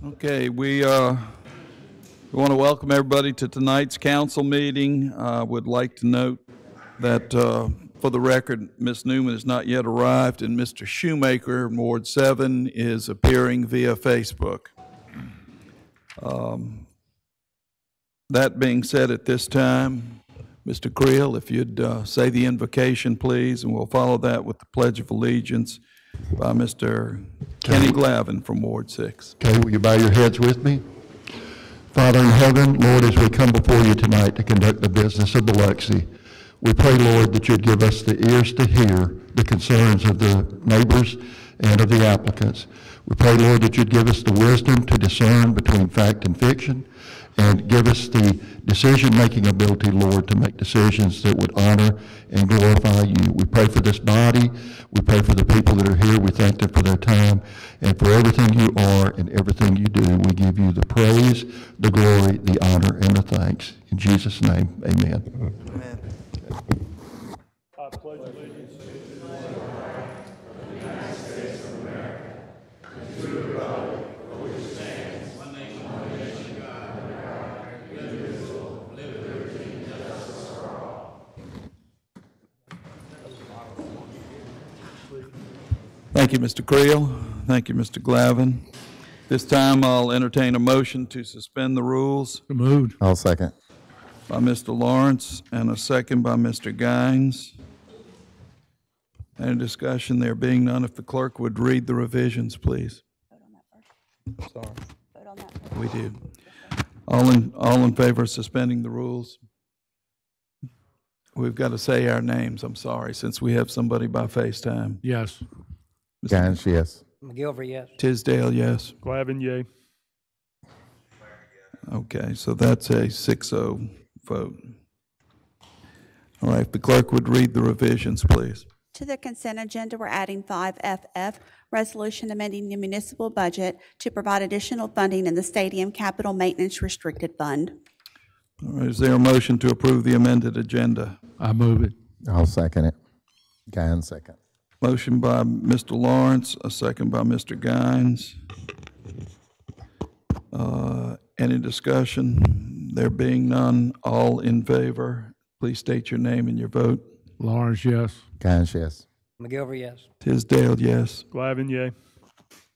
Okay, we want to welcome everybody to tonight's council meeting. I would like to note that, for the record, Ms. Newman has not yet arrived, and Mr. Shoemaker, in Ward 7, is appearing via Facebook. That being said, at this time, Mr. Creel, if you'd say the invocation, please, and we'll follow that with the Pledge of Allegiance by Mr. Kenny Glavin from Ward 6. Okay, will you bow your heads with me? Father in heaven, Lord, as we come before you tonight to conduct the business of Biloxi, we pray, Lord, that you'd give us the ears to hear the concerns of the neighbors and of the applicants. We pray, Lord, that you'd give us the wisdom to discern between fact and fiction, and give us the decision-making ability, Lord, to make decisions that would honor and glorify you. We pray for this body. We pray for the people that are here. We thank them for their time and for everything you are and everything you do. We give you the praise, the glory, the honor, and the thanks. In Jesus' name, amen. Amen. I pledge allegiance to the United States of America, and to the republic for which it stands, one nation, under God, indivisible, with liberty and justice for all. Thank you, Mr. Creel. Thank you, Mr. Glavin. This time I'll entertain a motion to suspend the rules. So moved. I'll second. By Mr. Lawrence and a second by Mr. Gaines. Any discussion? There being none, if the clerk would read the revisions, please. Vote on that first. Sorry. Vote on that first. We do. All in favor of suspending the rules? We've got to say our names, I'm sorry, since we have somebody by FaceTime. Yes. Gaines, yes. McGilver, yes. Tisdale, yes. Glavin, yea. Okay, so that's a 6-0 vote. All right, if the clerk would read the revisions, please. To the consent agenda, we're adding 5FF, resolution amending the municipal budget to provide additional funding in the stadium capital maintenance restricted fund. All right, is there a motion to approve the amended agenda? I move it. I'll second it. Gaines, second. Motion by Mr. Lawrence, a second by Mr. Gaines. Any discussion? There being none, all in favor, please state your name and your vote. Lawrence, yes. Gaines, yes. McGilver, yes. Tisdale, yes. Glavin, yea.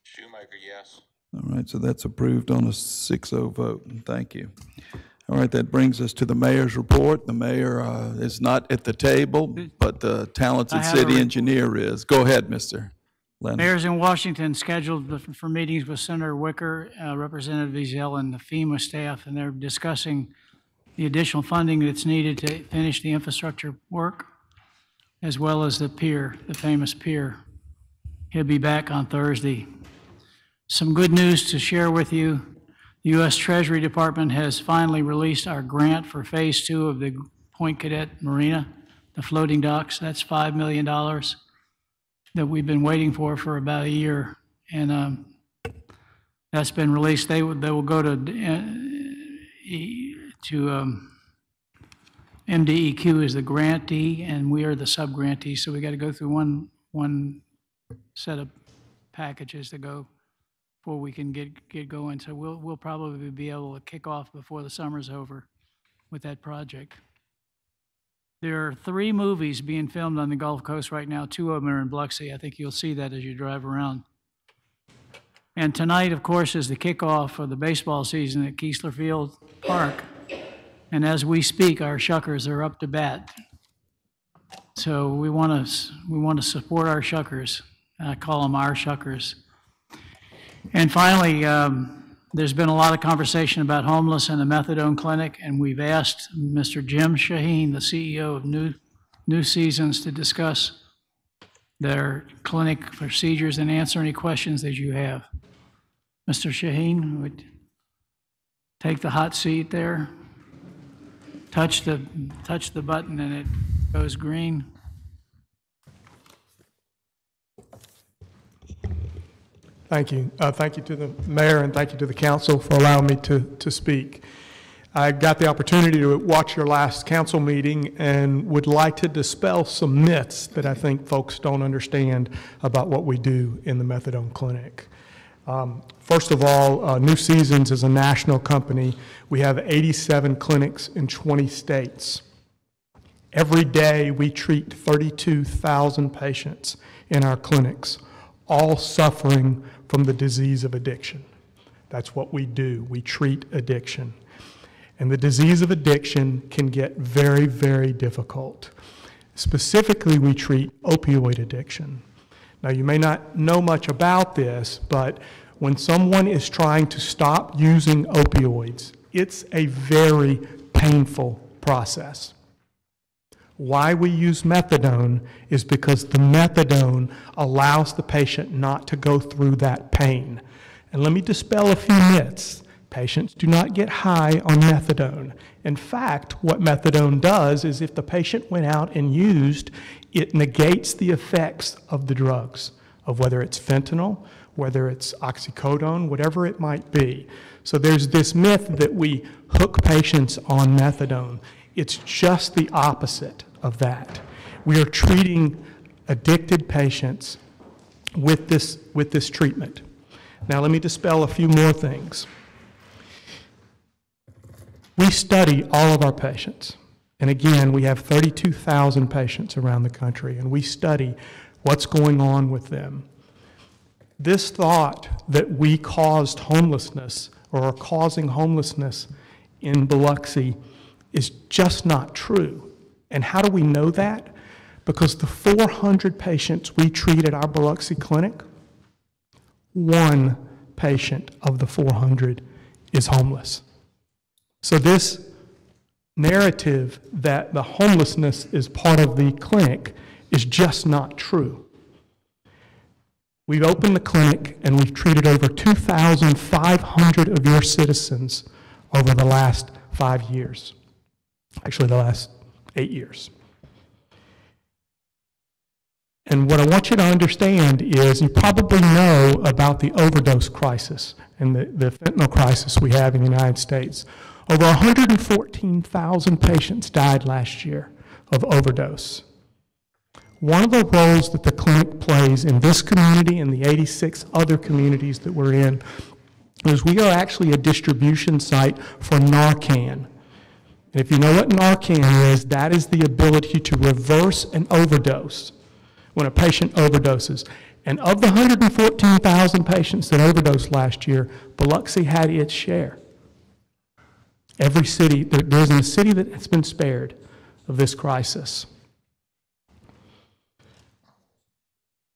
Shoemaker, yes. All right, so that's approved on a 6-0 vote. Thank you. All right, that brings us to the mayor's report. The mayor is not at the table, but the talented city engineer is. Go ahead, Mr. Leonard. Mayor's in Washington scheduled for meetings with Senator Wicker, Representative Ezel, and the FEMA staff, and they're discussing the additional funding that's needed to finish the infrastructure work, as well as the pier, the famous pier. He'll be back on Thursday. Some good news to share with you. The U.S. Treasury Department has finally released our grant for Phase 2 of the Point Cadet Marina, the floating docks. That's $5 million that we've been waiting for about a year, and that's been released. They will go to MDEQ is the grantee, and we are the sub-grantee. So we got to go through one set of packages to go before we can get going. So we'll probably be able to kick off before the summer's over with that project. There are 3 movies being filmed on the Gulf Coast right now. 2 of them are in Biloxi. I think you'll see that as you drive around. And tonight, of course, is the kickoff of the baseball season at Keesler Field Park. And as we speak, our Shuckers are up to bat. So we want to support our Shuckers. I call them our Shuckers. And finally, there's been a lot of conversation about homeless and the methadone clinic, and we've asked Mr. Jim Shaheen, the CEO of New Seasons, to discuss their clinic procedures and answer any questions that you have. Mr. Shaheen, would take the hot seat there, touch the button, and it goes green. Thank you. Thank you to the mayor and thank you to the council for allowing me to speak. I got the opportunity to watch your last council meeting and would like to dispel some myths that I think folks don't understand about what we do in the methadone clinic. First of all, New Seasons is a national company. We have 87 clinics in 20 states. Every day we treat 32,000 patients in our clinics, all suffering from the disease of addiction. That's what we do. We treat addiction. And the disease of addiction can get very, very difficult. Specifically, we treat opioid addiction. Now, you may not know much about this, but when someone is trying to stop using opioids, it's a very painful process. Why we use methadone is because the methadone allows the patient not to go through that pain. And let me dispel a few myths. Patients do not get high on methadone. In fact, what methadone does is if the patient went out and used, it negates the effects of the drugs, of whether it's fentanyl, whether it's oxycodone, whatever it might be. So there's this myth that we hook patients on methadone. It's just the opposite of that. We are treating addicted patients with this treatment. Now let me dispel a few more things. We study all of our patients. And again, we have 32,000 patients around the country, and we study what's going on with them. This thought that we caused homelessness or are causing homelessness in Biloxi is just not true. And how do we know that? Because the 400 patients we treat at our Biloxi clinic, one patient of the 400 is homeless. So this narrative that the homelessness is part of the clinic is just not true. We've opened the clinic and we've treated over 2,500 of your citizens over the last 5 years. Actually, the last 8 years. And what I want you to understand is you probably know about the overdose crisis and the fentanyl crisis we have in the United States. Over 114,000 patients died last year of overdose. One of the roles that the clinic plays in this community and the 86 other communities that we're in is we are actually a distribution site for Narcan. And if you know what Narcan is, that is the ability to reverse an overdose when a patient overdoses. And of the 114,000 patients that overdosed last year, Biloxi had its share. Every city, there isn't a city that has been spared of this crisis.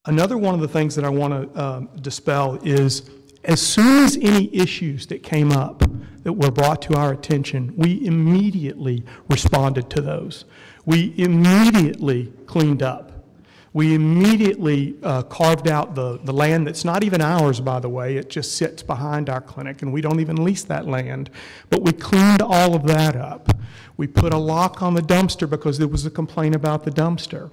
Another one of the things that I want to dispel is as soon as any issues that came up that were brought to our attention, we immediately responded to those. We immediately cleaned up. We immediately carved out the land that's not even ours, by the way. It just sits behind our clinic, and we don't even lease that land. But we cleaned all of that up. We put a lock on the dumpster because there was a complaint about the dumpster.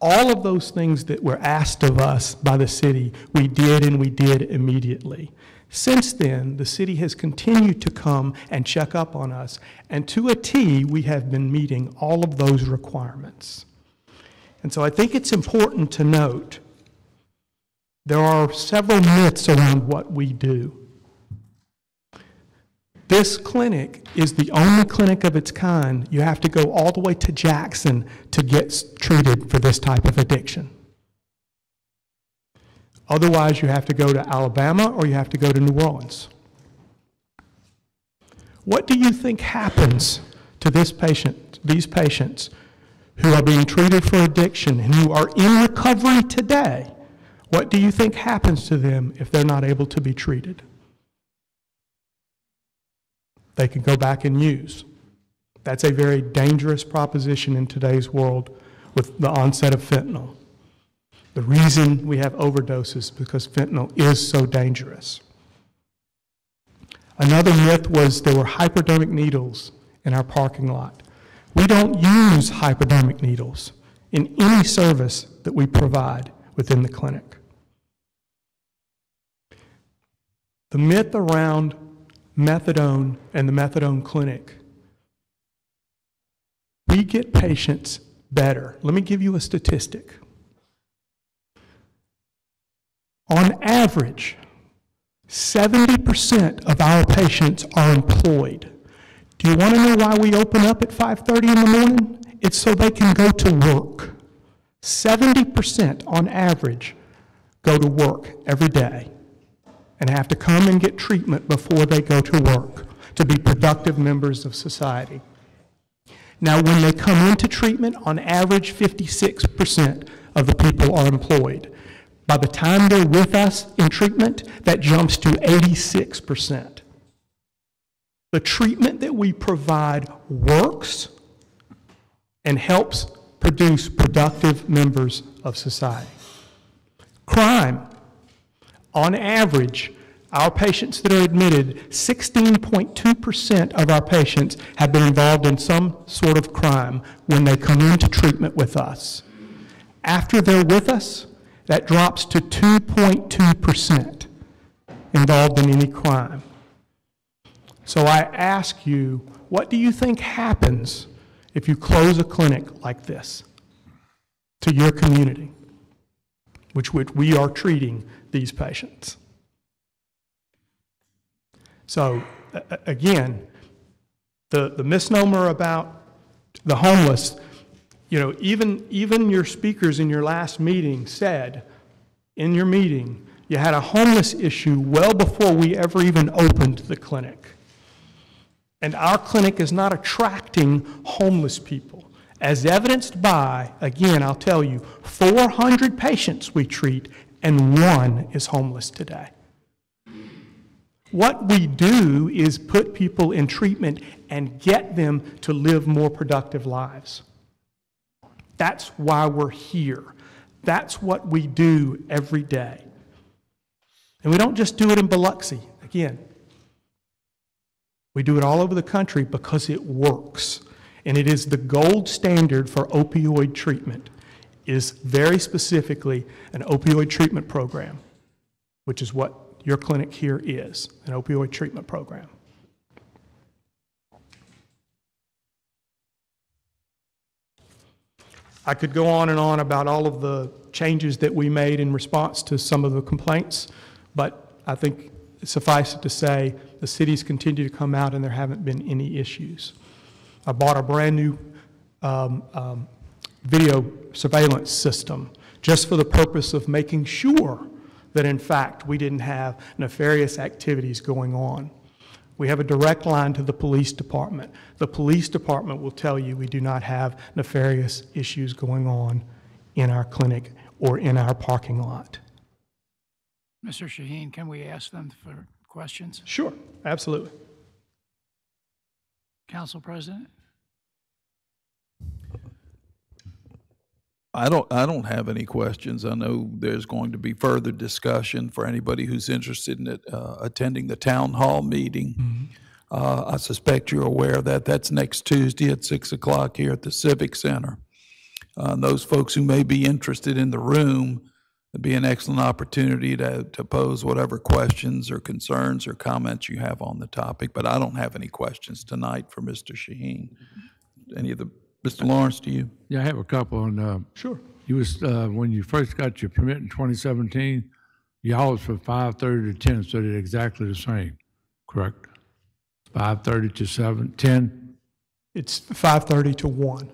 All of those things that were asked of us by the city, we did, and we did immediately. Since then, the city has continued to come and check up on us, and to a T, we have been meeting all of those requirements. And so I think it's important to note there are several myths around what we do. This clinic is the only clinic of its kind. You have to go all the way to Jackson to get treated for this type of addiction. Otherwise, you have to go to Alabama or you have to go to New Orleans. What do you think happens to these patients who are being treated for addiction and who are in recovery today? What do you think happens to them if they're not able to be treated? They can go back and use. That's a very dangerous proposition in today's world with the onset of fentanyl. The reason we have overdoses is because fentanyl is so dangerous. Another myth was there were hypodermic needles in our parking lot. We don't use hypodermic needles in any service that we provide within the clinic. The myth around methadone and the methadone clinic, we get patients better. Let me give you a statistic. On average, 70% of our patients are employed. Do you want to know why we open up at 5:30 in the morning? It's so they can go to work. 70% on average go to work every day and have to come and get treatment before they go to work to be productive members of society. Now, when they come into treatment, on average, 56% of the people are employed. By the time they're with us in treatment, that jumps to 86%. The treatment that we provide works and helps produce productive members of society. Crime. On average, our patients that are admitted, 16.2% of our patients have been involved in some sort of crime when they come into treatment with us. After they're with us, that drops to 2.2% involved in any crime. So I ask you, what do you think happens if you close a clinic like this to your community, which we are treating these patients? So again, the misnomer about the homeless, you know, even your speakers in your last meeting said, in your meeting, you had a homeless issue well before we ever even opened the clinic. And our clinic is not attracting homeless people, as evidenced by, again, I'll tell you, 400 patients we treat, and 1 is homeless today. What we do is put people in treatment and get them to live more productive lives. That's why we're here. That's what we do every day. And we don't just do it in Biloxi. Again, we do it all over the country because it works. And it is the gold standard for opioid treatment, is very specifically an opioid treatment program, which is what your clinic here is, an opioid treatment program. I could go on and on about all of the changes that we made in response to some of the complaints, but I think suffice it to say, the cities continue to come out and there haven't been any issues. I bought a brand new video surveillance system just for the purpose of making sure that in fact we didn't have nefarious activities going on. We have a direct line to the police department. The police department will tell you we do not have nefarious issues going on in our clinic or in our parking lot. Mr. Shaheen, can we ask them for questions? Sure, absolutely. Council President? I don't have any questions. I know there's going to be further discussion for anybody who's interested in attending the town hall meeting. I suspect you're aware of that. That's next Tuesday at 6 o'clock here at the Civic Center. Those folks who may be interested in the room, it'd be an excellent opportunity to pose whatever questions or concerns or comments you have on the topic. But I don't have any questions tonight for Mr. Shaheen. Any of the Mr. Lawrence, do you? Yeah, I have a couple on, Sure. you was, when you first got your permit in 2017, your hours from 5:30 to 10, so they're exactly the same, correct? 5:30 to 10? It's 5:30 to 1.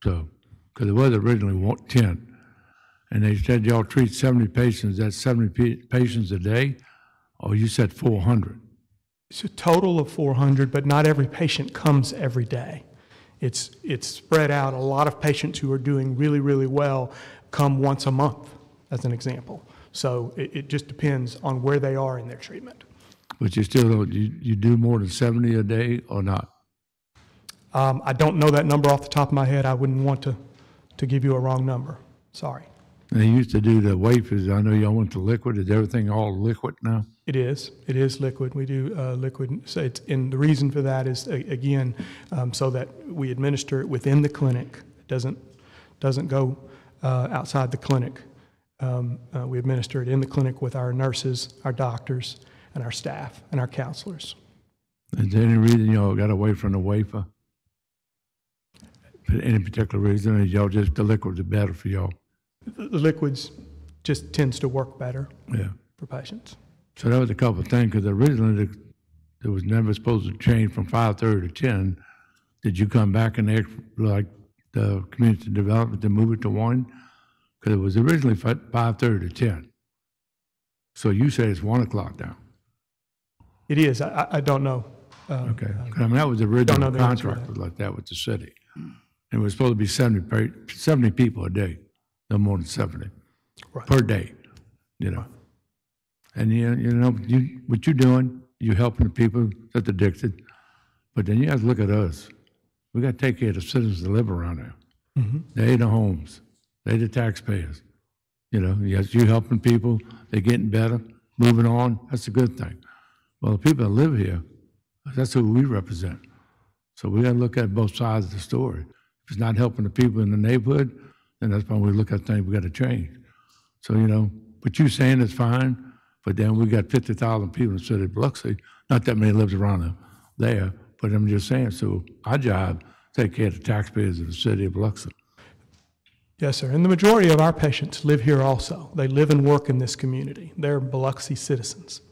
So, because it was originally 10. And they said y'all treat 70 patients, that's 70 patients a day? Or you said 400? It's a total of 400, but not every patient comes every day. It's spread out. A lot of patients who are doing really, really well come once a month, as an example. So it just depends on where they are in their treatment. But you still don't, you do more than 70 a day or not? I don't know that number off the top of my head. I wouldn't want to give you a wrong number. Sorry. And they used to do the wafers. I know y'all went to liquid. Is everything all liquid now? It is. It is liquid. We do liquid. So and the reason for that is, again, so that we administer it within the clinic. It doesn't go outside the clinic. We administer it in the clinic with our nurses, our doctors, and our staff, and our counselors. Is there any reason y'all got away from the wafer? For any particular reason, or y'all just the liquids are better for y'all? The liquids just tends to work better Yeah. for patients. So that was a couple of things, because originally it was never supposed to change from 5:30 to 10. Did you come back and ask, like, the community development to move it to 1? Because it was originally 5:30 to 10. So you say it's 1 o'clock now. It is. I don't know. Okay. 'Cause I mean, that was the know original the answer to contract that. was like that with the city. It was supposed to be 70 people a day, no more than 70 Right. per day, you know. And you know, what you're doing, you're helping the people that's addicted, but then you have to look at us. We got to take care of the citizens that live around there. They the homes, they the taxpayers. You know, yes, you helping people, they're getting better, moving on, that's a good thing. Well, the people that live here, that's who we represent. So we got to look at both sides of the story. If it's not helping the people in the neighborhood, then that's when we look at things we got to change. So, you know, what you're saying is fine, but then we got 50,000 people in the city of Biloxi, not that many lives around there, but I'm just saying, so our job, take care of the taxpayers of the city of Biloxi. Yes, sir. And the majority of our patients live here also. They live and work in this community. They're Biloxi citizens.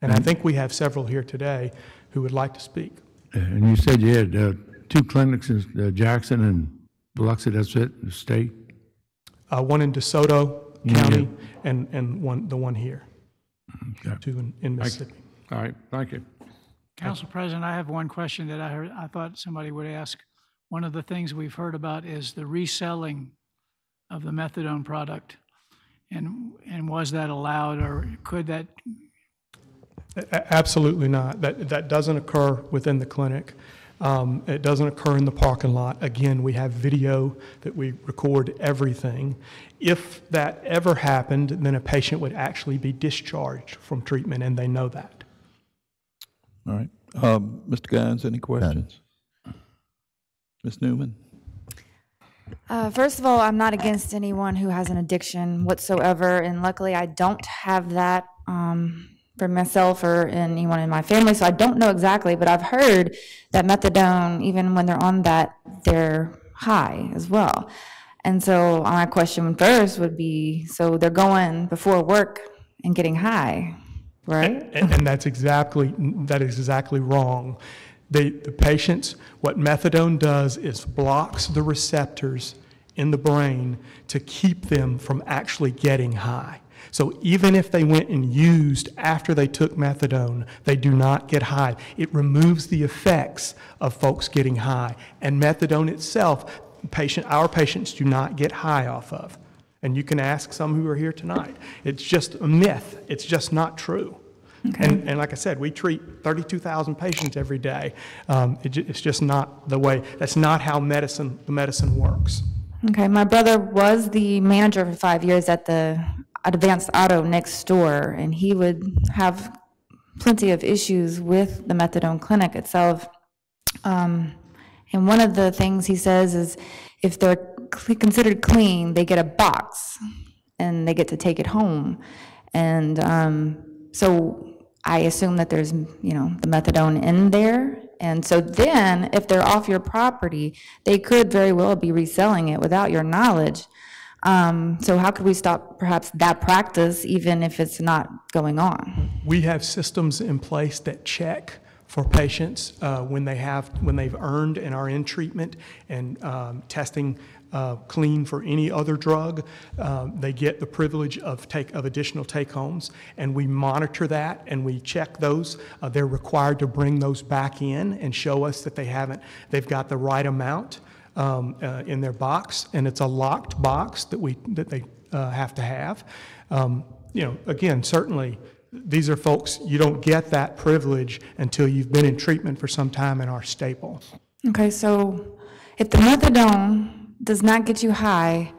And I think we have several here today who would like to speak. And you said you had 2 clinics in Jackson and Biloxi, that's it, the state? One in DeSoto County and the one here, Okay. 2 in Mississippi. All right, thank you. Council President, I have one question that I thought somebody would ask. One of the things we've heard about is the reselling of the methadone product. And was that allowed, or could that? Absolutely not. That doesn't occur within the clinic. It doesn't occur in the parking lot. Again, we have video that we record everything. If that ever happened, then a patient would actually be discharged from treatment, and they know that. All right. Mr. Guines, any questions? Ms. Newman? First of all, I'm not against anyone who has an addiction whatsoever, and luckily I don't have that for myself or anyone in my family, so I don't know exactly, but I've heard that methadone, even when they're on that, they're high as well. And so my question first would be, so they're going before work and getting high, right? And that is exactly wrong. The patients, what methadone does is blocks the receptors in the brain to keep them from actually getting high. So even if they went and used after they took methadone, they do not get high. It removes the effects of folks getting high. And methadone itself, our patients do not get high off of. And you can ask some who are here tonight. It's just a myth. It's just not true. Okay. And like I said, we treat 32,000 patients every day. It's just not the way. That's not how the medicine works. Okay, my brother was the manager for 5 years at the Advanced Auto next door, and he would have plenty of issues with the methadone clinic itself. And one of the things he says is if they're considered clean, they get a box and they get to take it home. And so I assume that there's, the methadone in there. And so then if they're off your property, they could very well be reselling it without your knowledge. So how could we stop perhaps that practice even if it's not going on? We have systems in place that check for patients when they've earned and are in treatment and testing clean for any other drug. They get the privilege of additional take-homes, and we monitor that and we check those. They're required to bring those back in and show us that they've got the right amount in their box, and it's a locked box that they have to have. Again, certainly these are folks, you don't get that privilege until you've been in treatment for some time and are stable. Okay, so if the methadone does not get you high,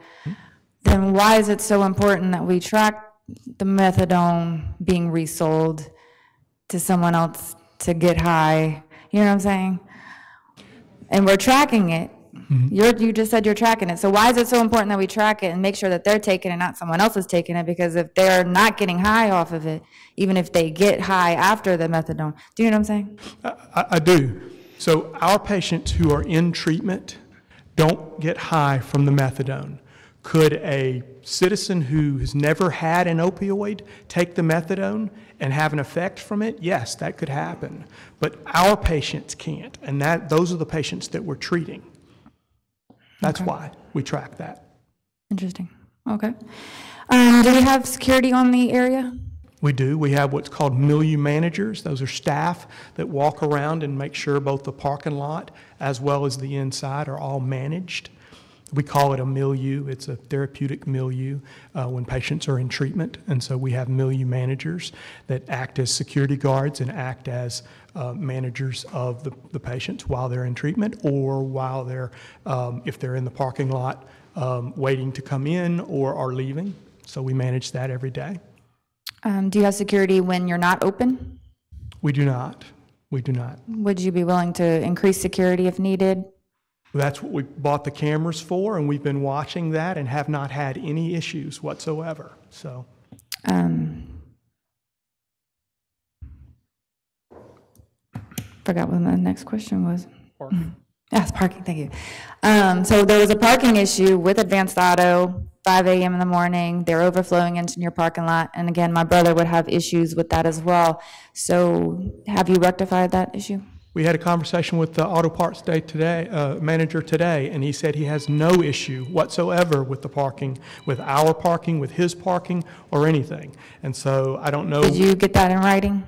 then why is it so important that we track the methadone being resold to someone else to get high? You know what I'm saying? And we're tracking it. Mm-hmm. You just said you're tracking it. So why is it so important that we track it and make sure that they're taking it, not someone else is taking it? Because if they're not getting high off of it, even if they get high after the methadone, do you know what I'm saying? I do. So our patients who are in treatment don't get high from the methadone. Could a citizen who has never had an opioid take the methadone and have an effect from it? Yes, that could happen. But our patients can't, and those are the patients that we're treating. That's why we track that. Interesting. Okay. Do we have security on the area? We do. We have what's called milieu managers. Those are staff that walk around and make sure both the parking lot as well as the inside are all managed. We call it a milieu. It's a therapeutic milieu when patients are in treatment. And so we have milieu managers that act as security guards and act as managers of the patients while they're in treatment or while they're, if they're in the parking lot waiting to come in or are leaving. So we manage that every day. Do you have security when you're not open? We do not. We do not. Would you be willing to increase security if needed? That's what we bought the cameras for, and we've been watching that and have not had any issues whatsoever. So, forgot what my next question was. Parking. Yes, parking, thank you. So there was a parking issue with Advanced Auto, 5 a.m. in the morning. They're overflowing into your parking lot. And again, my brother would have issues with that as well. So have you rectified that issue? We had a conversation with the auto parts manager today, and he said he has no issue whatsoever with the parking, with our parking, with his parking, or anything. And so I don't know. Did you get that in writing?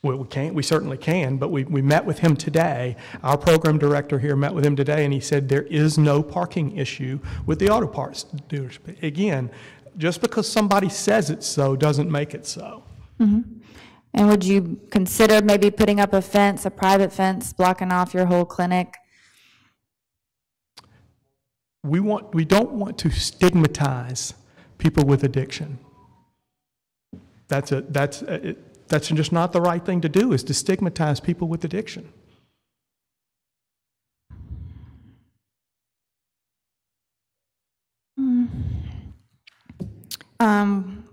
Well, we certainly can, but we met with him today. Our program director here met with him today, and he said there is no parking issue with the auto parts dealers. Again, just because somebody says it's so doesn't make it so. Mm-hmm. And would you consider maybe putting up a fence, a private fence, blocking off your whole clinic? We don't want to stigmatize people with addiction. That's just not the right thing to do, is to stigmatize people with addiction.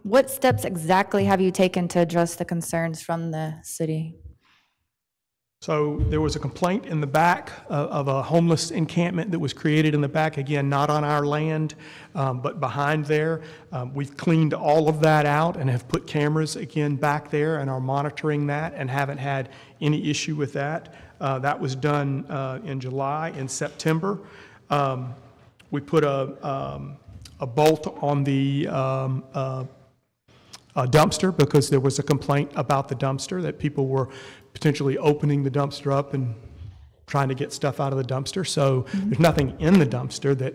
What steps exactly have you taken to address the concerns from the city? So there was a complaint in the back of a homeless encampment that was created in the back, again, not on our land, but behind there. We've cleaned all of that out and have put cameras again back there and are monitoring that and haven't had any issue with that. That was done in July. In September, we put a bolt on the dumpster because there was a complaint about the dumpster, that people were potentially opening the dumpster up and trying to get stuff out of the dumpster. So there's nothing in the dumpster that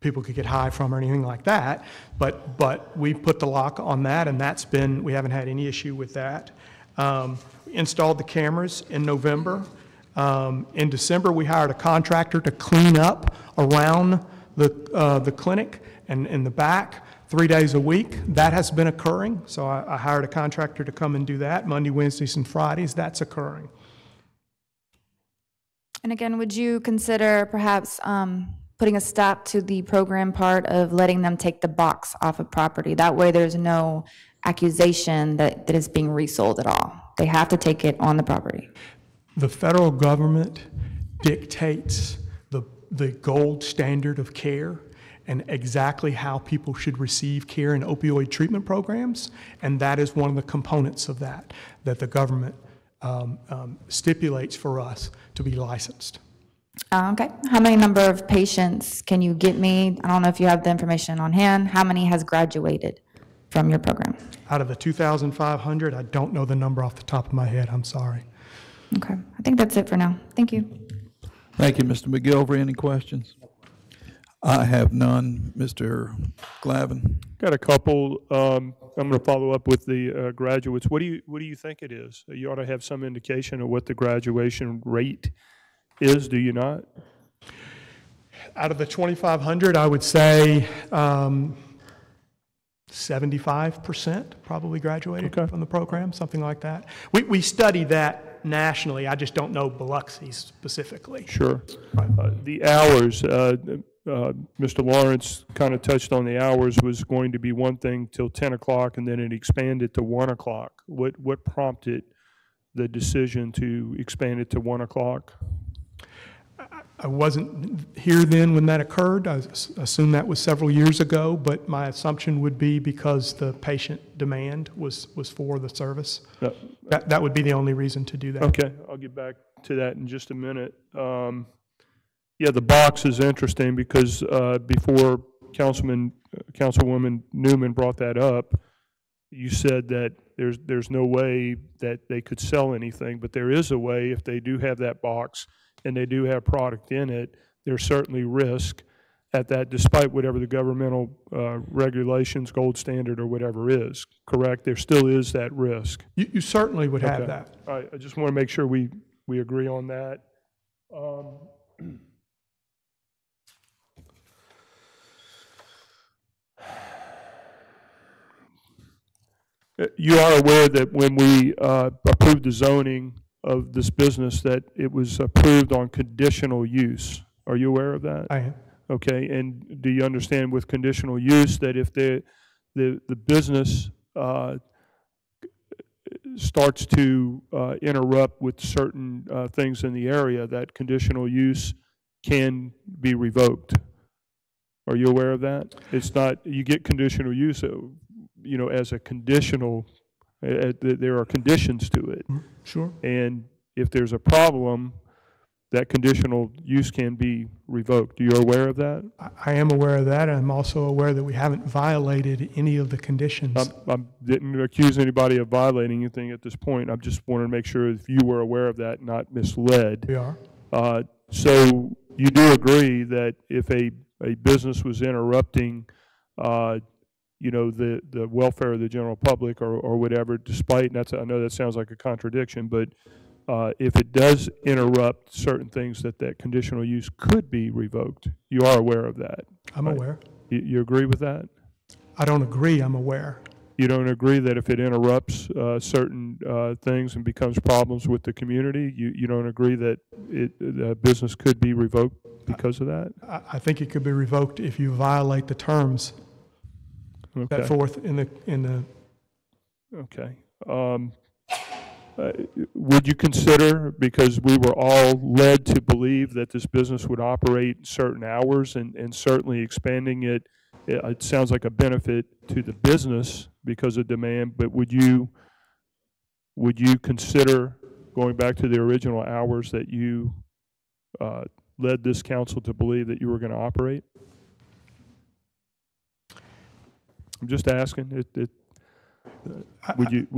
people could get high from or anything like that. But we put the lock on that, and we haven't had any issue with that. We installed the cameras in November. In December, we hired a contractor to clean up around the clinic and in the back 3 days a week. That has been occurring. So I hired a contractor to come and do that Monday, Wednesdays, and Fridays. That's occurring. And again, would you consider perhaps putting a stop to the program part of letting them take the box off of property? That way there's no accusation that it's being resold at all. They have to take it on the property. The federal government dictates the gold standard of care and exactly how people should receive care in opioid treatment programs, and that is one of the components of that the government stipulates for us to be licensed. Okay. How many number of patients can you get me? I don't know if you have the information on hand. How many has graduated from your program? Out of the 2,500, I don't know the number off the top of my head. I'm sorry. Okay. I think that's it for now. Thank you. Thank you, Mr. McGilvery. Any questions? I have none. Mr. Glavin. Got a couple. I'm going to follow up with the graduates. What do you think it is? You ought to have some indication of what the graduation rate is, do you not? Out of the 2,500, I would say 75% probably graduated from the program, something like that. We study that nationally. I just don't know Biloxi specifically. Sure. Right. The hours, Mr. Lawrence kind of touched on the hours was going to be one thing till 10 o'clock, and then it expanded to 1 o'clock. What prompted the decision to expand it to 1 o'clock? I wasn't here then when that occurred. I assume that was several years ago, but my assumption would be because the patient demand was for the service. That would be the only reason to do that. Okay, I'll get back to that in just a minute. Yeah, the box is interesting because before Councilwoman Newman brought that up, you said that there's no way that they could sell anything, but there is a way if they do have that box and they do have product in it. There's certainly risk at that, despite whatever the governmental regulations, gold standard, or whatever is. Correct? There still is that risk. You certainly would have that. All right. I just want to make sure we agree on that. You are aware that when we approved the zoning of this business, that it was approved on conditional use. Are you aware of that? I am. Okay, and do you understand with conditional use that if the business starts to interrupt with certain things in the area, that conditional use can be revoked? Are you aware of that? It's not, you get conditional use, you know, as a conditional, there are conditions to it. Sure. And if there's a problem, that conditional use can be revoked. Are you aware of that? I am aware of that, and I'm also aware that we haven't violated any of the conditions. I didn't accuse anybody of violating anything at this point. I just wanted to make sure if you were aware of that, not misled. We are. So you do agree that if a business was interrupting you know, the welfare of the general public or whatever, despite, and I know that sounds like a contradiction, but if it does interrupt certain things, that conditional use could be revoked. You are aware of that? I'm aware. You agree with that? I don't agree, I'm aware. You don't agree that if it interrupts certain things and becomes problems with the community, you don't agree that the business could be revoked because of that? I think it could be revoked if you violate the terms set forth in the. Okay. Would you consider, because we were all led to believe that this business would operate certain hours, and certainly expanding it, it sounds like a benefit to the business because of demand, but would you consider going back to the original hours that you led this council to believe that you were going to operate? I'm just asking. Would you?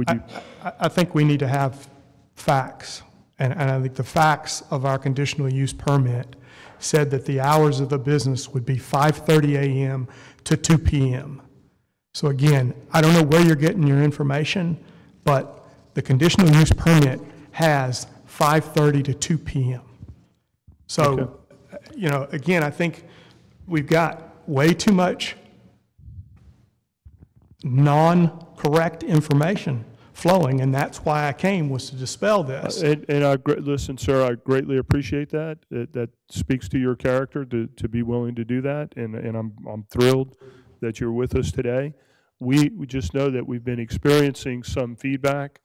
I think we need to have facts, and I think the facts of our conditional use permit said that the hours of the business would be 5:30 a.m. to 2 p.m. So again, I don't know where you're getting your information, but the conditional use permit has 5:30 to 2 p.m. So, you know, again, I think we've got way too much non-correct information flowing, and that's why I came, was to dispel this. Listen, sir, I greatly appreciate that. That speaks to your character to be willing to do that, and I'm thrilled that you're with us today. We just know that we've been experiencing some feedback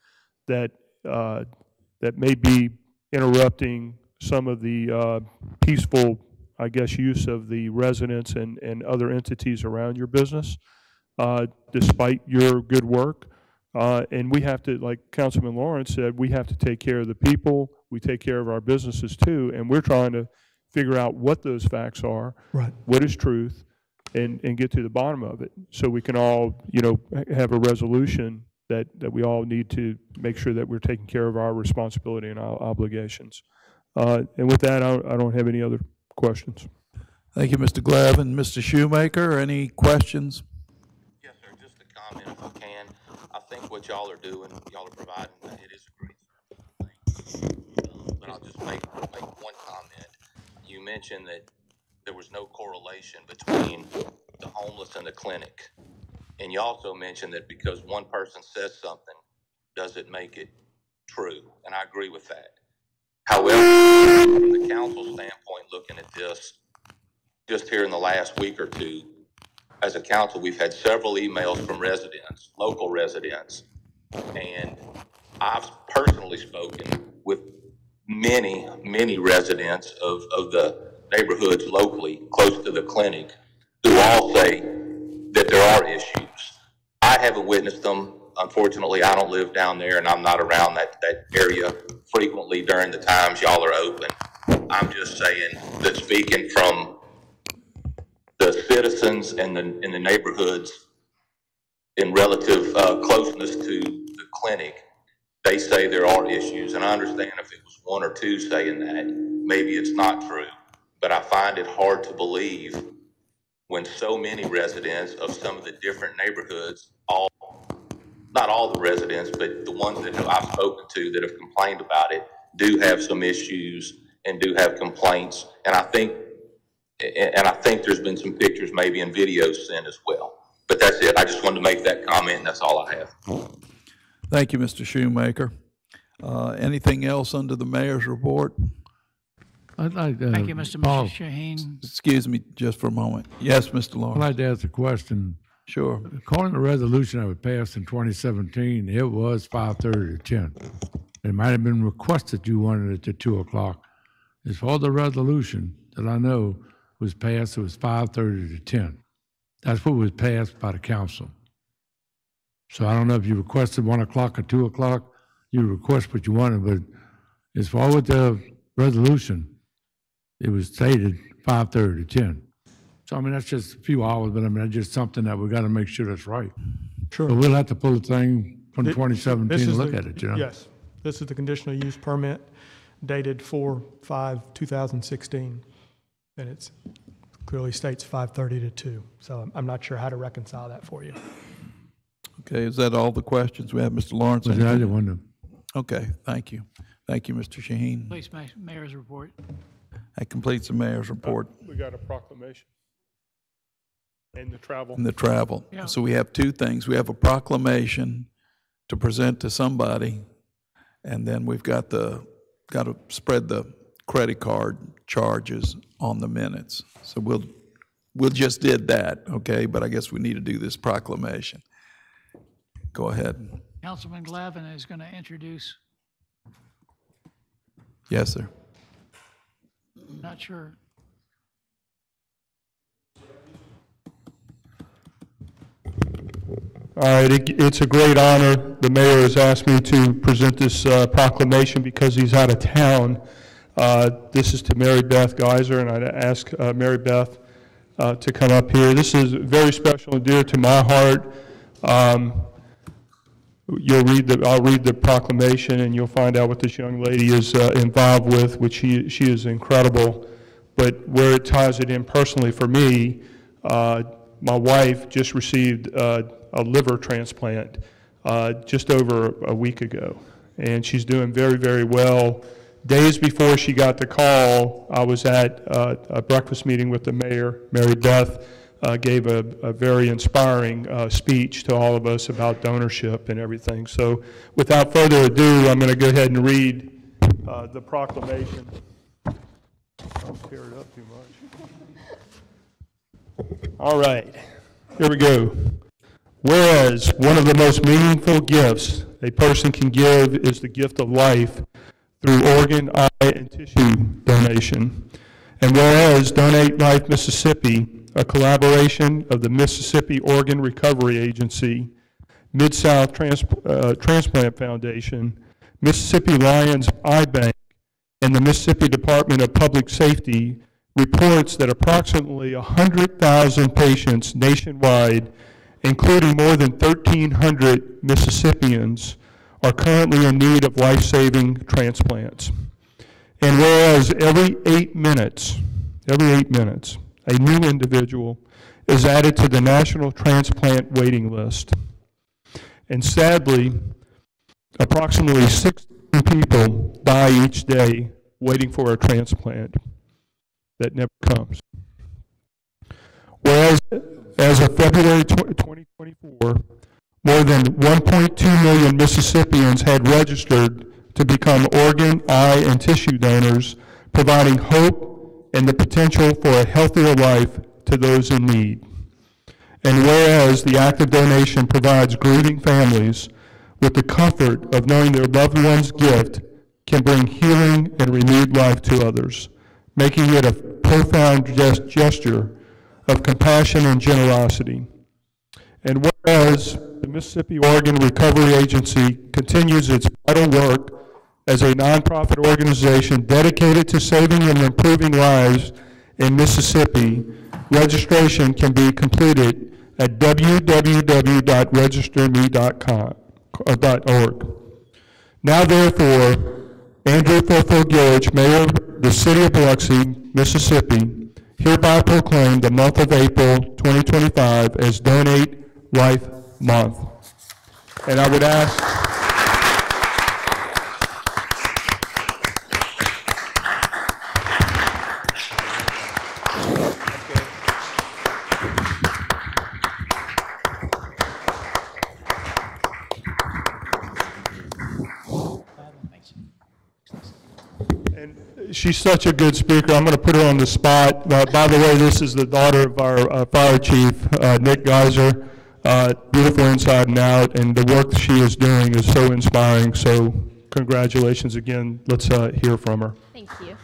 that that may be interrupting some of the peaceful, I guess, use of the residents and other entities around your business. Despite your good work. And we have to, like Councilman Lawrence said, we have to take care of the people. We take care of our businesses too. And we're trying to figure out what those facts are, right, what is truth, and get to the bottom of it. So we can all, you know, have a resolution that we all need to make sure that we're taking care of our responsibility and our obligations. And with that, I don't have any other questions. Thank you, Mr. Glavin. Mr. Shoemaker, any questions? If I can, I think what y'all are doing, y'all are providing, it is a great thing. But I'll just make one comment. You mentioned that there was no correlation between the homeless and the clinic. And you also mentioned that because one person says something, doesn't make it true. And I agree with that. However, from the council standpoint, looking at this, just here in the last week or two, as a council, we've had several emails from residents, local residents, and I've personally spoken with many residents of the neighborhoods locally close to the clinic who all say that there are issues. I haven't witnessed them. Unfortunately, I don't live down there and I'm not around that area frequently during the times y'all are open. I'm just saying that speaking from the citizens and the neighborhoods in relative closeness to the clinic, they say there are issues. And I understand if it was one or two saying that, maybe it's not true. But I find it hard to believe when so many residents of some of the different neighborhoods, not all the residents, but the ones that I've spoken to that have complained about it, do have some issues and do have complaints. And I think there's been some pictures maybe and videos sent as well. But that's it. I just wanted to make that comment, and that's all I have. Thank you, Mr. Shoemaker. Anything else under the mayor's report? I'd like Thank you, Mr. Shaheen. Excuse me just for a moment. Yes, Mr. Lawrence. I'd like to ask a question. Sure. According to the resolution that was passed in 2017, it was 5:30 to 10. It might have been requested you wanted it to 2 o'clock. As far as the resolution that I know was passed, it was 5:30 to 10. That's what was passed by the council. So I don't know if you requested 1 o'clock or 2 o'clock. You request what you wanted, but as far as the resolution, it was stated 5:30 to 10. So, I mean, that's just a few hours, but I mean, that's just something that we got to make sure that's right. Sure. But we'll have to pull the thing from 2017 This and is look the- at it, you know? Yes. This is the conditional use permit dated 4/5/2016. And it clearly states 5:30 to 2. So I'm not sure how to reconcile that for you. Okay, is that all the questions we have, Mr. Lawrence? But I didn't want to. Okay, thank you. Thank you, Mr. Shaheen. Please, Mayor's report. That completes the mayor's report We got a proclamation and the travel. and the travel. Yeah. So we have two things. We have a proclamation to present to somebody, and then we've got to spread the credit card charges on the minutes. So we'll just did that, okay? But I guess we need to do this proclamation. Go ahead. Councilman Glavin is going to introduce, Yes, sir. not sure. All right, it's a great honor. The mayor has asked me to present this proclamation because he's out of town. This is to Mary Beth Geiser, and I'd ask Mary Beth to come up here. This is very special and dear to my heart. I'll read the proclamation, and you'll find out what this young lady is involved with, which she is incredible. But where it ties it in personally for me, my wife just received a liver transplant just over a week ago, and she's doing very, very well. Days before she got the call, I was at a breakfast meeting with the mayor. Mary Beth gave a very inspiring speech to all of us about donorship and everything. So without further ado, I'm going to go ahead and read the proclamation. Don't tear it up too much. All right, here we go. Whereas one of the most meaningful gifts a person can give is the gift of life through organ, eye, and tissue donation. And whereas Donate Life Mississippi, a collaboration of the Mississippi Organ Recovery Agency, Mid-South Transplant Foundation, Mississippi Lions Eye Bank, and the Mississippi Department of Public Safety reports that approximately 100,000 patients nationwide, including more than 1,300 Mississippians, are currently in need of life-saving transplants. And whereas every 8 minutes, a new individual is added to the national transplant waiting list. And sadly, approximately 16 people die each day waiting for a transplant that never comes. Whereas, as of February 2024, more than 1.2 million Mississippians had registered to become organ, eye, and tissue donors, providing hope and the potential for a healthier life to those in need. And whereas the act of donation provides grieving families with the comfort of knowing their loved one's gift can bring healing and renewed life to others, making it a profound gesture of compassion and generosity. And whereas the Mississippi Organ Recovery Agency continues its vital work as a nonprofit organization dedicated to saving and improving lives in Mississippi, registration can be completed at www.registerme.org. Now therefore, Andrew Fulfil Gillich, Mayor of the City of Biloxi, Mississippi, hereby proclaim the month of April 2025 as Donate Life Month. And I would ask she's such a good speaker. I'm going to put her on the spot. By the way, this is the daughter of our fire chief, Nick Geyser. Beautiful inside and out, and the work she is doing is so inspiring. So congratulations again. Let's hear from her. Thank you.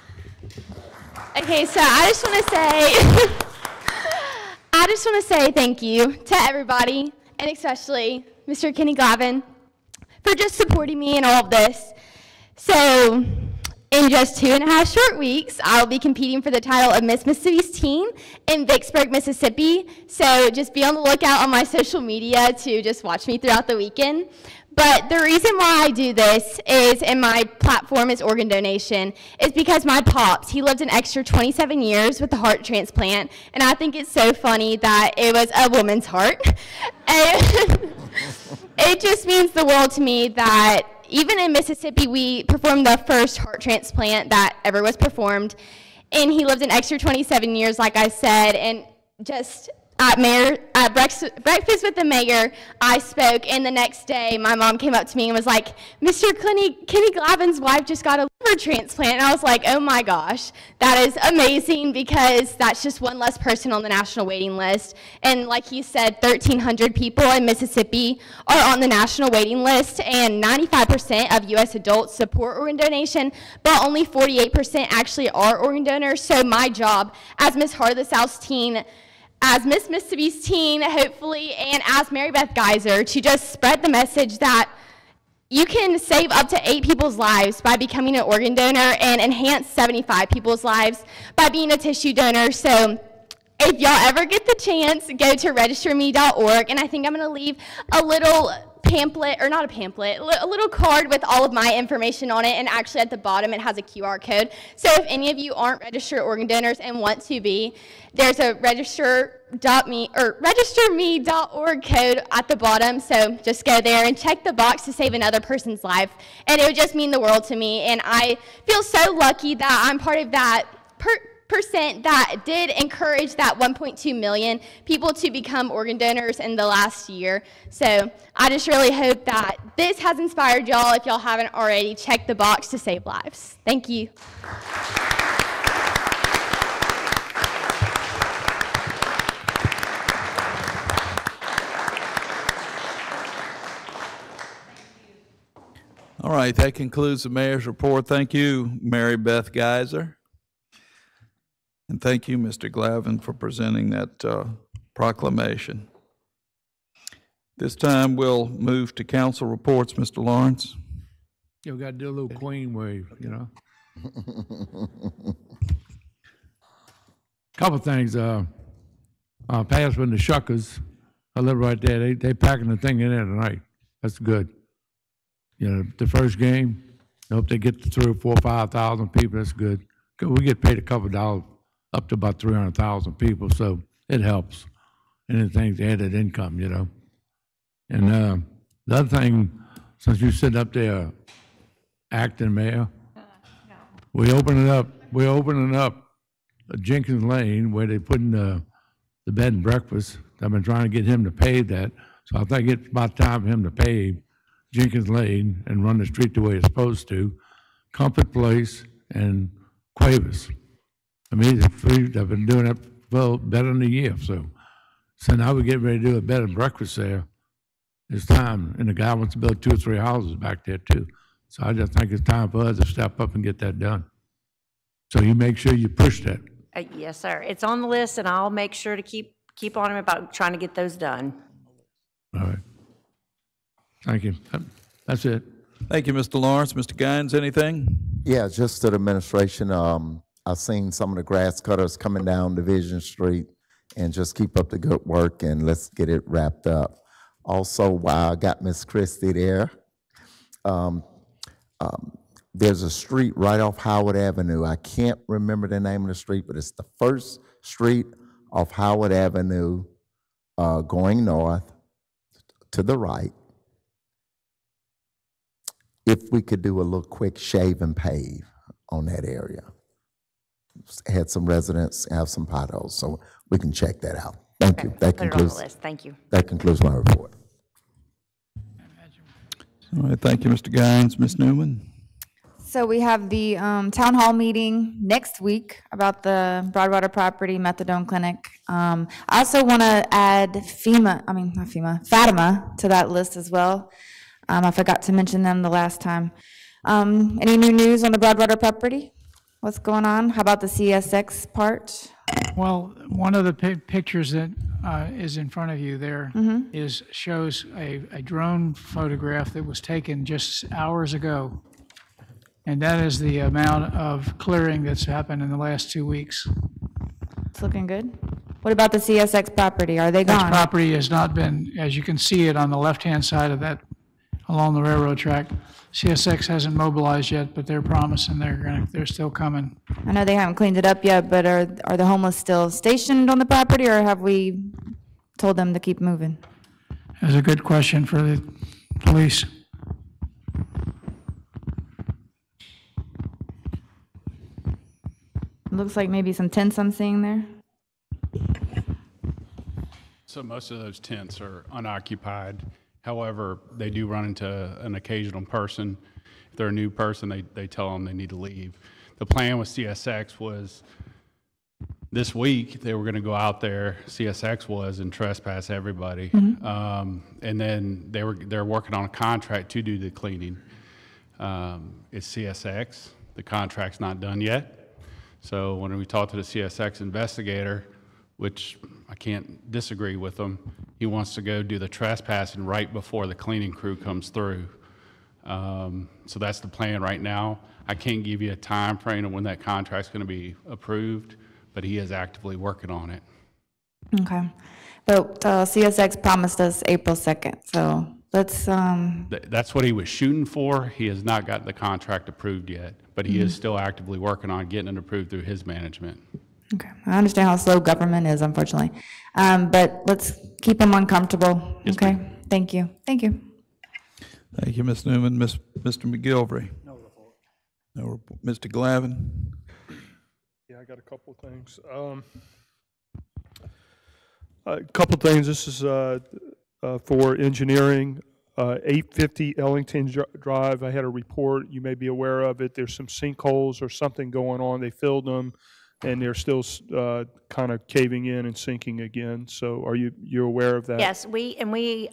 Okay, so I just want to say thank you to everybody, and especially Mr. Kenny Glavin, for just supporting me in all of this. So, in just 2.5 short weeks, I'll be competing for the title of Miss Mississippi's Teen in Vicksburg, Mississippi. So just be on the lookout on my social media to just watch me throughout the weekend. But the reason why I do this is, and my platform is organ donation, is because my pops, he lived an extra 27 years with a heart transplant, and I think it's so funny that it was a woman's heart. And it just means the world to me that even in Mississippi, we performed the first heart transplant that ever was performed, and he lived an extra 27 years, like I said, and just at breakfast with the mayor, I spoke, and the next day, my mom came up to me and was like, Mr. Kenny Glavin's wife just got a liver transplant, and I was like, oh my gosh, that is amazing, because that's just one less person on the national waiting list, and like he said, 1,300 people in Mississippi are on the national waiting list, and 95% of U.S. adults support organ donation, but only 48% actually are organ donors, so my job as Miss Heart of the South's teen, as Miss Mississippi's Teen, hopefully, and as Mary Beth Geyser, to just spread the message that you can save up to 8 people's lives by becoming an organ donor and enhance 75 people's lives by being a tissue donor. So if y'all ever get the chance, go to registerme.org, and I think I'm going to leave a little pamphlet, or not a pamphlet, a little card with all of my information on it, and actually at the bottom it has a QR code. So if any of you aren't registered organ donors and want to be, there's a registerme.org code at the bottom, so just go there and check the box to save another person's life, and it would just mean the world to me, and I feel so lucky that I'm part of that percent that did encourage that 1.2 million people to become organ donors in the last year. So I just really hope that this has inspired y'all. If y'all haven't already, check the box to save lives. Thank you. All right, that concludes the mayor's report. Thank you, Mary Beth Geyser. And thank you, Mr. Glavin, for presenting that proclamation. This time we'll move to council reports. Mr. Lawrence. Yeah, we got to do a little queen wave, you know. Couple things. Pass with the Shuckers. I live right there. They packing the thing in there tonight. That's good. You know, the first game, I hope they get through 4,000 or 5,000 people. That's good. We get paid a couple dollars up to about 300,000 people, so it helps. Anything to add that income, you know. And the other thing, since you're sitting up there acting mayor, we're opening up Jenkins Lane where they put in the bed and breakfast. I've been trying to get him to pay that, so I think it's about time for him to pay Jenkins Lane and run the street the way it's supposed to. Comfort Place and Cuevas. I mean, I've been doing that for better than a year, so now we get ready to do a bed and breakfast there. It's time, and the guy wants to build 2 or 3 houses back there too. So I just think it's time for us to step up and get that done. So you make sure you push that. Yes, sir. It's on the list, and I'll make sure to keep on him about trying to get those done. All right. Thank you. That's it. Thank you, Mr. Lawrence. Mr. Guines, anything? Yeah, just to the administration, I've seen some of the grass cutters coming down Division Street, and just keep up the good work, and let's get it wrapped up. Also, while I got Miss Christie there, there's a street right off Howard Avenue. I can't remember the name of the street, but it's the first street off Howard Avenue going north to the right. If we could do a little quick shave and pave on that area. Had some residents have some potholes, so we can check that out. Thank you. That Put it on the list. Thank you. That concludes my report. All right, thank you, Mr. Guines. Ms. Newman? So we have the town hall meeting next week about the Broadwater property methadone clinic. I also want to add Fatima to that list as well. I forgot to mention them the last time. Any new news on the Broadwater property? What's going on? How about the CSX part? Well, one of the pictures that is in front of you there shows a drone photograph that was taken just hours ago. And that is the amount of clearing that's happened in the last 2 weeks. It's looking good. What about the CSX property? Are they gone? This property has not been, as you can see it on the left-hand side of that, along the railroad track. CSX hasn't mobilized yet, but they're promising they're still coming. I know they haven't cleaned it up yet, but are the homeless still stationed on the property, or have we told them to keep moving? That's a good question for the police. Looks like maybe some tents I'm seeing there. So most of those tents are unoccupied. However, they do run into an occasional person. If they're a new person, they tell them they need to leave. The plan with CSX was this week they were going to go out there, CSX was, and trespass everybody. And then they're working on a contract to do the cleaning. It's CSX. The contract's not done yet. So when we talked to the CSX investigator, which I can't disagree with him, he wants to go do the trespassing right before the cleaning crew comes through. So that's the plan right now. I can't give you a time frame of when that contract's going to be approved, but he is actively working on it. Okay. But CSX promised us April 2nd, so let's... That's what he was shooting for. He has not got the contract approved yet, but he is still actively working on getting it approved through his management. Okay, I understand how slow government is, unfortunately. But let's keep them uncomfortable. Yes, okay, ma'am. Thank you. Thank you. Thank you, Ms. Newman. Mr. McGilvery? No report. No report. Mr. Glavin? Yeah, I got a couple of things. A couple of things. This is for engineering. 850 Ellington Drive. I had a report. You may be aware of it. There's some sinkholes or something going on. They filled them, and they're still kind of caving in and sinking again. So are you're aware of that? Yes, we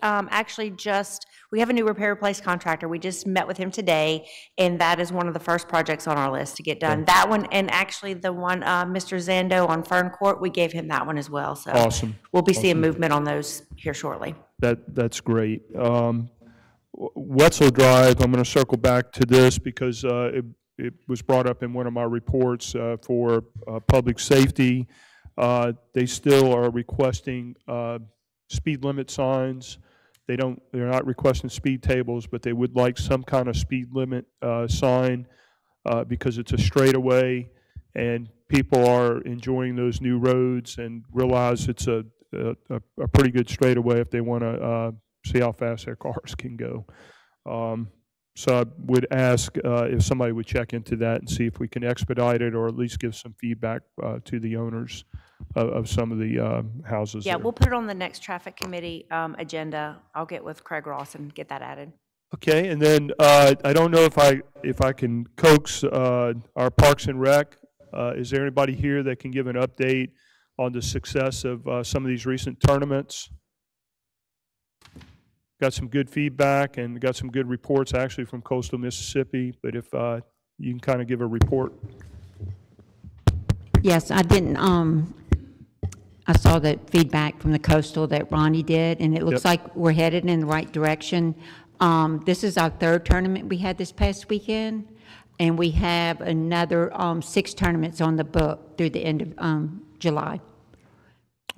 actually we have a new repair replace contractor. We just met with him today, and that is one of the first projects on our list to get done. Okay. That one, and actually the one, Mr. Zando on Fern Court, we gave him that one as well. So awesome. We'll be seeing movement on those here shortly. That's great. Wetzel Drive, I'm going to circle back to this because it was brought up in one of my reports for public safety. They still are requesting speed limit signs. They're not requesting speed tables, but they would like some kind of speed limit sign because it's a straightaway, and people are enjoying those new roads and realize it's a pretty good straightaway if they want to see how fast their cars can go. So I would ask if somebody would check into that and see if we can expedite it or at least give some feedback to the owners of some of the houses. Yeah, there. we'll put it on the next traffic committee agenda. I'll get with Craig Ross and get that added. Okay, and then I don't know if I can coax our Parks and Rec. Is there anybody here that can give an update on the success of some of these recent tournaments? Got some good feedback and got some good reports actually from coastal Mississippi, but if you can kind of give a report. Yes, I didn't, I saw that feedback from the coastal that Ronnie did, and it looks like we're headed in the right direction. This is our third tournament we had this past weekend, and we have another 6 tournaments on the book through the end of July.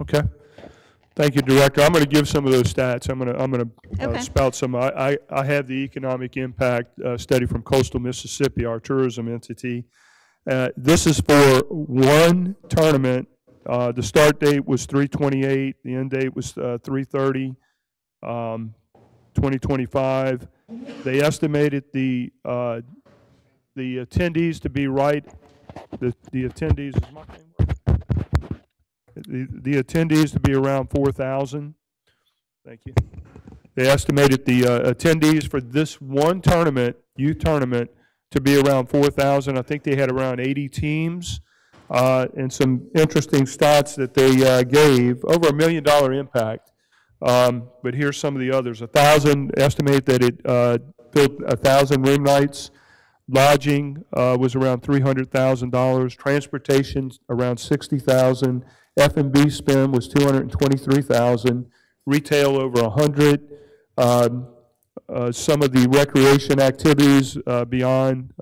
Okay. Thank you, Director. I'm going to give some of those stats. I'm going to spout some. I have the economic impact study from Coastal Mississippi, our tourism entity. This is for one tournament. The start date was 3/28. The end date was 3/30, 2025. They estimated the attendees to be right. The attendees is my name. The attendees to be around 4,000. Thank you. They estimated the attendees for this one tournament, youth tournament, to be around 4,000. I think they had around 80 teams, and some interesting stats that they gave. Over $1 million impact. But here's some of the others. Estimate that it built 1,000 room nights. Lodging was around $300,000. Transportation around $60,000. F&B spend was $223,000. Retail over $100,000. Some of the recreation activities beyond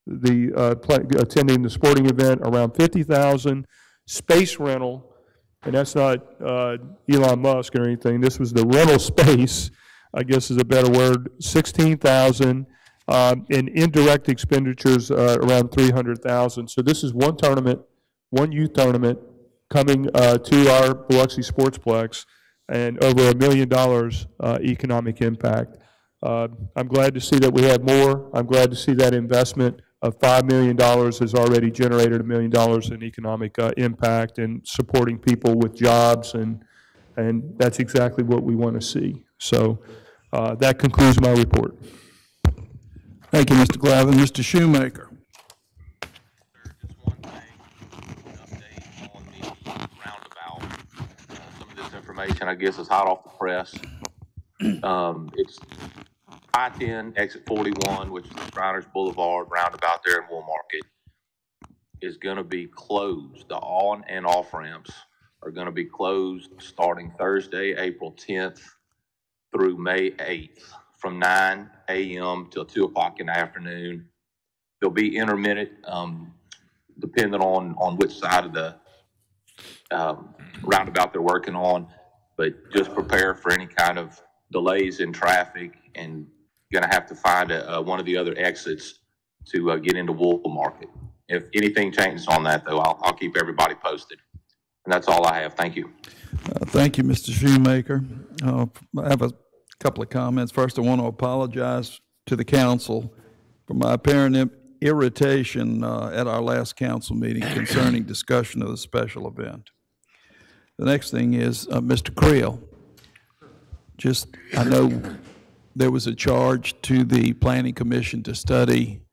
attending the sporting event around $50,000. Space rental, and that's not Elon Musk or anything. This was the rental space, I guess is a better word, $16,000. And indirect expenditures around $300,000. So this is one tournament, one youth tournament coming to our Biloxi Sportsplex, and over $1 million economic impact. I'm glad to see that we have more. I'm glad to see that investment of $5 million has already generated $1 million in economic impact and supporting people with jobs, and that's exactly what we want to see. So that concludes my report. Thank you, Mr. Glavin. Mr. Shoemaker. Just one thing, an update on the roundabout. Some of this information, I guess, is hot off the press. It's I-10, exit 41, which is the Shriners Boulevard roundabout there in Wool Market, is going to be closed. The on and off ramps are going to be closed starting Thursday, April 10th through May 8th. From 9 a.m. till 2 o'clock in the afternoon. There'll be intermittent, depending on which side of the roundabout they're working on, but just prepare for any kind of delays in traffic, and going to have to find one of the other exits to get into Wool Market. If anything changes on that, though, I'll keep everybody posted. And that's all I have. Thank you. Thank you, Mr. Shoemaker. I have a couple of comments. First, I want to apologize to the council for my apparent irritation at our last council meeting concerning discussion of the special event. The next thing is Mr. Creel. I know there was a charge to the Planning Commission to study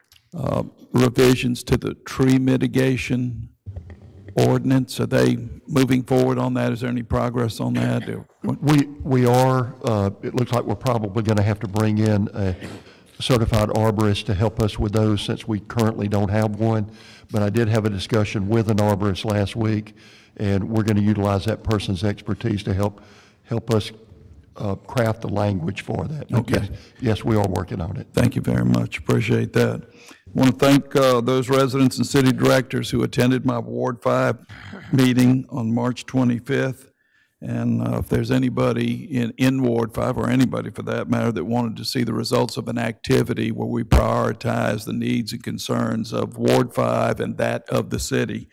revisions to the tree mitigation ordinance. Are they moving forward on that? Is there any progress on that? We are. It looks like we're probably going to have to bring in a certified arborist to help us with those, since we currently don't have one. But I did have a discussion with an arborist last week, and we're going to utilize that person's expertise to help us craft the language for that. Okay. Yes, we are working on it. Thank you very much. Appreciate that. I want to thank those residents and city directors who attended my Ward 5 meeting on March 25th. And if there's anybody in Ward 5, or anybody for that matter, that wanted to see the results of an activity where we prioritize the needs and concerns of Ward 5 and that of the city,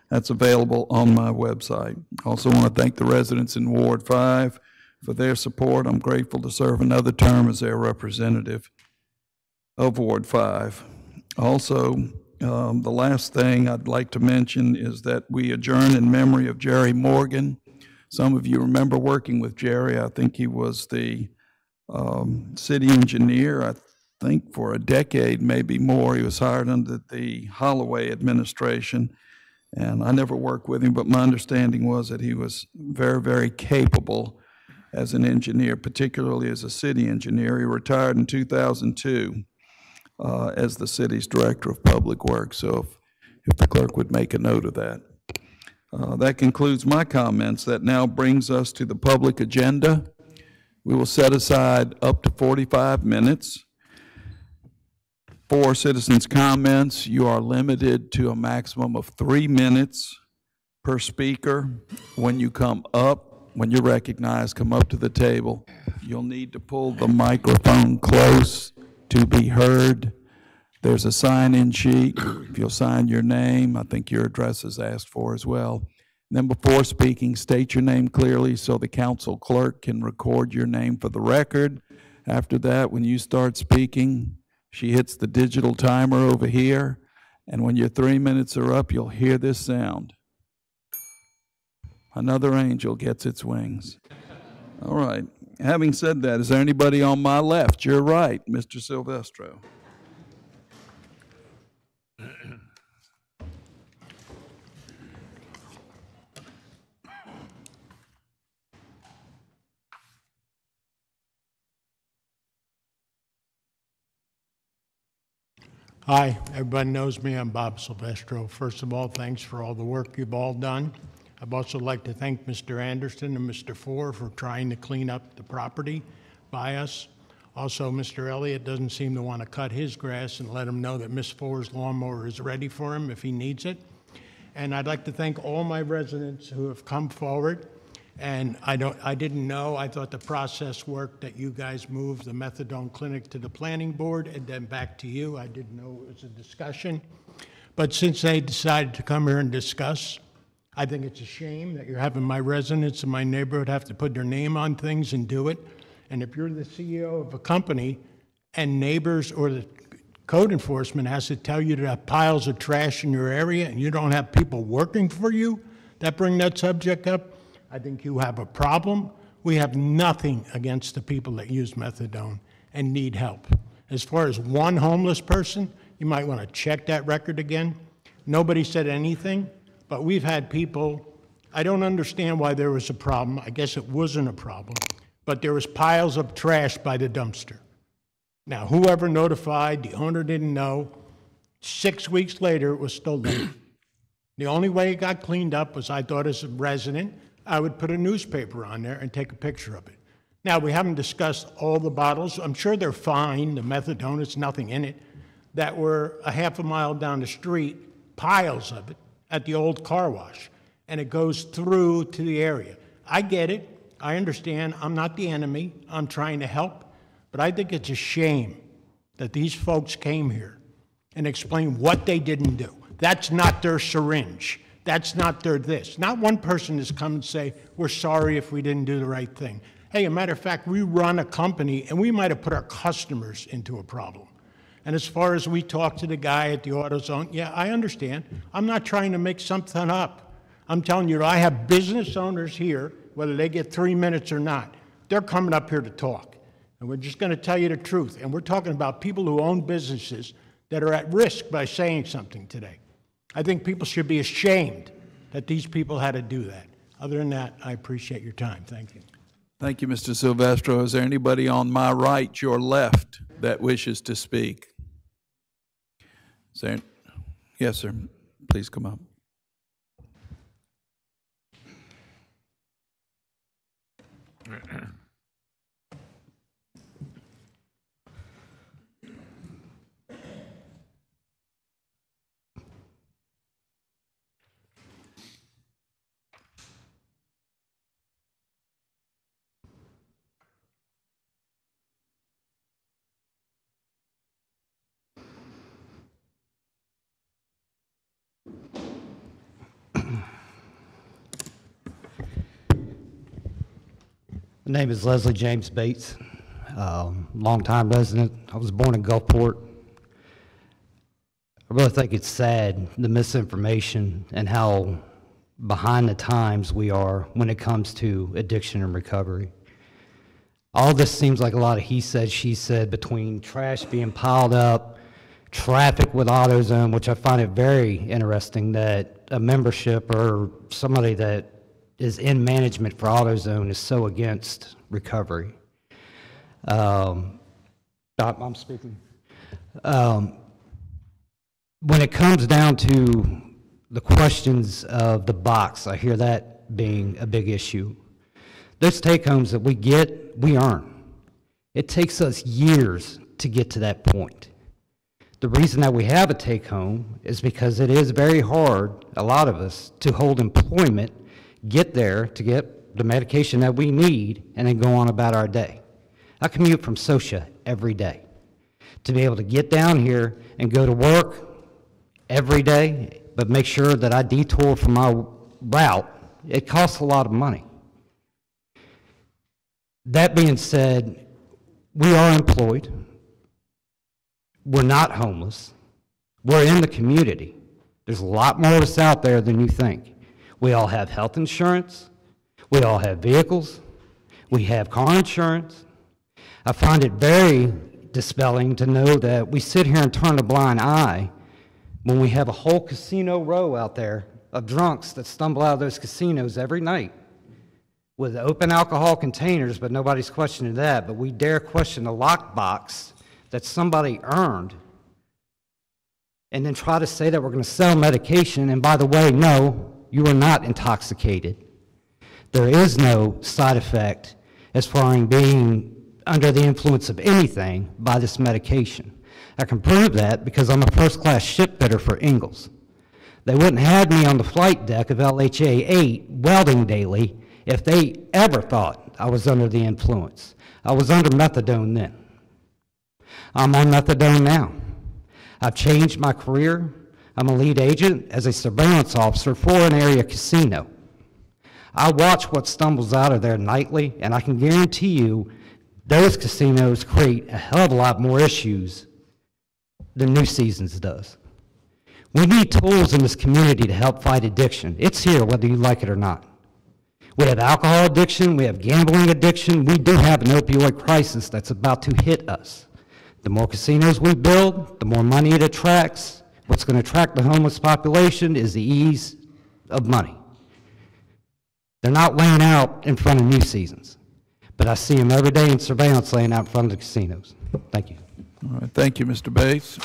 that's available on my website. Also want to thank the residents in Ward 5 for their support. I'm grateful to serve another term as their representative of Ward 5. Also, the last thing I'd like to mention is that we adjourn in memory of Jerry Morgan. Some of you remember working with Jerry. I think he was the city engineer, I think for a decade, maybe more. He was hired under the Holloway administration, and I never worked with him, but my understanding was that he was very, very capable as an engineer, particularly as a city engineer. He retired in 2002 as the city's director of public works. So if if the clerk would make a note of that. That concludes my comments. That now brings us to the public agenda. We will set aside up to 45 minutes for citizens' comments. You are limited to a maximum of 3 minutes per speaker. When you come up, when you're recognized, come up to the table. You'll need to pull the microphone close to be heard. There's a sign-in sheet. If you'll sign your name, I think your address is asked for as well. And then before speaking, state your name clearly so the council clerk can record your name for the record. After that, when you start speaking, she hits the digital timer over here, and when your 3 minutes are up, you'll hear this sound. Another angel gets its wings. All right. Having said that, is there anybody on my left? Your right, Mr. Silvestro. Hi, everybody knows me. I'm Bob Silvestro. First of all, thanks for all the work you've all done. I'd also like to thank Mr. Anderson and Mr. Four for trying to clean up the property by us. Also, Mr. Elliott doesn't seem to want to cut his grass and let him know that Miss Four's lawnmower is ready for him if he needs it. And I'd like to thank all my residents who have come forward. And I didn't know, I thought the process worked that you guys moved the methadone clinic to the planning board and then back to you. I didn't know it was a discussion. But since they decided to come here and discuss, I think it's a shame that you're having my residents in my neighborhood have to put their name on things and do it. And if you're the CEO of a company and neighbors or the code enforcement has to tell you to have piles of trash in your area and you don't have people working for you that bring that subject up, I think you have a problem. We have nothing against the people that use methadone and need help. As far as one homeless person, you might want to check that record again. Nobody said anything, but we've had people, I don't understand why there was a problem. I guess it wasn't a problem, but there was piles of trash by the dumpster. Now, whoever notified, the owner didn't know. 6 weeks later, it was still there. The only way it got cleaned up was I thought as a resident, I would put a newspaper on there and take a picture of it. Now, we haven't discussed all the bottles. I'm sure they're fine, the methadone, there's nothing in it, that were a half a mile down the street, piles of it, at the old car wash. And it goes through to the area. I get it. I understand. I'm not the enemy. I'm trying to help. But I think it's a shame that these folks came here and explained what they didn't do. That's not their syringe. That's not their this. Not one person has come and say, we're sorry if we didn't do the right thing. Hey, a matter of fact, we run a company and we might have put our customers into a problem. And as far as we talk to the guy at the AutoZone, yeah, I understand. I'm not trying to make something up. I'm telling you, I have business owners here, whether they get 3 minutes or not, they're coming up here to talk. And we're just going to tell you the truth. And we're talking about people who own businesses that are at risk by saying something today. I think people should be ashamed that these people had to do that. Other than that, I appreciate your time. Thank you. Thank you, Mr. Silvestro. Is there anybody on my right, your left, that wishes to speak? Is there? Yes, sir. Please come up. My name is Leslie James Bates, longtime resident. I was born in Gulfport. I really think it's sad, the misinformation and how behind the times we are when it comes to addiction and recovery. All this seems like a lot of he said, she said between trash being piled up, traffic with AutoZone, which I find it very interesting that a membership or somebody that is in management for AutoZone is so against recovery. I'm speaking. when it comes down to the questions of the box, I hear that being a big issue. Those take-homes that we get, we earn. It takes us years to get to that point. The reason that we have a take-home is because it is very hard, a lot of us, to hold employment, get there to get the medication that we need, and then go on about our day. I commute from Socia every day. To be able to get down here and go to work every day, but make sure that I detour from my route, it costs a lot of money. That being said, we are employed. We're not homeless. We're in the community. There's a lot more of us out there than you think. We all have health insurance. We all have vehicles. We have car insurance. I find it very dispelling to know that we sit here and turn a blind eye when we have a whole casino row out there of drunks that stumble out of those casinos every night with open alcohol containers, but nobody's questioning that. But we dare question the lockbox that somebody earned and then try to say that we're going to sell medication. And by the way, no, you are not intoxicated. There is no side effect as far as being under the influence of anything by this medication. I can prove that because I'm a first-class shipfitter for Ingalls. They wouldn't have me on the flight deck of LHA 8 welding daily if they ever thought I was under the influence. I was under methadone then. I'm on methadone now. I've changed my career. I'm a lead agent as a surveillance officer for an area casino. I watch what stumbles out of there nightly, and I can guarantee you those casinos create a hell of a lot more issues than New Seasons does. We need tools in this community to help fight addiction. It's here whether you like it or not. We have alcohol addiction, we have gambling addiction, we do have an opioid crisis that's about to hit us. The more casinos we build, the more money it attracts. What's going to attract the homeless population is the ease of money. They're not laying out in front of New Seasons, but I see them every day in surveillance laying out in front of the casinos. Thank you. All right, thank you, Mr. Bates.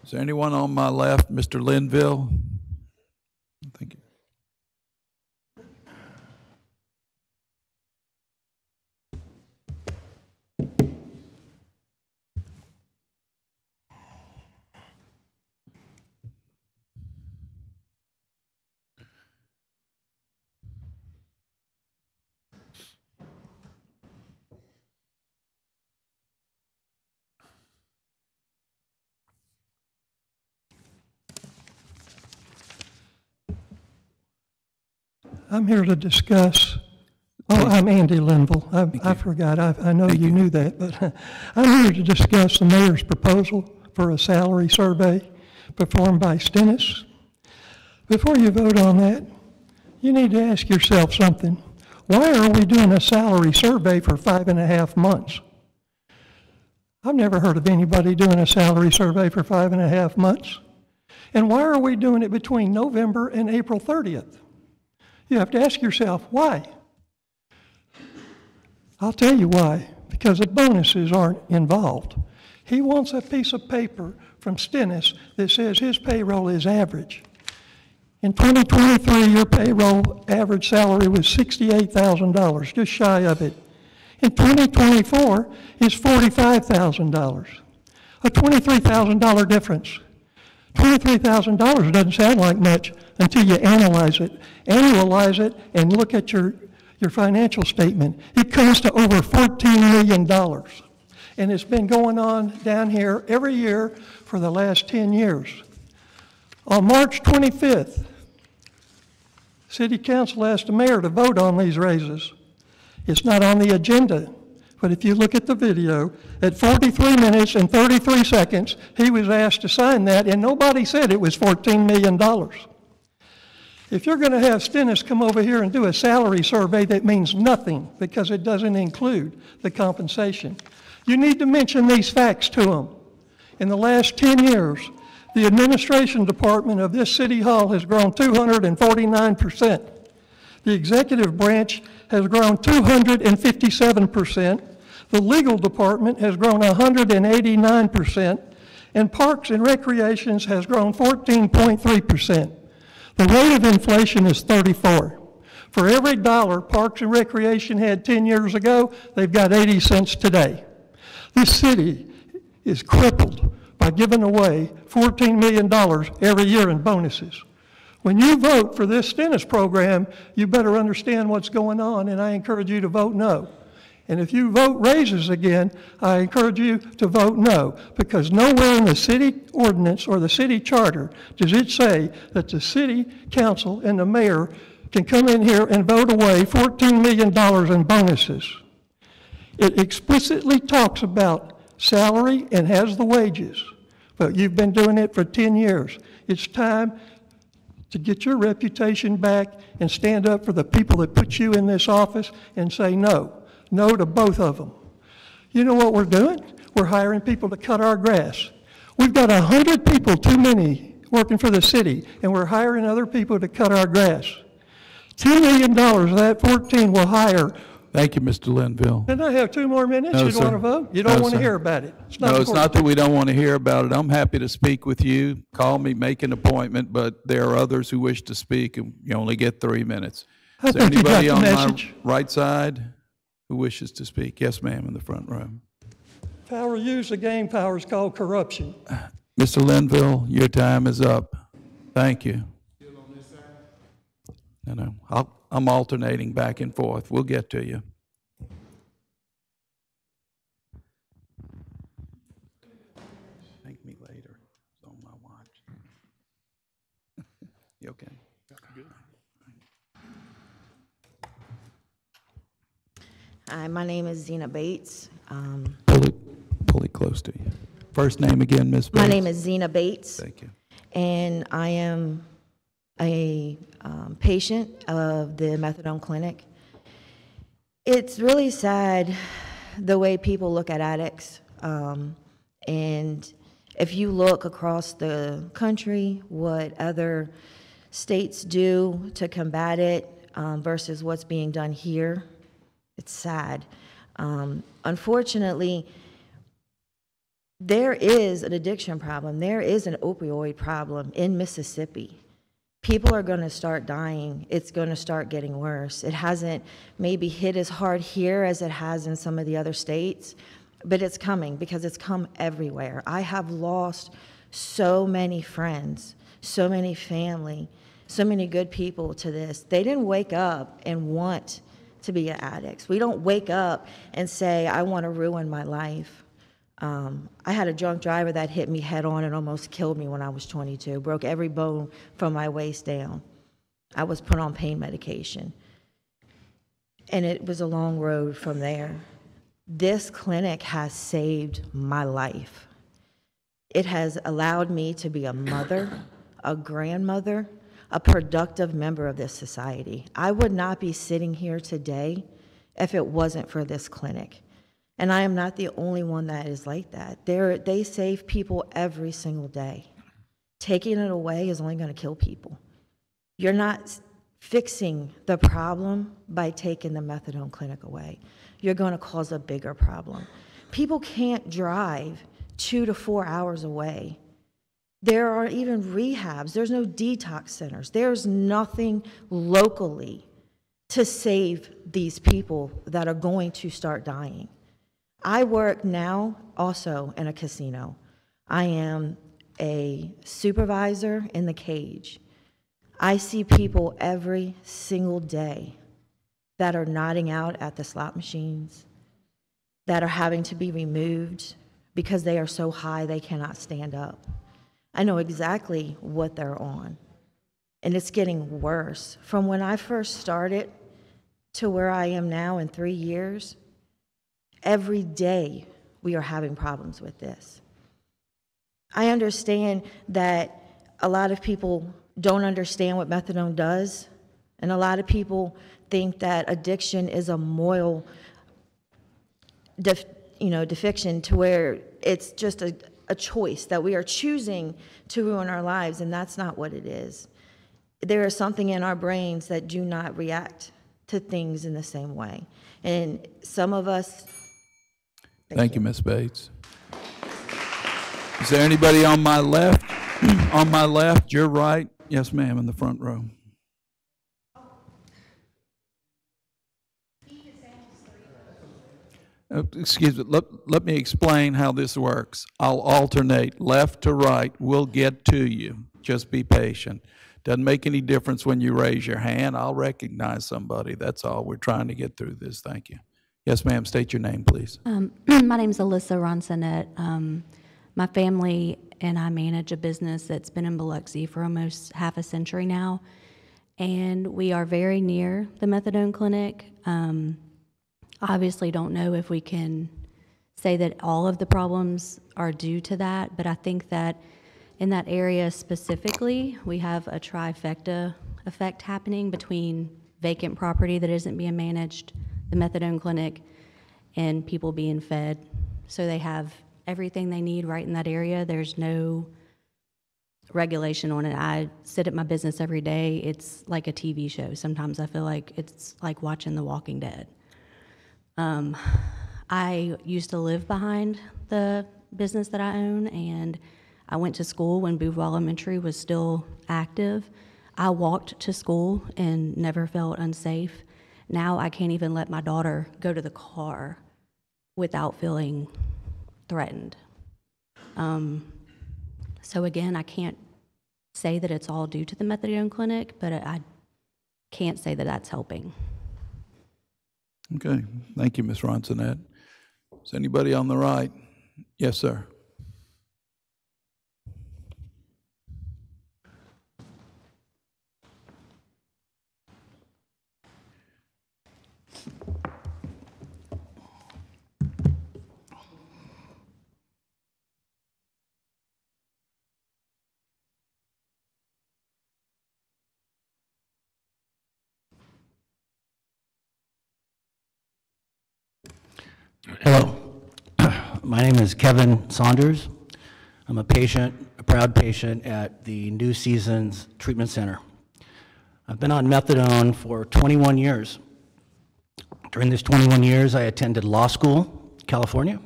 Is there anyone on my left? Mr. Linville? Thank you. I'm here to discuss, I'm Andy Linville. I forgot, I know you knew that, but I'm here to discuss the mayor's proposal for a salary survey performed by Stennis. Before you vote on that, you need to ask yourself something. Why are we doing a salary survey for 5.5 months? I've never heard of anybody doing a salary survey for 5.5 months. And why are we doing it between November and April 30th? You have to ask yourself, why? I'll tell you why, because the bonuses aren't involved. He wants a piece of paper from Stennis that says his payroll is average. In 2023, your payroll average salary was $68,000, just shy of it. In 2024, it's $45,000, a $23,000 difference. $23,000 doesn't sound like much until you analyze it, and look at your financial statement. It comes to over $14 million. And it's been going on down here every year for the last 10 years. On March 25th, City Council asked the mayor to vote on these raises. It's not on the agenda. But if you look at the video, at 43 minutes and 33 seconds, he was asked to sign that, and nobody said it was $14 million. If you're going to have Stennis come over here and do a salary survey that means nothing because it doesn't include the compensation, you need to mention these facts to him. In the last 10 years, the administration department of this city hall has grown 249%. The executive branch has grown 257%. The legal department has grown 189%, and Parks and Recreations has grown 14.3%. The rate of inflation is 34. For every dollar Parks and Recreation had 10 years ago, they've got 80 cents today. This city is crippled by giving away $14 million every year in bonuses. When you vote for this Stennis program, you better understand what's going on, and I encourage you to vote no. And if you vote raises again, I encourage you to vote no, because nowhere in the city ordinance or the city charter does it say that the city council and the mayor can come in here and vote away $14 million in bonuses. It explicitly talks about salary and has the wages, but you've been doing it for 10 years. It's time to get your reputation back and stand up for the people that put you in this office and say no. No to both of them. You know what we're doing? We're hiring people to cut our grass. We've got 100 people too many working for the city, and we're hiring other people to cut our grass. $2 million of that 14 will hire. Thank you, Mr. Linville. Then I have 2 more minutes. No, You sir. want to vote? You don't No, want to sir. hear about it. It's No, it's important. not that we don't want to hear about it. I'm happy to speak with you. Call me, make an appointment, but there are others who wish to speak, and you only get 3 minutes. I Is there think you got anybody the on my message. right side who wishes to speak? Yes, ma'am, in the front row. Power used, the game power is called corruption. Mr. Linville, your time is up. Thank you. No, I'm alternating back and forth. We'll get to you. Thank me later. It's on my watch. You okay? Hi, my name is Zena Bates. Pull it close to you. First name again, Ms. Bates? My name is Zena Bates. Thank you. And I am a patient of the methadone clinic. It's really sad the way people look at addicts. And if you look across the country, what other states do to combat it versus what's being done here, it's sad. Unfortunately, there is an addiction problem. There is an opioid problem in Mississippi. People are going to start dying. It's going to start getting worse. It hasn't maybe hit as hard here as it has in some of the other states, but it's coming because it's come everywhere. I have lost so many friends, so many family, so many good people to this. They didn't wake up and want to be addicts. We don't wake up and say, I want to ruin my life. I had a drunk driver that hit me head on and almost killed me when I was 22, broke every bone from my waist down. I was put on pain medication. And it was a long road from there. This clinic has saved my life. It has allowed me to be a mother, a grandmother, a productive member of this society. I would not be sitting here today if it wasn't for this clinic. And I am not the only one that is like that. They save people every single day. Taking it away is only going to kill people. You're not fixing the problem by taking the methadone clinic away. You're going to cause a bigger problem. People can't drive 2 to 4 hours away. There are even rehabs. There's no detox centers. There's nothing locally to save these people that are going to start dying. I work now also in a casino. I am a supervisor in the cage. I see people every single day that are nodding out at the slot machines, that are having to be removed because they are so high they cannot stand up. I know exactly what they're on, and it's getting worse. From when I first started to where I am now in 3 years, every day we are having problems with this. I understand that a lot of people don't understand what methadone does, and a lot of people think that addiction is a moral defiction to where it's just a choice that we are choosing to ruin our lives, and that's not what it is. There is something in our brains that do not react to things in the same way. And some of us Thank you, Ms. Bates. Is there anybody on my left? On my left, your right? Yes, ma'am, in the front row. Excuse me, let me explain how this works. I'll alternate left to right. We'll get to you. Just be patient. Doesn't make any difference when you raise your hand. I'll recognize somebody. That's all. We're trying to get through this. Thank you. Yes, ma'am. State your name, please. My name's Alyssa Ronsonet. My family and I manage a business that's been in Biloxi for almost half a century now, and we are very near the methadone clinic. Obviously don't know if we can say that all of the problems are due to that, but I think that in that area specifically, we have a trifecta effect happening between vacant property that isn't being managed, the methadone clinic, and people being fed. So they have everything they need right in that area. There's no regulation on it. I sit at my business every day. It's like a TV show. Sometimes I feel like it's like watching The Walking Dead. I used to live behind the business that I own, and I went to school when Bouvre Elementary was still active. I walked to school and never felt unsafe. Now I can't even let my daughter go to the car without feeling threatened. So again, I can't say that it's all due to the methadone clinic, but I can't say that that's helping. Okay. Thank you, Ms. Ronsonet. Is anybody on the right? Yes, sir. Hello, my name is Kevin Saunders. I'm a proud patient at the New Seasons Treatment Center. I've been on methadone for 21 years. During these 21 years, I attended law school, California.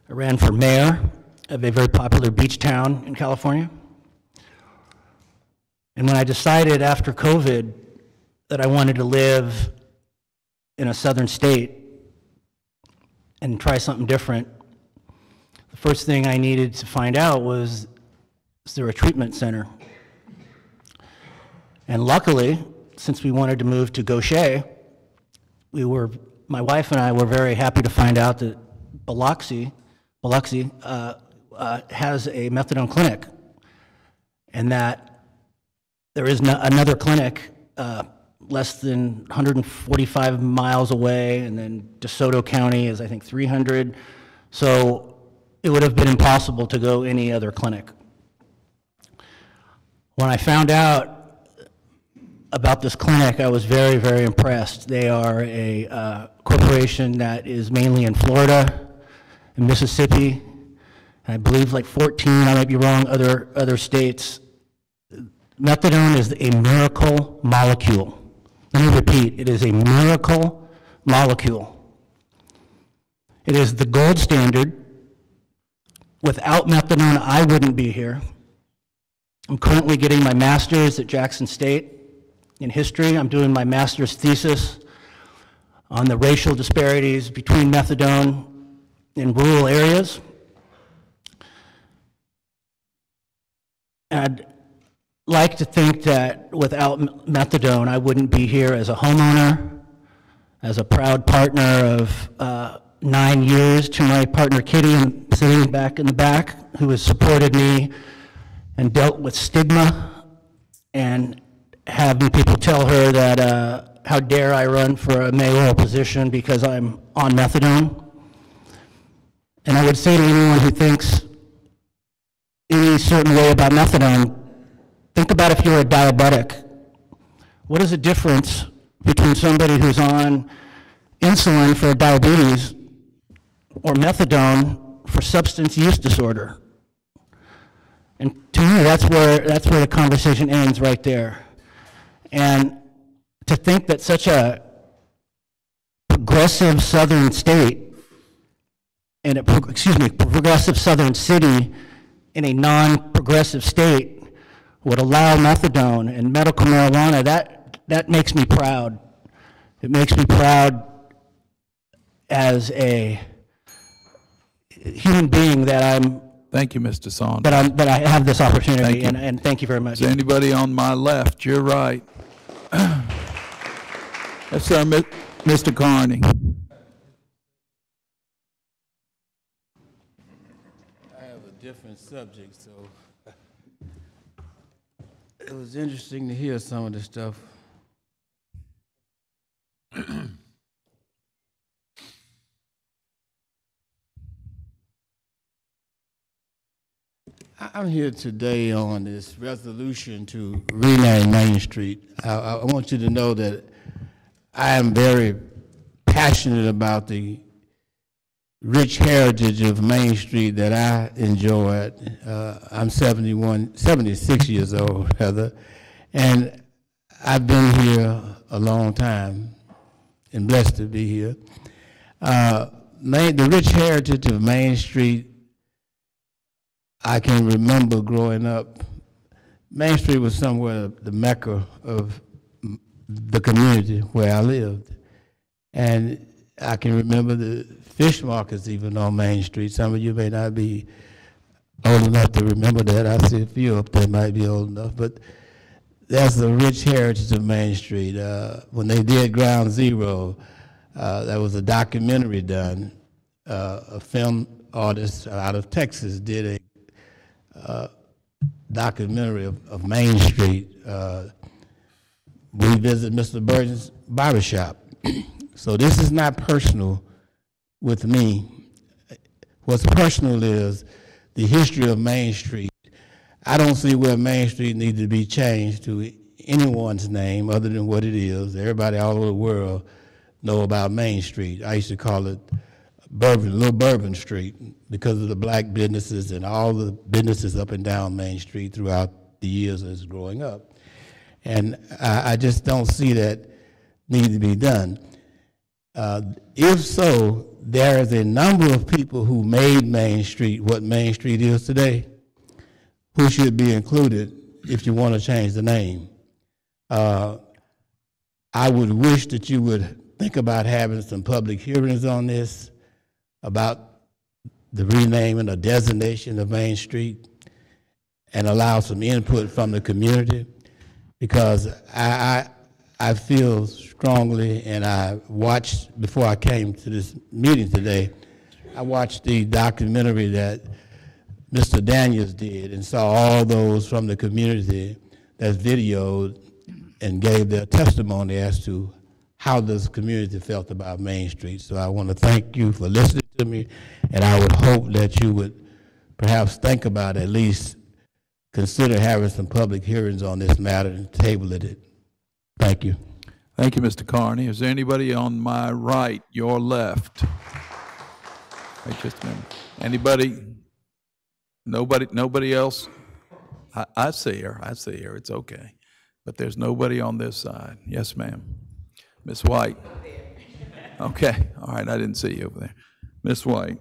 I ran for mayor of a very popular beach town in California. And when I decided after COVID that I wanted to live in a southern state and try something different, the first thing I needed to find out was, is there a treatment center? And luckily, since we wanted to move to Gaucher, my wife and I were very happy to find out that Biloxi has a methadone clinic, and that there is another clinic less than 145 miles away, and then DeSoto County is, I think, 300. So it would have been impossible to go any other clinic. When I found out about this clinic, I was very, very impressed. They are a corporation that is mainly in Florida and Mississippi, and I believe like 14, I might be wrong, other states. Methadone is a miracle molecule. Let me repeat, it is a miracle molecule. It is the gold standard. Without methadone, I wouldn't be here. I'm currently getting my master's at Jackson State in history. I'm doing my master's thesis on the racial disparities between methadone in rural areas. And I'd like to think that without methadone, I wouldn't be here as a homeowner, as a proud partner of 9 years to my partner Kitty, sitting back in the back, who has supported me and dealt with stigma and having people tell her that how dare I run for a mayoral position because I'm on methadone. And I would say to anyone who thinks any certain way about methadone, think about if you're a diabetic. What is the difference between somebody who's on insulin for diabetes or methadone for substance use disorder? And to me, that's where the conversation ends right there. And to think that such a progressive southern state in a, progressive southern city in a non-progressive state would allow methadone and medical marijuana, that makes me proud. It makes me proud as a human being that I'm. Thank you, Mr. Saunders. That I have this opportunity, Thank you. and thank you very much. Is there anybody on my left? You're right. Yes, sir, Mr. Carney. I have a different subject, so it was interesting to hear some of the stuff. I'm here today on this resolution to rename Main Street. I want you to know that I am very passionate about the rich heritage of Main Street that I enjoyed. I'm 76 years old, rather, and I've been here a long time and blessed to be here. The rich heritage of Main Street, I can remember growing up. Main Street was somewhere the mecca of the community where I lived. And I can remember the fish markets even on Main Street. Some of you may not be old enough to remember that. I see a few up there might be old enough, but that's the rich heritage of Main Street. When they did Ground Zero, there was a documentary done. A film artist out of Texas did a documentary of Main Street. We visited Mr. Burton's barbershop. So this is not personal with me. What's personal is the history of Main Street. I don't see where Main Street needs to be changed to anyone's name other than what it is. Everybody all over the world know about Main Street. I used to call it Little Bourbon Street because of the black businesses and all the businesses up and down Main Street throughout the years as growing up. And I just don't see that need to be done. If so, there is a number of people who made Main Street what Main Street is today who should be included if you want to change the name. I would wish that you would think about having some public hearings on this, about the renaming or designation of Main Street, and allow some input from the community, because I feel strongly, and I watched, before I came to this meeting today, I watched the documentary that Mr. Daniels did and saw all those from the community that's videoed and gave their testimony as to how this community felt about Main Street. So I want to thank you for listening to me, and I would hope that you would perhaps think about at least consider having some public hearings on this matter and table it. Thank you. Thank you, Mr. Carney. Is there anybody on my right, your left? Wait just a minute. Anybody? Nobody else? I see her. I see her. It's okay. But there's nobody on this side. Yes, ma'am. Miss White. Okay. All right. I didn't see you over there. Miss White.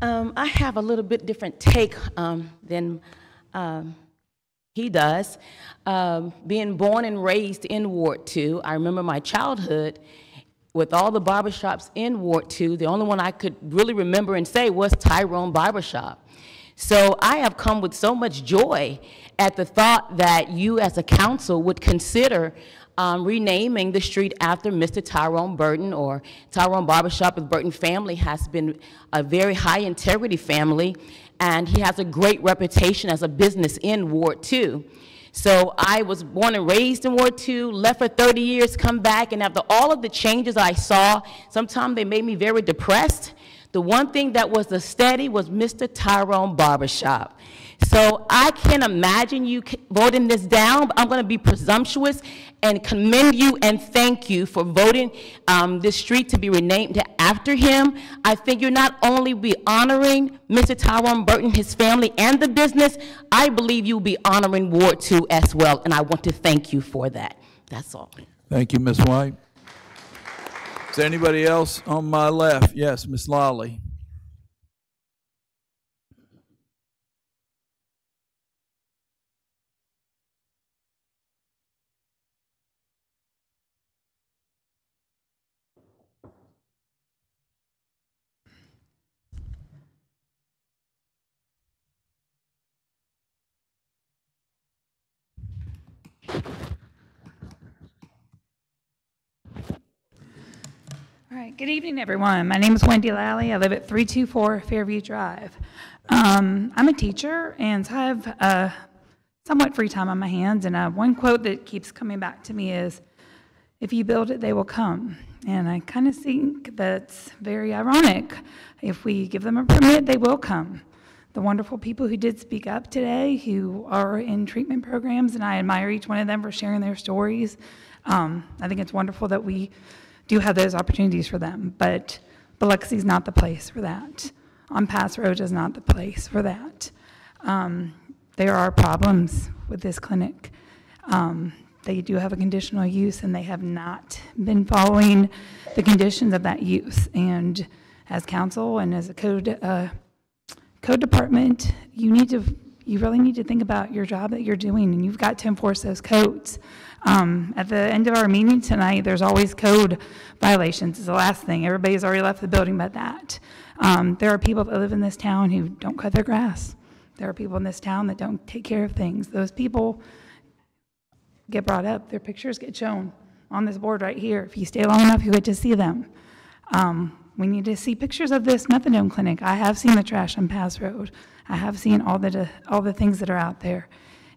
I have a little bit different take than he does. Being born and raised in Ward 2, I remember my childhood with all the barbershops in Ward 2. The only one I could really remember and say was Tyrone Barbershop. So I have come with so much joy at the thought that you as a council would consider renaming the street after Mr. Tyrone Burton, or Tyrone Barbershop with Burton family has been a very high integrity family, and he has a great reputation as a business in Ward 2. So I was born and raised in Ward 2, left for 30 years, come back, and after all of the changes I saw, sometimes they made me very depressed. The one thing that was a steady was Mr. Tyrone Barbershop. So I can't imagine you voting this down, but I'm going to be presumptuous and commend you and thank you for voting this street to be renamed after him, I think you're not only be honoring Mr. Tyrone Burton, his family, and the business, I believe you'll be honoring Ward 2 as well, and I want to thank you for that. That's all. Thank you, Ms. White. Is there anybody else on my left? Yes, Ms. Lawley. All right, good evening, everyone. My name is Wendy Lally. I live at 324 Fairview Drive. I'm a teacher, and so I have somewhat free time on my hands, and one quote that keeps coming back to me is, "If you build it, they will come." And I kind of think that's very ironic. If we give them a permit, they will come. The wonderful people who did speak up today, who are in treatment programs, and I admire each one of them for sharing their stories. I think it's wonderful that we do have those opportunities for them, but Biloxi is not the place for that. On Pass Road is not the place for that. There are problems with this clinic. They do have a conditional use, and they have not been following the conditions of that use. And as council and as a code department, you really need to think about your job that you're doing, and you've got to enforce those codes. At the end of our meeting tonight, there's always code violations. It's the last thing. Everybody's already left the building but that. There are people that live in this town who don't cut their grass. There are people in this town that don't take care of things. Those people get brought up. Their pictures get shown on this board right here. If you stay long enough, you get to see them. We need to see pictures of this methadone clinic. I have seen the trash on Pass Road. I have seen all the things that are out there,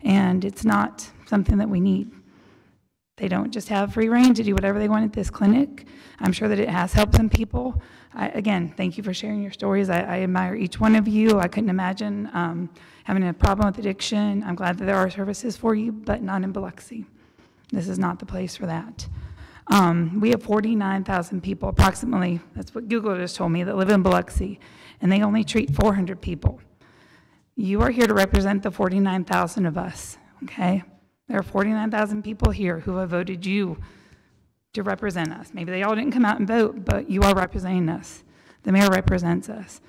and it's not something that we need. They don't just have free reign to do whatever they want at this clinic. I'm sure that it has helped some people. Again, thank you for sharing your stories. I admire each one of you. I couldn't imagine having a problem with addiction. I'm glad that there are services for you, but not in Biloxi. This is not the place for that. We have 49,000 people approximately, that's what Google just told me, that live in Biloxi, and they only treat 400 people. You are here to represent the 49,000 of us, okay? There are 49,000 people here who have voted you to represent us. Maybe they all didn't come out and vote, but you are representing us. The mayor represents us.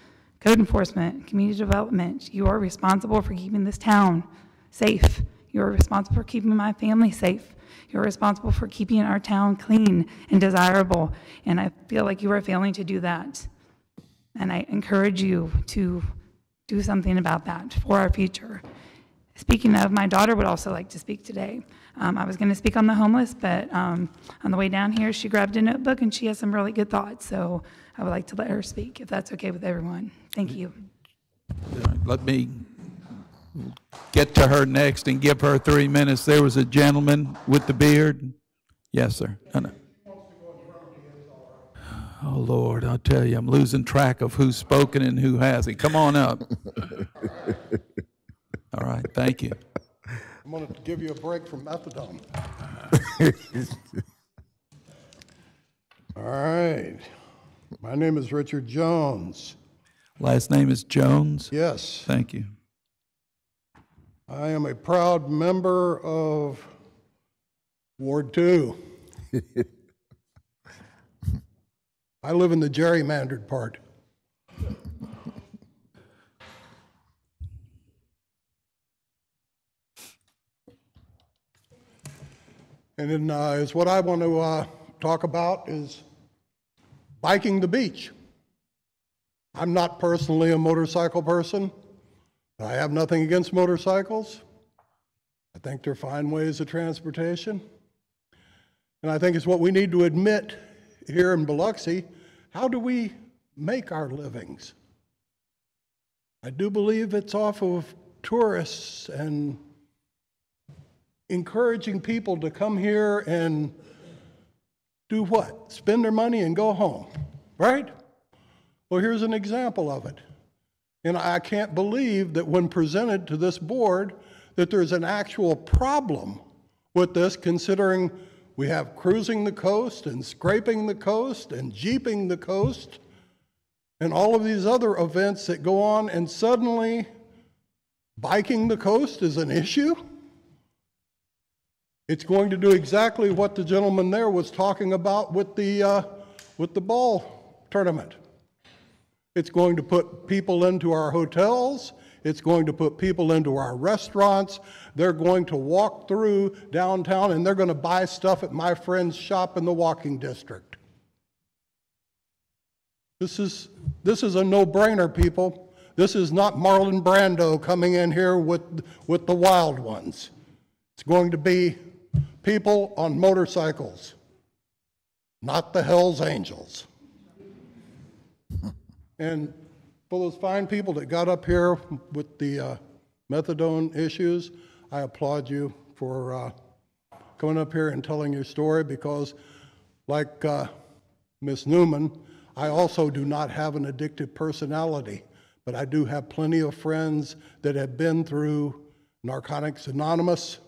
Code enforcement, community development, you are responsible for keeping this town safe. You are responsible for keeping my family safe. You're responsible for keeping our town clean and desirable, and I feel like you are failing to do that. And I encourage you to do something about that for our future. Speaking of, my daughter would also like to speak today. I was going to speak on the homeless, but on the way down here, she grabbed a notebook and she has some really good thoughts, so I would like to let her speak, if that's okay with everyone. Thank you. Let me get to her next and give her 3 minutes. There was a gentleman with the beard. Yes, sir. Oh, Lord, I'll tell you, I'm losing track of who's spoken and who hasn't. Come on up. All right, thank you. I'm going to give you a break from methadone. All right. My name is Richard Jones. Last name is Jones? Yes. Thank you. I am a proud member of Ward 2. I live in the gerrymandered part. And then is what I want to talk about is biking the beach. I'm not personally a motorcycle person. I have nothing against motorcycles. I think they're fine ways of transportation. And I think it's what we need to admit here in Biloxi. How do we make our livings? I do believe it's off of tourists and encouraging people to come here and do what? Spend their money and go home, right? Well, here's an example of it. And I can't believe that when presented to this board that there's an actual problem with this, considering We have cruising the coast and scraping the coast and jeeping the coast and all of these other events that go on, and suddenly biking the coast is an issue? It's going to do exactly what the gentleman there was talking about with the ball tournament. It's going to put people into our hotels. It's going to put people into our restaurants. They're going to walk through downtown and they're going to buy stuff at my friend's shop in the walking district. This is a no-brainer, people. This is not Marlon Brando coming in here with the wild ones. It's going to be people on motorcycles, not the Hells Angels. And for those fine people that got up here with the methadone issues, I applaud you for coming up here and telling your story, because like Ms. Newman, I also do not have an addictive personality, but I do have plenty of friends that have been through Narcotics Anonymous,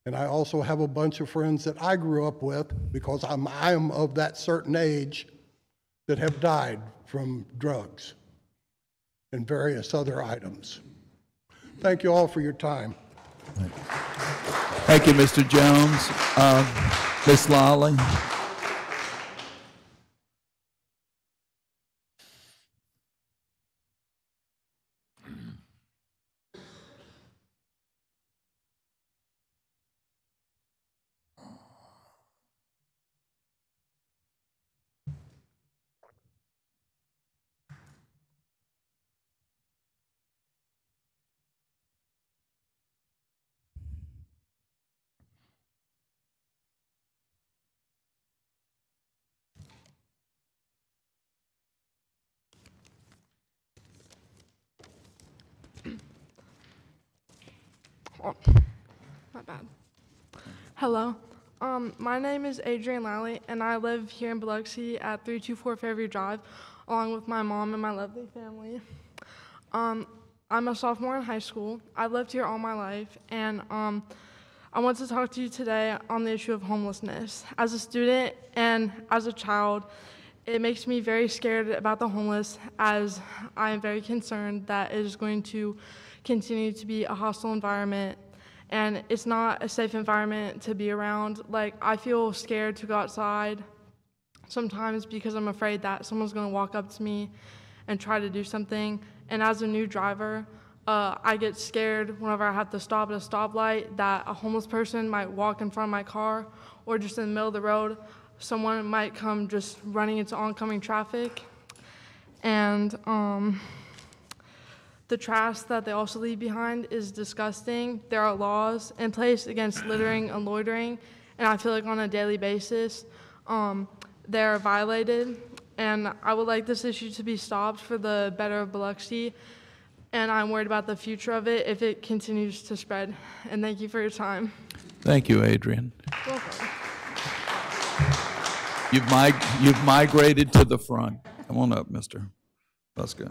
and I also have a bunch of friends that I grew up with, because I am of that certain age, that have died from drugs and various other items. Thank you all for your time. Thank you, Mr. Jones. Ms. Lawley. Oh, my bad. Hello. My name is Adrian Lally, and I live here in Biloxi at 324 Fairview Drive, along with my mom and my lovely family. I'm a sophomore in high school. I've lived here all my life, and I want to talk to you today on the issue of homelessness. As a student and as a child, it makes me very scared about the homeless, as I am very concerned that it is going to continue to be a hostile environment, and it's not a safe environment to be around. Like, I feel scared to go outside sometimes because I'm afraid that someone's gonna walk up to me and try to do something. And as a new driver, I get scared whenever I have to stop at a stoplight that a homeless person might walk in front of my car, or just in the middle of the road, someone might come just running into oncoming traffic. And the trash that they also leave behind is disgusting. There are laws in place against littering and loitering, and I feel like on a daily basis they're violated. And I would like this issue to be stopped for the better of Biloxi, and I'm worried about the future of it if it continues to spread. And thank you for your time. Thank you, Adrian. Welcome. You've migrated to the front. Come on up, mister. Let's go.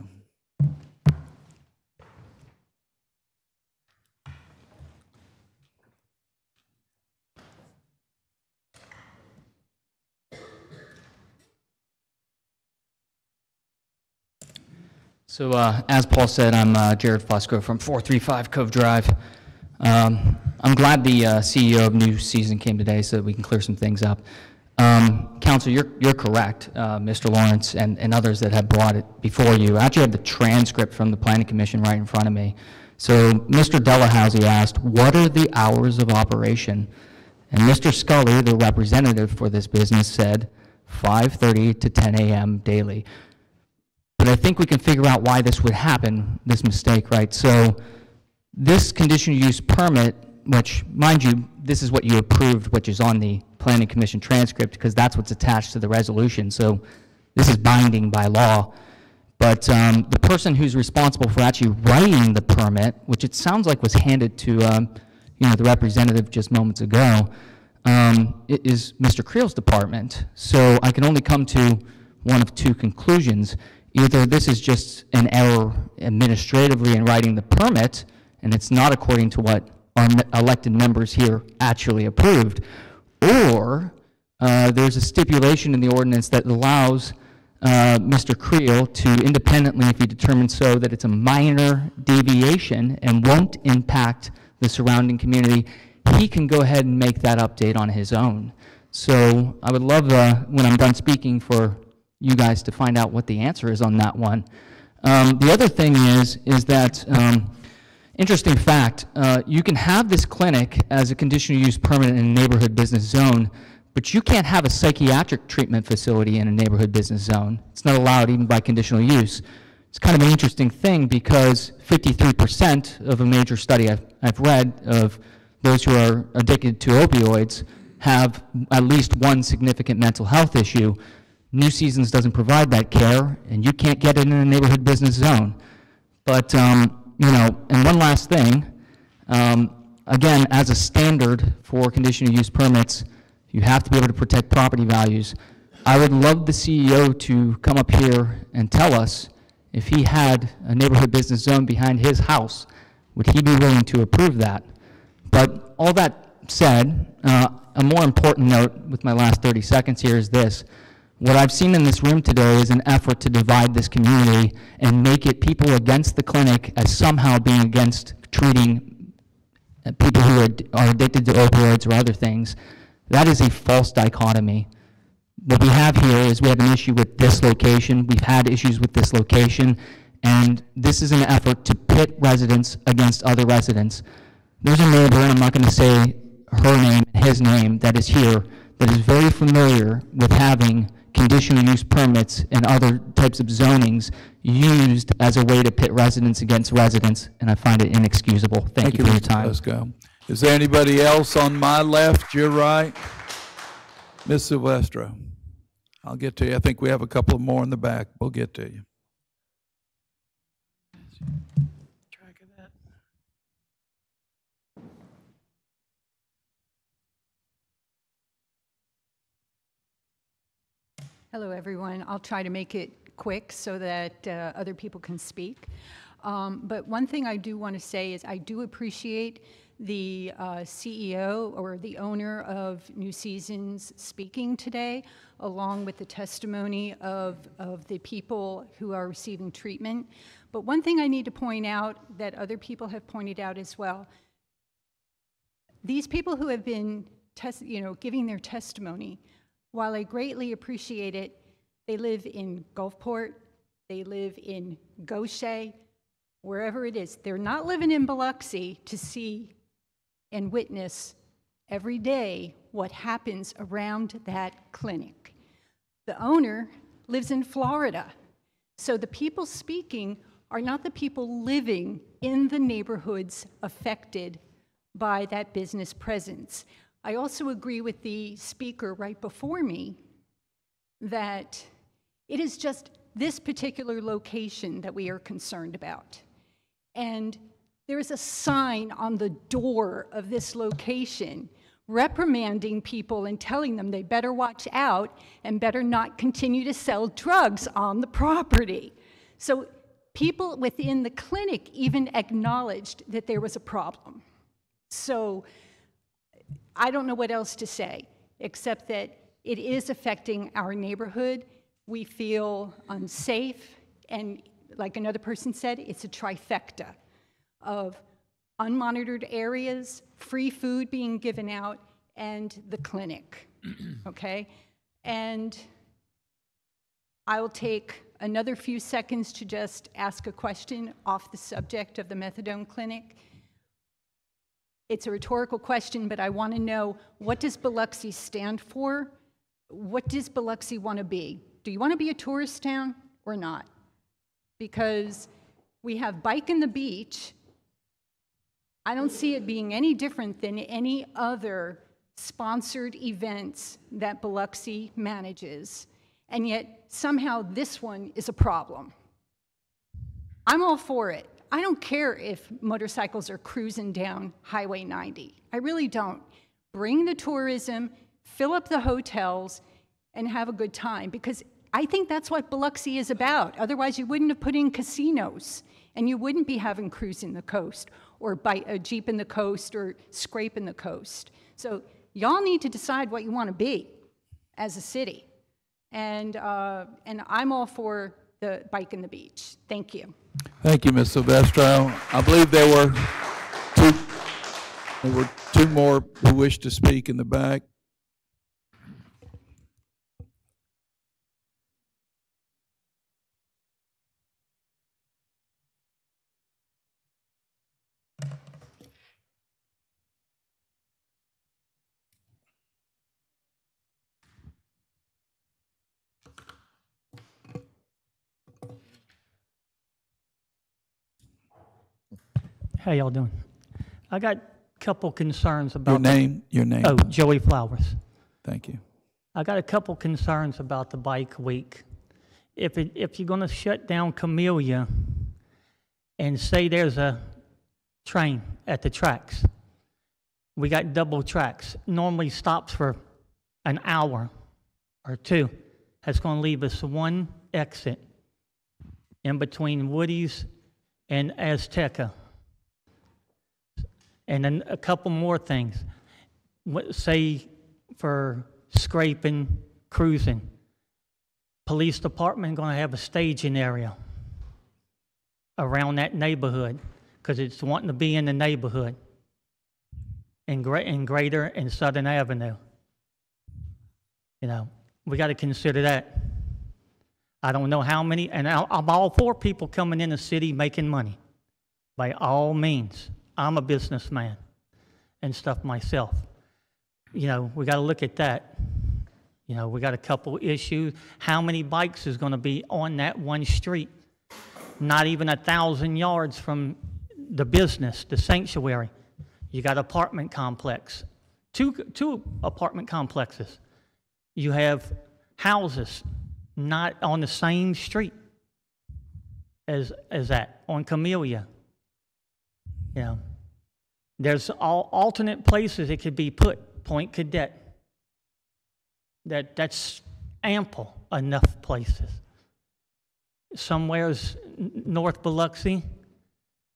So as Paul said, I'm Jared Fusco from 435 Cove Drive. I'm glad the CEO of New Season came today so that we can clear some things up. Council, you're correct, Mr. Lawrence and others that have brought it before you. I actually have the transcript from the Planning Commission right in front of me. So Mr. Delahousie asked, what are the hours of operation? And Mr. Scully, the representative for this business, said 5:30 to 10 a.m. daily. But I think we can figure out why this would happen, this mistake, right? So this conditional use permit, which, mind you, this is what you approved, which is on the Planning Commission transcript, because that's what's attached to the resolution. So this is binding by law. But the person who's responsible for actually writing the permit, which it sounds like was handed to the representative just moments ago, it is Mr. Creel's department. So I can only come to one of two conclusions. Either this is just an error administratively in writing the permit, and it's not according to what our elected members here actually approved, or there's a stipulation in the ordinance that allows Mr. Creel to independently, if he determines so, that it's a minor deviation and won't impact the surrounding community, he can go ahead and make that update on his own. So I would love, when I'm done speaking, for you guys to find out what the answer is on that one. The other thing is that, interesting fact, you can have this clinic as a conditional use permit in a neighborhood business zone, but you can't have a psychiatric treatment facility in a neighborhood business zone. It's not allowed even by conditional use. It's kind of an interesting thing because 53% of a major study I've read of those who are addicted to opioids have at least one significant mental health issue. New Seasons doesn't provide that care, and you can't get it in a neighborhood business zone. But, you know, and one last thing, again, as a standard for conditional use permits, you have to be able to protect property values. I would love the CEO to come up here and tell us if he had a neighborhood business zone behind his house, would he be willing to approve that? But all that said, a more important note with my last 30 seconds here is this. What I've seen in this room today is an effort to divide this community and make it people against the clinic as somehow being against treating people who are addicted to opioids or other things. That is a false dichotomy. What we have here is we have an issue with this location. We've had issues with this location, and this is an effort to pit residents against other residents. There's a neighbor, and I'm not going to say her name, his name, that is here, that is very familiar with having conditional use permits and other types of zonings used as a way to pit residents against residents, and I find it inexcusable. Thank you for your time. Let's go. Is there anybody else on my left, your right? Ms. Silvestro. I'll get to you. I think we have a couple more in the back. We'll get to you. Hello, everyone. I'll try to make it quick so that other people can speak. But one thing I do want to say is I do appreciate the CEO or the owner of New Seasons speaking today, along with the testimony of the people who are receiving treatment. But one thing I need to point out that other people have pointed out as well, these people who have been giving their testimony, while I greatly appreciate it, they live in Gulfport, they live in Gaucher, wherever it is. They're not living in Biloxi to see and witness every day what happens around that clinic. The owner lives in Florida. So the people speaking are not the people living in the neighborhoods affected by that business presence. I also agree with the speaker right before me that it is just this particular location that we are concerned about. And there's a sign on the door of this location reprimanding people and telling them they better watch out and better not continue to sell drugs on the property. So people within the clinic even acknowledged that there was a problem. So I don't know what else to say, except that it is affecting our neighborhood. We feel unsafe, and like another person said, it's a trifecta of unmonitored areas, free food being given out, and the clinic, okay? And I will take another few seconds to just ask a question off the subject of the methadone clinic. It's a rhetorical question, but I want to know, what does Biloxi stand for? What does Biloxi want to be? Do you want to be a tourist town or not? Because we have Bike in the Beach. I don't see it being any different than any other sponsored events that Biloxi manages, and yet somehow this one is a problem. I'm all for it. I don't care if motorcycles are cruising down Highway 90. I really don't. Bring the tourism, fill up the hotels, and have a good time, because I think that's what Biloxi is about. Otherwise, you wouldn't have put in casinos, and you wouldn't be having cruising the coast, or a Jeep in the coast, or scraping the coast. So Y'all need to decide what you want to be as a city. And I'm all for the bike and the beach. Thank you. Thank you, Ms. Silvestro. I believe there were two more who wish to speak in the back. How y'all doing? I got a couple concerns about Your name. Oh, Joey Flowers. Thank you. I got a couple concerns about the bike week. If you're going to shut down Camellia and say there's a train at the tracks, we got double tracks. Normally stops for an hour or two. That's going to leave us one exit in between Woody's and Azteca. And then a couple more things. Say for scraping, cruising, police department going to have a staging area around that neighborhood because it's wanting to be in the neighborhood in Greater and Southern Avenue. You know, we got to consider that. I don't know how many, and I'm all for people coming in the city making money, by all means. I'm a businessman and stuff myself. You know, we got to look at that. You know, we got a couple issues. How many bikes is going to be on that one street? Not even 1,000 yards from the business, the sanctuary. You got apartment complex, two apartment complexes. You have houses not on the same street as that, on Camellia. You know, there's all alternate places it could be put. Point Cadet. That's ample enough places. Somewhere's North Biloxi.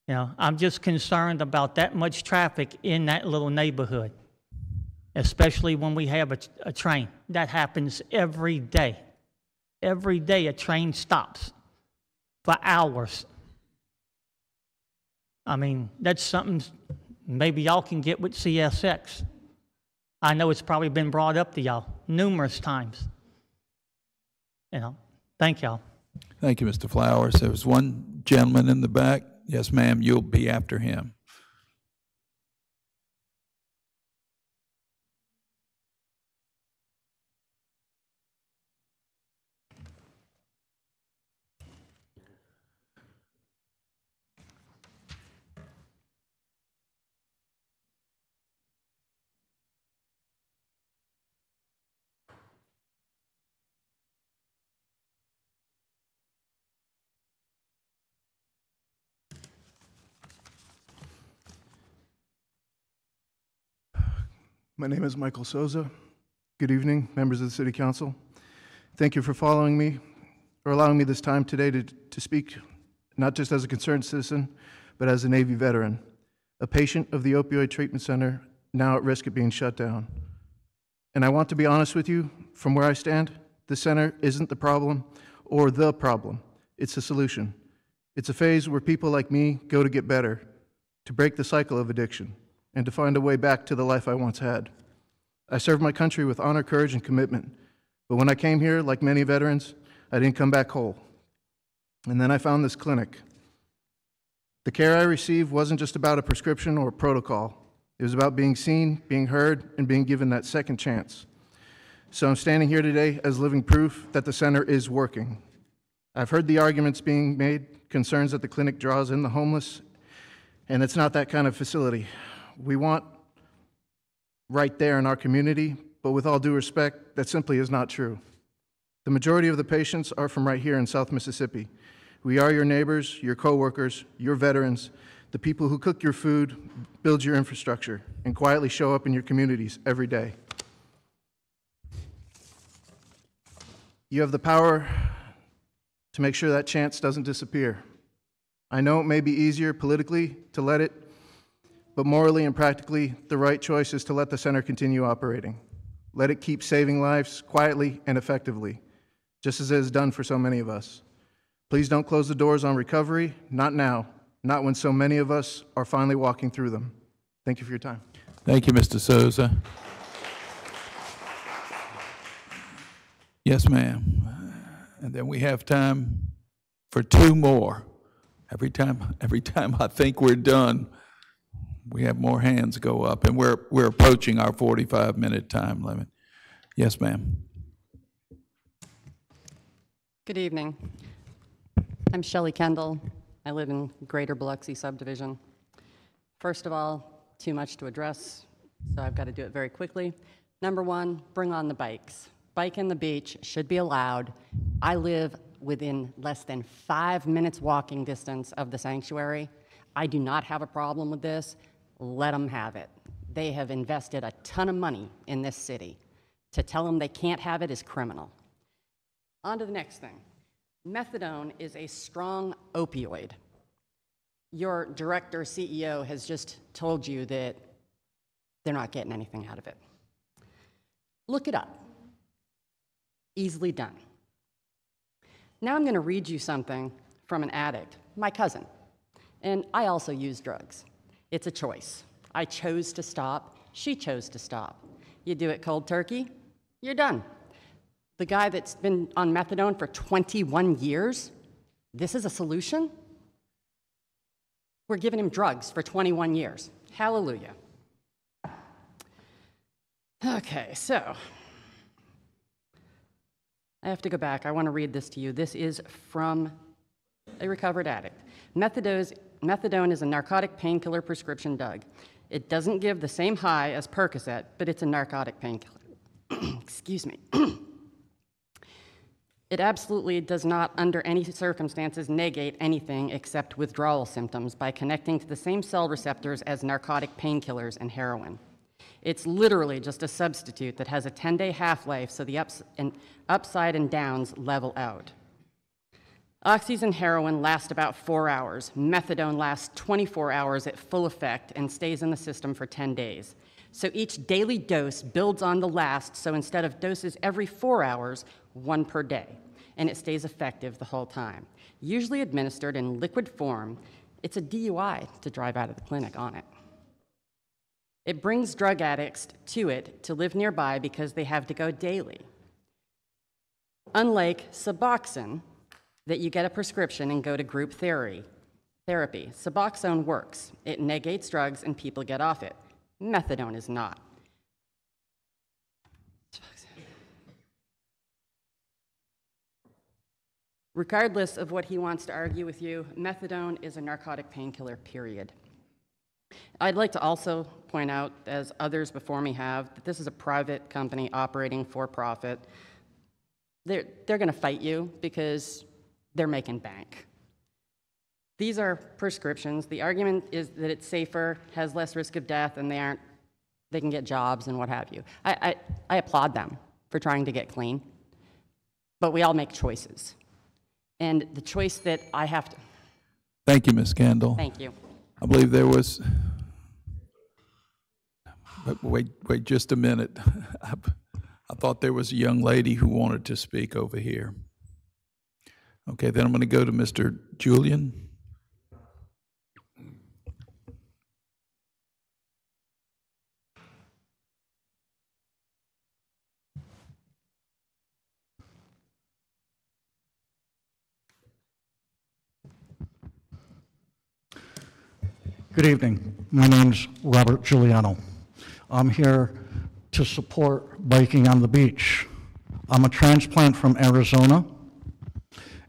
You know, I'm just concerned about that much traffic in that little neighborhood, especially when we have a train. That happens every day. Every day a train stops for hours. I mean, that's something maybe y'all can get with CSX. I know it's probably been brought up to y'all numerous times. You know, thank y'all. Thank you, Mr. Flowers. There was one gentleman in the back. Yes, ma'am, you'll be after him. My name is Michael Souza. Good evening, members of the City Council. Thank you for following me or allowing me this time today to speak, not just as a concerned citizen, but as a Navy veteran, a patient of the opioid treatment center now at risk of being shut down. And I want to be honest with you, from where I stand, the center isn't the problem or the problem. It's a solution. It's a phase where people like me go to get better, to break the cycle of addiction, and to find a way back to the life I once had. I served my country with honor, courage, and commitment. But when I came here, like many veterans, I didn't come back whole. And then I found this clinic. The care I received wasn't just about a prescription or a protocol. It was about being seen, being heard, and being given that second chance. So I'm standing here today as living proof that the center is working. I've heard the arguments being made, concerns that the clinic draws in the homeless, and it's not that kind of facility. We want right there in our community, but with all due respect, that simply is not true. The majority of the patients are from right here in South Mississippi. We are your neighbors, your coworkers, your veterans, the people who cook your food, build your infrastructure, and quietly show up in your communities every day. You have the power to make sure that chance doesn't disappear. I know it may be easier politically to let it, but morally and practically, the right choice is to let the center continue operating. Let it keep saving lives quietly and effectively, just as it has done for so many of us. Please don't close the doors on recovery, not now, not when so many of us are finally walking through them. Thank you for your time. Thank you, Mr. Souza. Yes, ma'am. And then we have time for two more. Every time I think we're done, we have more hands go up, and we're approaching our 45-minute time limit. Yes, ma'am. Good evening. I'm Shelley Kendall. I live in Greater Biloxi subdivision. First of all, too much to address, so I've got to do it very quickly. Number one, bring on the bikes. Bike in the beach should be allowed. I live within less than 5 minutes walking distance of the sanctuary. I do not have a problem with this. Let them have it. They have invested a ton of money in this city. To tell them they can't have it is criminal. On to the next thing. Methadone is a strong opioid. Your director, CEO, has just told you that they're not getting anything out of it. Look it up. Easily done. Now I'm going to read you something from an addict, my cousin. And I also use drugs. It's a choice. I chose to stop. She chose to stop. You do it cold turkey, you're done. The guy that's been on methadone for 21 years, this is a solution? We're giving him drugs for 21 years. Hallelujah. Okay, so I have to go back. I want to read this to you. This is from a recovered addict. Methadone is a narcotic painkiller prescription drug. It doesn't give the same high as Percocet, but it's a narcotic painkiller. Excuse me. It absolutely does not, under any circumstances, negate anything except withdrawal symptoms by connecting to the same cell receptors as narcotic painkillers and heroin. It's literally just a substitute that has a 10-day half-life, so the upside and downs level out. Oxys and heroin last about 4 hours. Methadone lasts 24 hours at full effect and stays in the system for 10 days. So each daily dose builds on the last, so instead of doses every 4 hours, 1 per day, and it stays effective the whole time. Usually administered in liquid form, it's a DUI to drive out of the clinic on it. It brings drug addicts to it to live nearby because they have to go daily. Unlike Suboxone, that you get a prescription and go to group therapy. Suboxone works. It negates drugs and people get off it. Methadone is not. Regardless of what he wants to argue with you, methadone is a narcotic painkiller, period. I'd like to also point out, as others before me have, that this is a private company operating for profit. They're going to fight you because they're making bank. These are prescriptions. The argument is that it's safer, has less risk of death, and they can get jobs and what have you. I applaud them for trying to get clean, but we all make choices. And the choice that I have to... Thank you, Ms. Kendall. Thank you. I believe there was... Wait just a minute. I thought there was a young lady who wanted to speak over here. Okay, then I'm going to go to Mr. Julian. Good evening. My name's Robert Giuliano. I'm here to support biking on the beach. I'm a transplant from Arizona,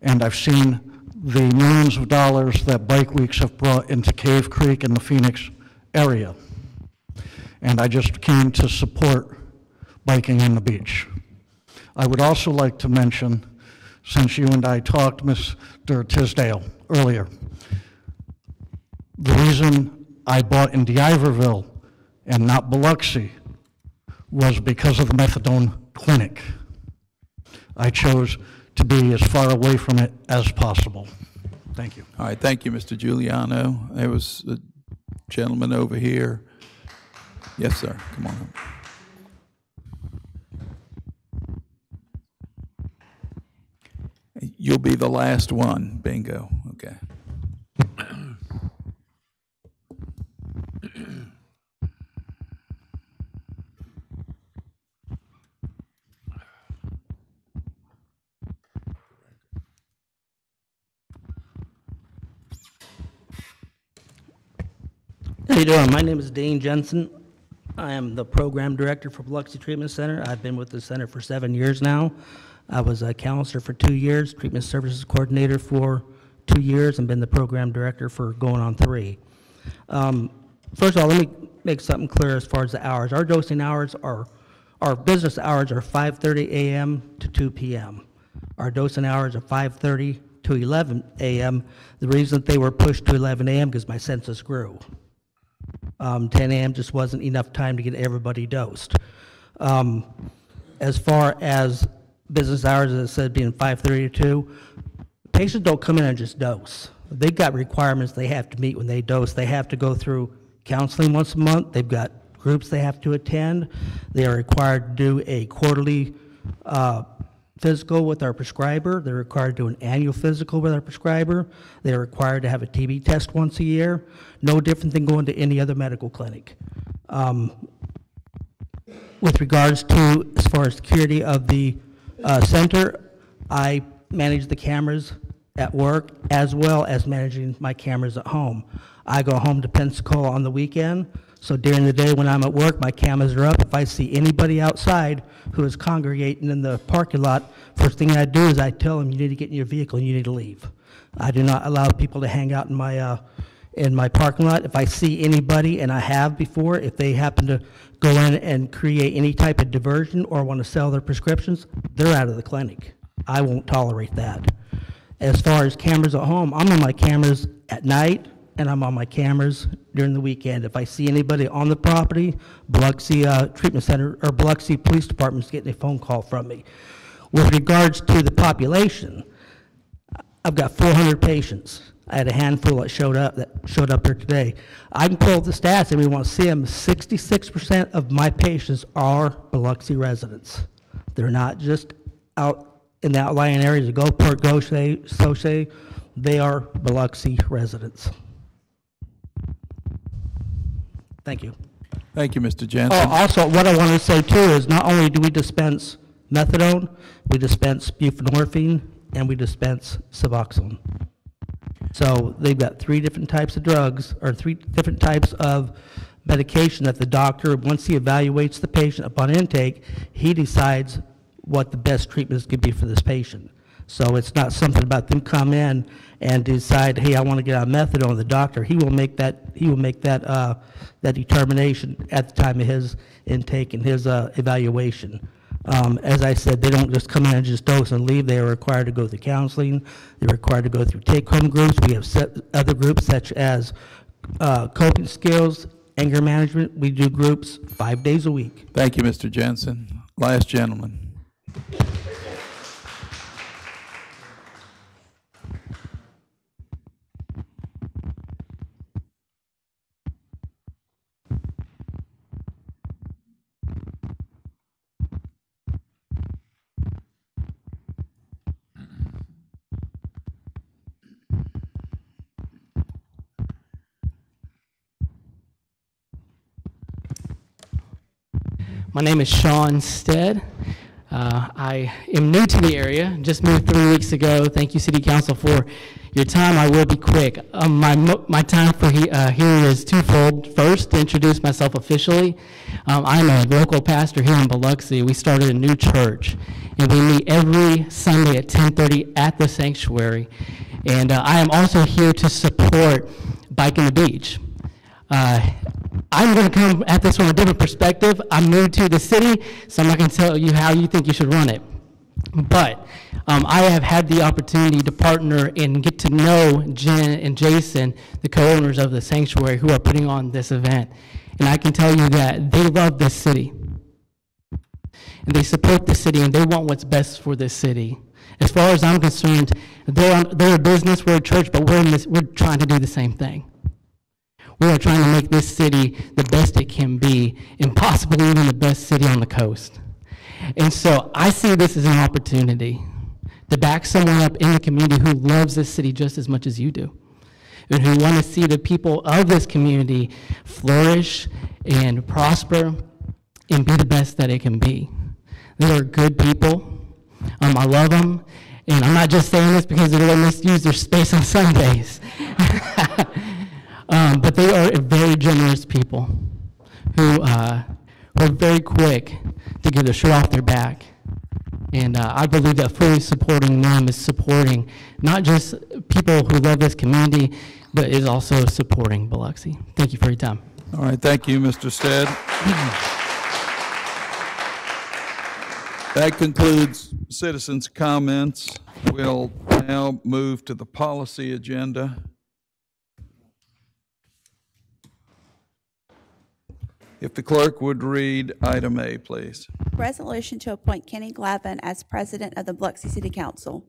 and I've seen the millions of dollars that bike weeks have brought into Cave Creek and the Phoenix area. And I just came to support biking on the beach. I would also like to mention, since you and I talked, Mr. Tisdale, earlier, the reason I bought in D'Iberville and not Biloxi was because of the methadone clinic. I chose to be as far away from it as possible. Thank you. All right, thank you, Mr. Giuliano. It was gentleman over here. Yes, sir. Come on up. You'll be the last one. Bingo. Okay. How you doing? My name is Dane Jensen. I am the program director for Biloxi Treatment Center. I've been with the center for 7 years now. I was a counselor for 2 years, treatment services coordinator for 2 years, and been the program director for going on 3. First of all, let me make something clear as far as the hours. Our dosing hours are, our business hours are 5:30 a.m. to 2 p.m. Our dosing hours are 5:30 to 11 a.m. The reason they were pushed to 11 a.m. because my census grew. 10 a.m. just wasn't enough time to get everybody dosed. As far as business hours, as I said, being 5:30 to 2, patients don't come in and just dose. They've got requirements they have to meet when they dose. They have to go through counseling once a month. They've got groups they have to attend. They are required to do a quarterly physical with our prescriber. They're required to do an annual physical with our prescriber. They're required to have a TB test once a year. No different than going to any other medical clinic. With regards to, as far as security of the center, I manage the cameras at work as well as managing my cameras at home. I go home to Pensacola on the weekend, so during the day when I'm at work, my cameras are up. If I see anybody outside who is congregating in the parking lot, first thing I do is I tell them, you need to get in your vehicle and you need to leave. I do not allow people to hang out in my parking lot. If I see anybody, and I have before, if they happen to go in and create any type of diversion or want to sell their prescriptions, they're out of the clinic. I won't tolerate that. As far as cameras at home, I'm on my cameras at night, and I'm on my cameras during the weekend. If I see anybody on the property, Biloxi Treatment Center or Biloxi Police Department's getting a phone call from me. With regards to the population, I've got 400 patients. I had a handful that showed up here today. I can pull up the stats and we want to see them. 66% of my patients are Biloxi residents. They're not just out in the outlying areas of Gulfport, Goshen, Sauget. They are Biloxi residents. Thank you. Thank you, Mr. Jensen. Oh, also, what I want to say too is not only do we dispense methadone, we dispense buprenorphine, and we dispense Suboxone. So they've got 3 different types of drugs, or 3 different types of medication that the doctor, once he evaluates the patient upon intake, he decides what the best treatments could be for this patient. So it's not something about them come in and decide, hey, I want to get on methadone. The doctor, he will make that that determination at the time of his intake and his evaluation. As I said, they don't just come in and just dose and leave. They are required to go through counseling. They're required to go through take-home groups. We have other groups such as coping skills, anger management. We do groups 5 days a week. Thank you, Mr. Jensen. Last gentleman. My name is Sean Stead. I am new to the area, just moved 3 weeks ago. Thank you, City Council, for your time. I will be quick. My time for here is twofold. First, to introduce myself officially. I'm a local pastor here in Biloxi. We started a new church, and we meet every Sunday at 10:30 at the sanctuary. And I am also here to support Biking the Beach. I'm going to come at this from a different perspective. I'm new to the city, so I'm not going to tell you how you think you should run it. But I have had the opportunity to partner and get to know Jen and Jason, the co-owners of the sanctuary, who are putting on this event. And I can tell you that they love this city. And they support the city, and they want what's best for this city. As far as I'm concerned, they're a business, we're a church, but we're trying to do the same thing. We are trying to make this city the best it can be, and possibly even the best city on the coast. And so I see this as an opportunity to back someone up in the community who loves this city just as much as you do, and who want to see the people of this community flourish and prosper and be the best that it can be. They are good people. I love them. And I'm not just saying this because they're going to misuse their space on Sundays. But they are very generous people who are very quick to get a shirt off their back. And I believe that fully supporting them is supporting not just people who love this community, but is also supporting Biloxi. Thank you for your time. All right, thank you, Mr. Stead. That concludes citizens' comments. We'll now move to the policy agenda. If the clerk would read item A, please. Resolution to appoint Kenny Glavin as president of the Biloxi City Council.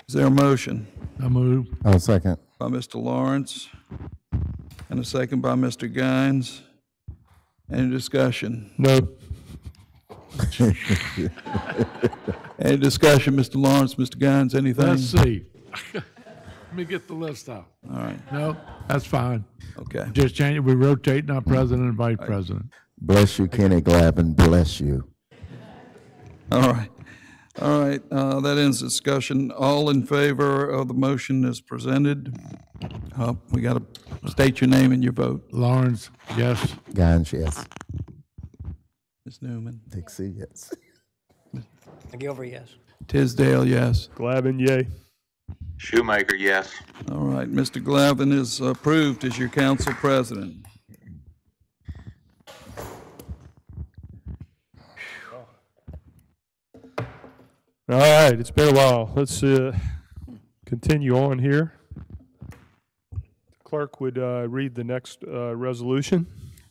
Is there a motion? I move. I'll second. By Mr. Lawrence, and a second by Mr. Guines. Any discussion? No. Any discussion, Mr. Lawrence, Mr. Guines, anything? Let's see. Let me get the list out. All right. No, that's fine. Okay. Just change it. We're rotating our president and vice president. Bless you, Kenny Glavin. Bless you. All right. All right. That ends discussion. All in favor of the motion as presented? We got to state your name and your vote. Lawrence, yes. Guines, yes. Ms. Newman. Dixie, yes. McGilvery, yes. Tisdale, yes. Glavin, yay. Shoemaker, yes. All right. Mr. Glavin is approved as your council president. All right, it's been a while. Let's continue on here. The clerk would read the next resolution.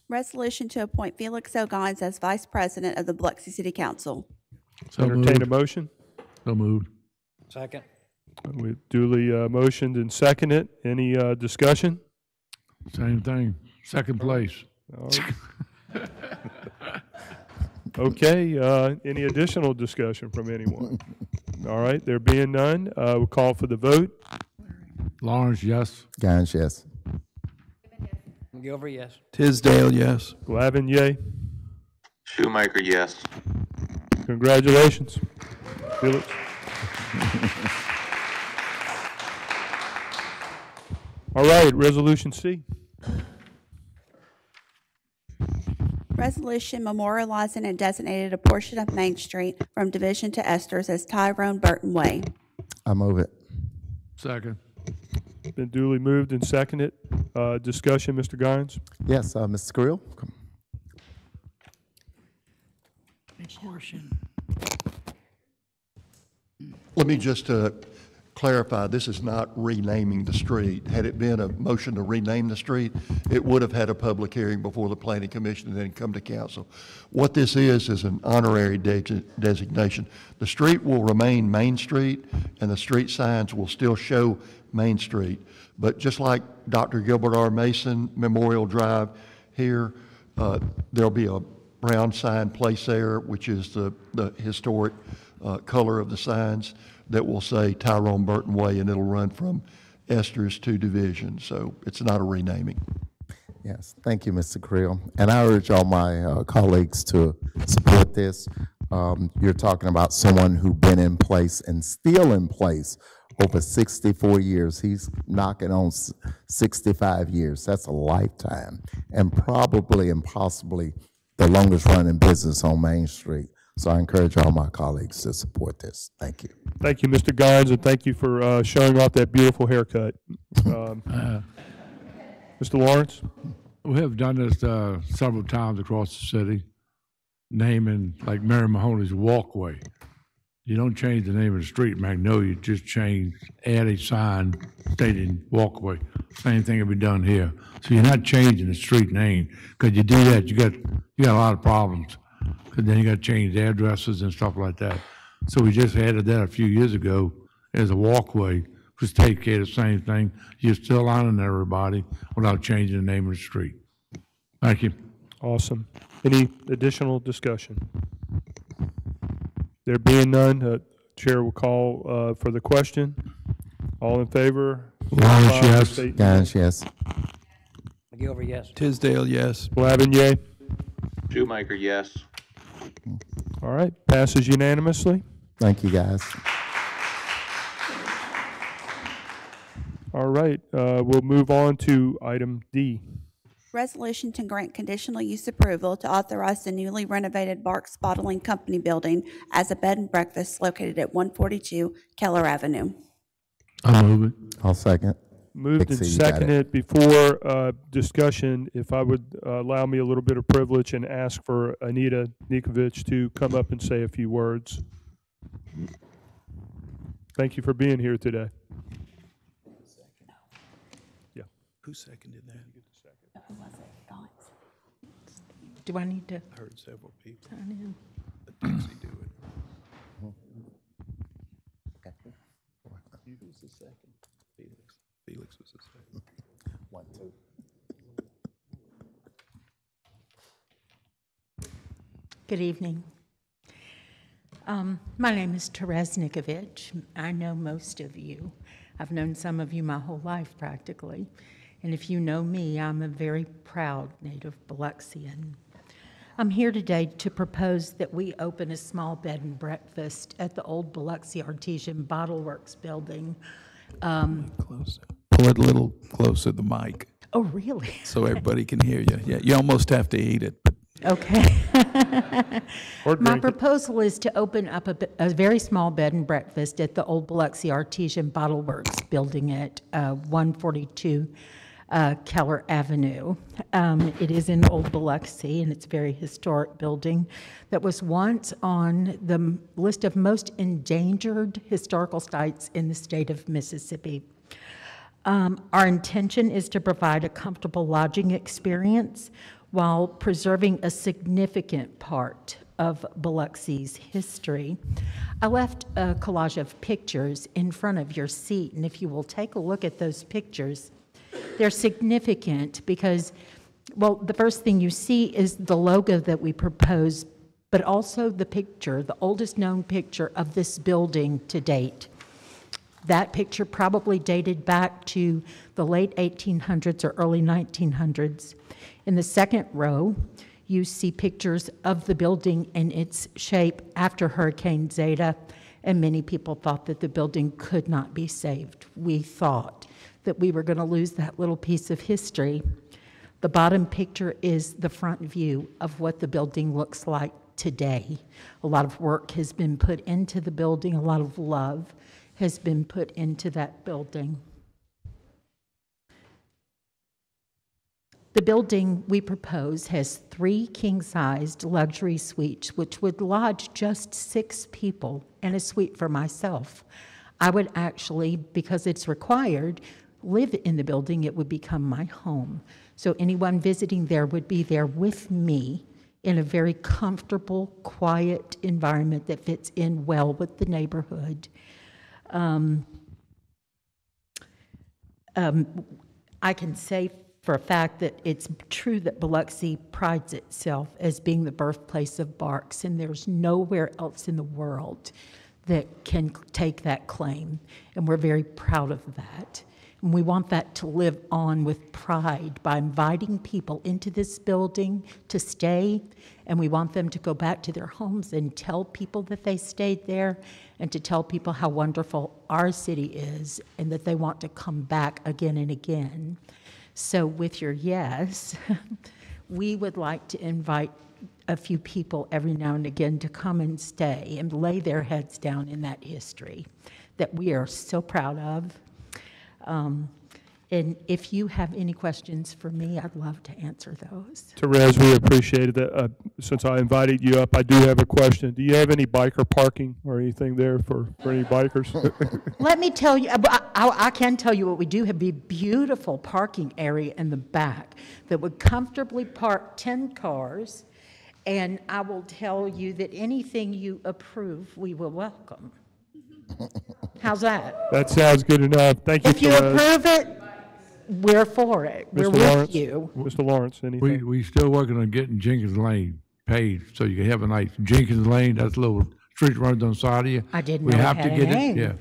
Resolution to appoint Felix Ogons as vice president of the Biloxi City Council. So entertain a motion. So moved. Second. We duly motioned and seconded. Any discussion? Same thing. Second place. All right. Okay, any additional discussion from anyone? All right, there being none, we'll call for the vote. Lawrence, yes. Guines, yes. McGilvery, yes. Tisdale, yes. Glavin, yay. Shoemaker, yes. Congratulations, Felix. All right, Resolution C. Resolution memorializing and designated a portion of Main Street from Division to Esters as Tyrone Burton Way. I move it. Second. Been duly moved and seconded. Discussion, Mr. Guines? Yes, Mr. Creel. Let me just clarify, this is not renaming the street. Had it been a motion to rename the street, it would have had a public hearing before the Planning Commission and then come to council. What this is an honorary designation. The street will remain Main Street, and the street signs will still show Main Street. But just like Dr. Gilbert R. Mason Memorial Drive here, there'll be a brown sign placed there, which is the historic color of the signs, that will say Tyrone Burton Way, and it'll run from Esters to Division. So it's not a renaming. Yes, thank you, Mr. Creel. And I urge all my colleagues to support this. You're talking about someone who's been in place and still in place over 64 years. He's knocking on 65 years. That's a lifetime, and probably and possibly the longest running business on Main Street. So I encourage all my colleagues to support this. Thank you. Thank you, Mr. Guines, and thank you for showing off that beautiful haircut. Mr. Lawrence? We have done this several times across the city, naming like Mary Mahoney's Walkway. You don't change the name of the street, Magnolia, just add a sign stating Walkway. Same thing will be done here. So you're not changing the street name, because you do that, you got a lot of problems. Because then you got to change the addresses and stuff like that. So we just added that a few years ago as a walkway, just take care of the same thing. You're still honoring everybody without changing the name of the street. Thank you. Awesome. Any additional discussion? There being none, Chair will call for the question. All in favor? Lawrence, yes. Gaines, yes. McGilvery, yes. Tisdale, yes. Plavin, yea. Shoemaker, yes. All right, passes unanimously. Thank you, guys. All right, we'll move on to item D. Resolution to grant conditional use approval to authorize the newly renovated Barks Bottling Company building as a bed and breakfast located at 142 Keller Avenue. I'll move it. I'll second. Moved and Dixie, you got it. seconded. Before discussion, if I would allow me a little bit of privilege and ask for Anita Nikovich to come up and say a few words. Thank you for being here today. Yeah. Who seconded that? Do I need to? I heard several people. Sign in? Let Dixie do it. Who's the second? Felix was the second. 1, 2. Good evening. My name is Therese Nikovich. I know most of you. I've known some of you my whole life practically. And if you know me, I'm a very proud native Biloxian. I'm here today to propose that we open a small bed and breakfast at the old Biloxi Artesian Bottle Works building. Closer. Pull it a little closer to the mic. Oh, really? So everybody can hear you. Yeah, you almost have to eat it. But Okay. My proposal is to open up a very small bed and breakfast at the old Biloxi Artesian Bottle Works building at 142 Keller Avenue. It is in Old Biloxi, and it's a very historic building that was once on the list of most endangered historical sites in the state of Mississippi. Our intention is to provide a comfortable lodging experience while preserving a significant part of Biloxi's history. I left a collage of pictures in front of your seat, and if you will take a look at those pictures, they're significant because, well, the first thing you see is the logo that we propose, but also the picture, the oldest known picture of this building to date. That picture probably dated back to the late 1800s or early 1900s. In the second row, you see pictures of the building in its shape after Hurricane Zeta, and many people thought that the building could not be saved. We thought that we were going to lose that little piece of history. The bottom picture is the front view of what the building looks like today. A lot of work has been put into the building, a lot of love has been put into that building. The building we propose has 3 king-sized luxury suites, which would lodge just 6 people, and a suite for myself. I would actually, because it's required, live in the building. It would become my home. So anyone visiting there would be there with me in a very comfortable, quiet environment that fits in well with the neighborhood. I can say for a fact that it's true that Biloxi prides itself as being the birthplace of Barks, and there's nowhere else in the world that can take that claim, and we're very proud of that. And we want that to live on with pride by inviting people into this building to stay, and we want them to go back to their homes and tell people that they stayed there, and to tell people how wonderful our city is and that they want to come back again and again. So with your yes, we would like to invite a few people every now and again to come and stay and lay their heads down in that history that we are so proud of. And if you have any questions for me, I'd love to answer those. Therese, we appreciate that. Since I invited you up, I do have a question. Do you have any biker parking or anything there for any bikers? Let me tell you, I can tell you what we do have, a beautiful parking area in the back that would comfortably park 10 cars, and I will tell you that anything you approve, we will welcome. How's that? That sounds good enough. Thank you, If you approve it, we're for it. We're with Lawrence, you. Mr. Lawrence, anything? We still working on getting Jenkins Lane paved, so you can have a nice Jenkins Lane, that's a little street that runs on the side of you. I didn't We know it have had to a get name. it, yeah.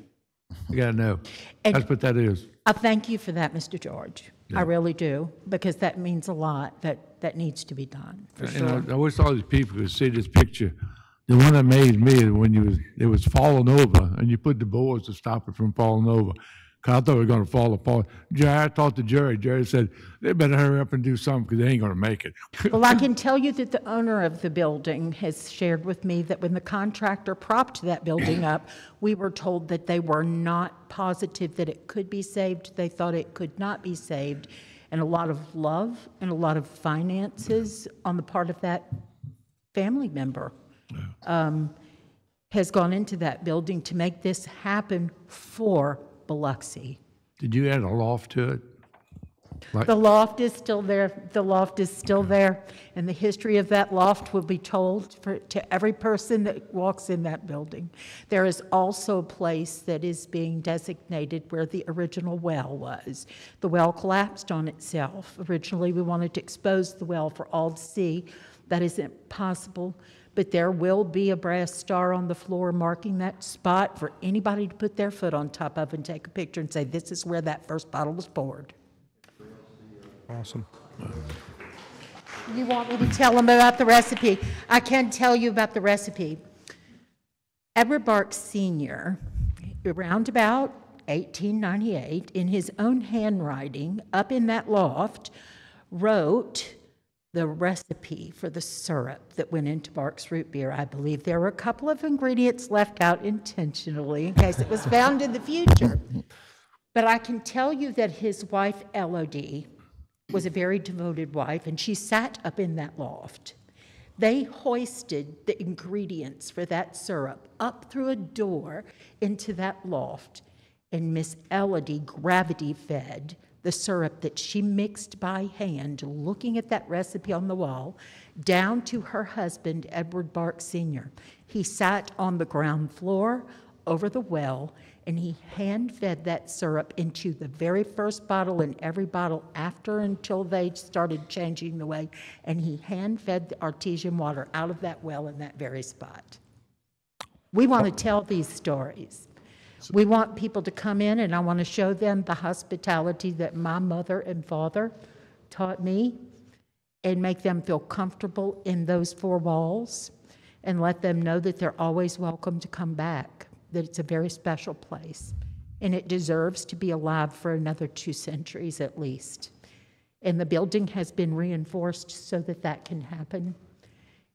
You gotta know. And- That's what that is. I thank you for that, Mr. George. Yeah. I really do, because that means a lot, that needs to be done, for And sure. I wish all these people could see this picture. The one that amazed me is when it was falling over, and you put the boards to stop it from falling over. 'Cause I thought it was gonna fall apart. I talked to Jerry. Jerry said, they better hurry up and do something, because they ain't gonna make it. Well, I can tell you that the owner of the building has shared with me that when the contractor propped that building up, we were told that they were not positive that it could be saved. They thought it could not be saved. And a lot of love and a lot of finances on the part of that family member has gone into that building to make this happen for Biloxi. Did you add a loft to it? Like- The loft is still there. The loft is still there. And the history of that loft will be told to every person that walks in that building. There is also a place that is being designated where the original well was. The well collapsed on itself. Originally, we wanted to expose the well for all to see. That isn't possible. But there will be a brass star on the floor marking that spot for anybody to put their foot on top of and take a picture and say, this is where that first bottle was poured. Awesome. You want me to tell them about the recipe? I can tell you about the recipe. Edward Barks Sr., around about 1898, in his own handwriting, up in that loft, wrote the recipe for the syrup that went into Barks root beer. I believe there were a couple of ingredients left out intentionally in case it was found in the future. But I can tell you that his wife, Elodie, was a very devoted wife, and she sat up in that loft. They hoisted the ingredients for that syrup up through a door into that loft, and Miss Elodie gravity fed the syrup that she mixed by hand, looking at that recipe on the wall, down to her husband, Edward Barks Sr. He sat on the ground floor over the well, and he hand-fed that syrup into the very first bottle and every bottle after until they started changing the way, and he hand-fed the artesian water out of that well in that very spot. We want to tell these stories. We want people to come in, and I want to show them the hospitality that my mother and father taught me, and make them feel comfortable in those four walls, and let them know that they're always welcome to come back, that it's a very special place, and it deserves to be alive for another 2 centuries at least. And the building has been reinforced so that that can happen.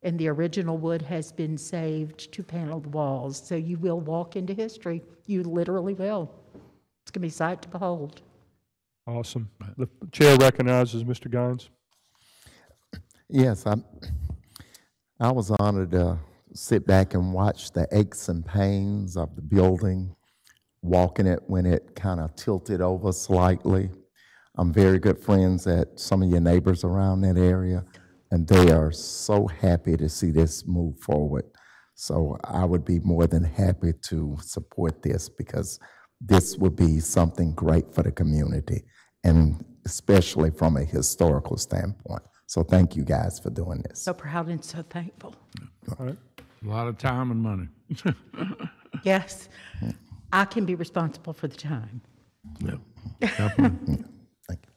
And the original wood has been saved to paneled walls. So you will walk into history. You literally will. It's going to be a sight to behold. Awesome. The chair recognizes Mr. Gines. Yes, I was honored to sit back and watch the aches and pains of the building, walking it when it kind of tilted over slightly. I'm very good friends at some of your neighbors around that area, and they are so happy to see this move forward. So I would be more than happy to support this, because this would be something great for the community, and especially from a historical standpoint. So thank you guys for doing this. So proud and so thankful. All right. A lot of time and money. Yes, I can be responsible for the time. Yep. Definitely.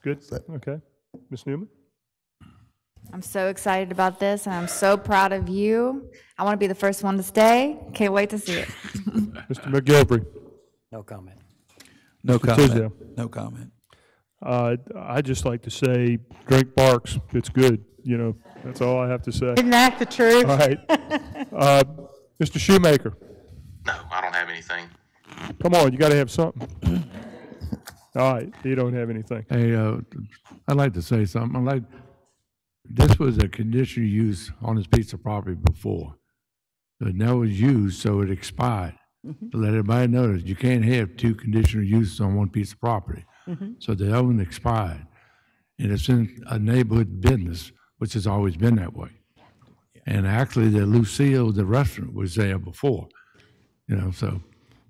Good. Okay. Ms. Newman? I'm so excited about this, and I'm so proud of you. I want to be the first one to stay. Can't wait to see it. Mr. McGilvery? No comment. No Mr. comment. Tisdale? No comment. I'd just like to say, drink Barks. It's good. You know, that's all I have to say. Isn't that the truth? All right. Mr. Shoemaker? No, I don't have anything. Come on, you got to have something. All right, you don't have anything. Hey, I'd like to say something. This was a conditional use on this piece of property before. It never was used, so it expired. To let everybody know that you can't have 2 conditional uses on one piece of property. So the other one expired. And it's in a neighborhood business, which has always been that way. And actually, the Lucille, the restaurant, was there before. You know, so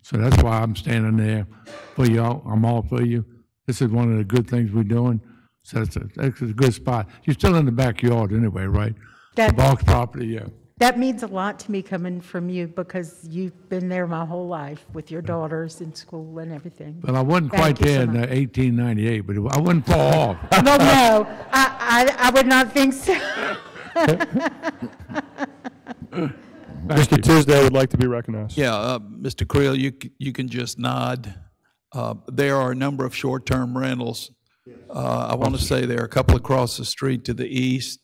So that's why I'm standing there for y'all. I'm all for you. This is one of the good things we're doing. So that's a good spot. You're still in the backyard anyway, right? The box property, yeah. That means a lot to me coming from you because you've been there my whole life with your daughters in school and everything. Well, I wasn't Thank quite you there so in much. 1898, but I wouldn't fall off. Well, no, I would not think so. Mr. Tisdale would like to be recognized. Yeah, Mr. Creel, you can just nod. There are a number of short-term rentals. I want to say there are a couple across the street to the east.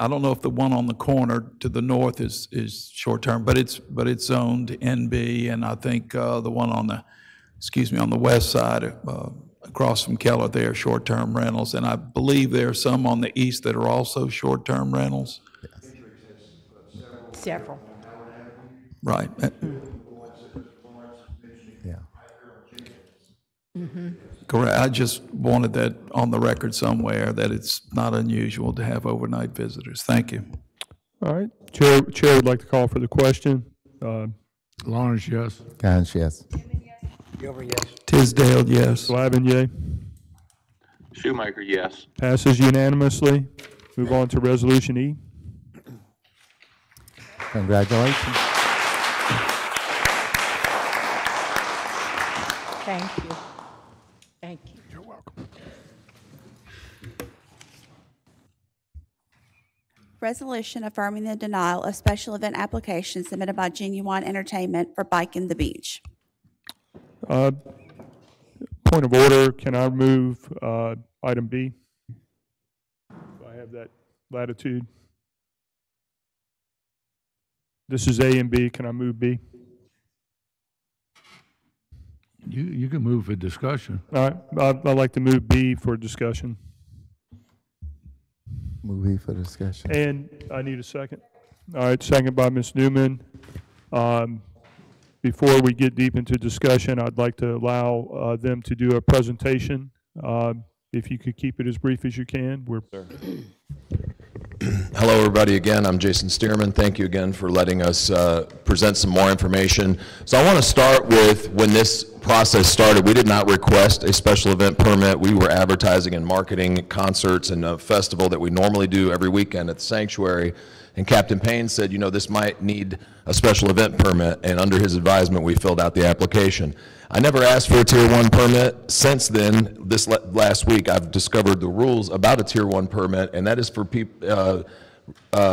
I don't know if the one on the corner to the north is short-term, but it's zoned NB, and I think the one on the west side across from Keller, they are short-term rentals, and I believe there are some on the east that are also short-term rentals. Several. Right. Yeah. Correct. I just wanted that on the record somewhere, that it's not unusual to have overnight visitors. Thank you. All right. Chair would like to call for the question. Lawrence, yes. Guns, yes. Gilbert, yes. Tisdale, yes. Glavin, yea. Shoemaker, yes. Passes unanimously. Move on to Resolution E. Congratulations. Thank you. Thank you. You're welcome. Resolution affirming the denial of special event application submitted by Genuine Entertainment for Biking the Beach. Point of order, can I move item B? Do I have that latitude? This is A and B. Can I move B? You can move for discussion. All right. I'd like to move B for discussion. Movie for discussion. And I need a second. All right, second by Ms. Newman. Before we get deep into discussion, I'd like to allow them to do a presentation. If you could keep it as brief as you can. Hello, everybody. Again, I'm Jason Stearman. Thank you again for letting us present some more information. So I want to start with when this process started. We did not request a special event permit. We were advertising and marketing concerts and a festival that we normally do every weekend at the sanctuary. And Captain Payne said, you know, this might need a special event permit. And under his advisement, we filled out the application. I never asked for a Tier 1 permit. Since then, this last week, I've discovered the rules about a Tier 1 permit, and that is for people,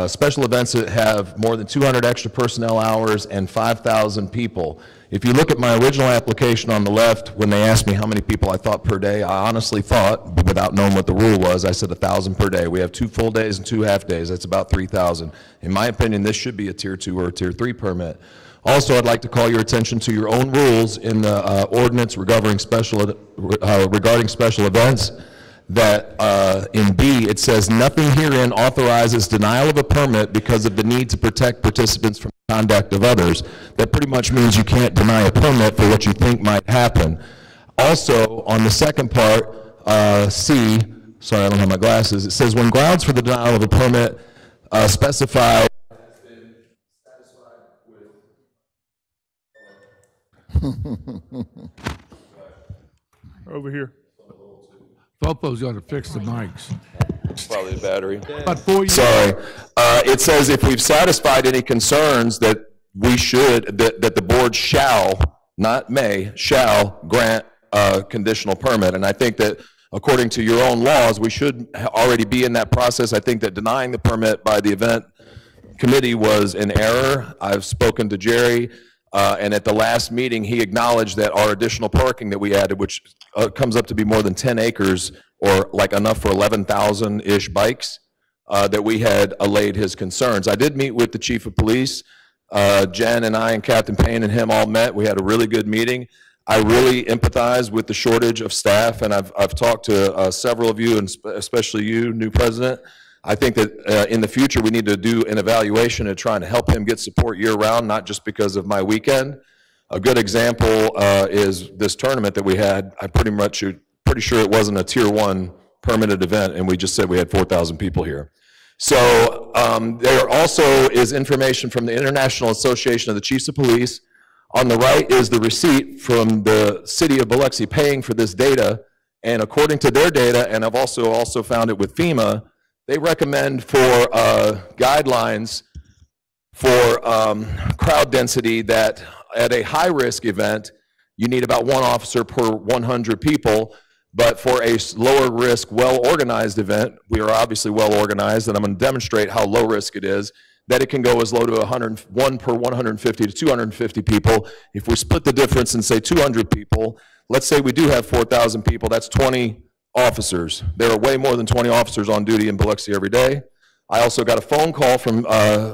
special events that have more than 200 extra personnel hours and 5,000 people. If you look at my original application on the left, when they asked me how many people I thought per day, I honestly thought, but without knowing what the rule was, I said 1,000 per day. We have 2 full days and 2 half days. That's about 3,000. In my opinion, this should be a Tier 2 or a Tier 3 permit. Also, I'd like to call your attention to your own rules in the ordinance regarding special events, that in B, it says, nothing herein authorizes denial of a permit because of the need to protect participants from the conduct of others. That pretty much means you can't deny a permit for what you think might happen. Also, on the second part, C, sorry, I don't have my glasses, it says, when grounds for the denial of a permit specify Over here. Popo's got to fix the mics. Probably the battery. But 4 years. Sorry. It says if we've satisfied any concerns that we should, that the board shall, not may, shall grant a conditional permit. And I think that according to your own laws, we should already be in that process. I think that denying the permit by the event committee was an error. I've spoken to Jerry. And at the last meeting, he acknowledged that our additional parking that we added, which comes up to be more than 10 acres, or like enough for 11,000-ish bikes, that we had allayed his concerns. I did meet with the chief of police. Jen and I and Captain Payne and him all met. We had a really good meeting. I really empathize with the shortage of staff, and I've talked to several of you, and especially you, new president. I think that in the future we need to do an evaluation and trying to help him get support year-round, not just because of my weekend. A good example is this tournament that we had. I'm pretty sure it wasn't a Tier 1 permitted event, and we just said we had 4,000 people here. So there also is information from the International Association of the Chiefs of Police On the right is the receipt from the city of Biloxi paying for this data. And according to their data, and I've also found it with FEMA, they recommend for guidelines for crowd density that at a high-risk event, you need about 1 officer per 100 people. But for a lower risk, well-organized event, we are obviously well-organized, and I'm going to demonstrate how low risk it is, that it can go as low to 1 per 150 to 250 people. If we split the difference and say 200 people, let's say we do have 4,000 people, that's 20 officers. There are way more than 20 officers on duty in Biloxi every day. I also got a phone call from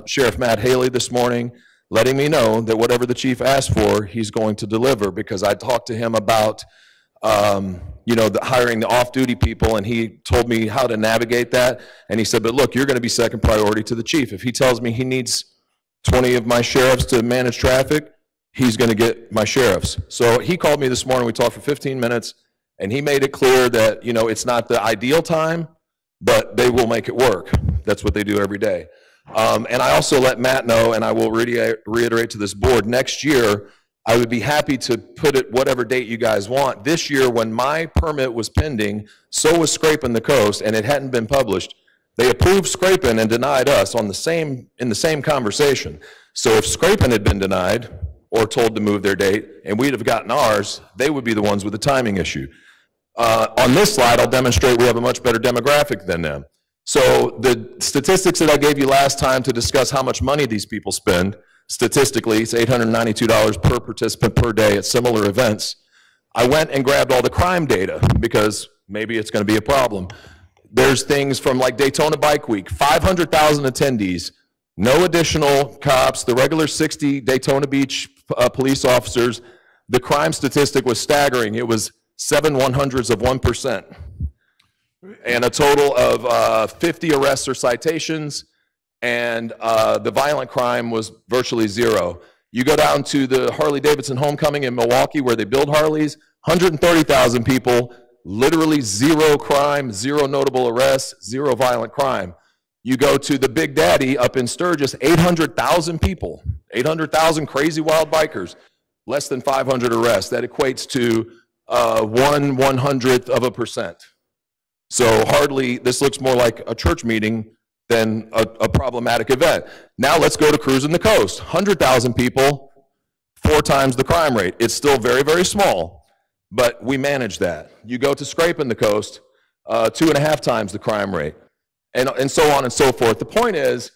Sheriff Matt Haley this morning letting me know that whatever the chief asked for, he's going to deliver, because I talked to him about hiring the off-duty people, and he told me how to navigate that. And he said, but look, you're going to be second priority to the chief. If he tells me he needs 20 of my sheriffs to manage traffic, he's going to get my sheriffs. So he called me this morning. We talked for 15 minutes, and he made it clear that, it's not the ideal time, but they will make it work. That's what they do every day. And I also let Matt know, and I will reiterate to this board, next year, I would be happy to put it whatever date you guys want. This year, when my permit was pending, so was Scraping the Coast, and it hadn't been published. They approved Scraping and denied us in the same conversation. So if Scraping had been denied or told to move their date, and we'd have gotten ours, they would be the ones with the timing issue. On this slide, I'll demonstrate we have a much better demographic than them. So the statistics that I gave you last time to discuss how much money these people spend, statistically, it's $892 per participant per day at similar events. I went and grabbed all the crime data because maybe it's going to be a problem. There's things from like Daytona Bike Week, 500,000 attendees, no additional cops, the regular 60 Daytona Beach police officers. The crime statistic was staggering. It was 0.07%, and a total of 50 arrests or citations, and the violent crime was virtually zero. You go down to the Harley-Davidson Homecoming in Milwaukee where they build Harleys, 130,000 people, literally zero crime, zero notable arrests, zero violent crime. You go to the Big Daddy up in Sturgis, 800,000 people, 800,000 crazy wild bikers, less than 500 arrests. That equates to 1/100%. So hardly, this looks more like a church meeting than a problematic event. Now let's go to Cruising the Coast. 100,000 people, 4 times the crime rate. It's still very, very small, but we manage that. You go to Scraping the Coast, 2.5 times the crime rate, and so on and so forth. The point is,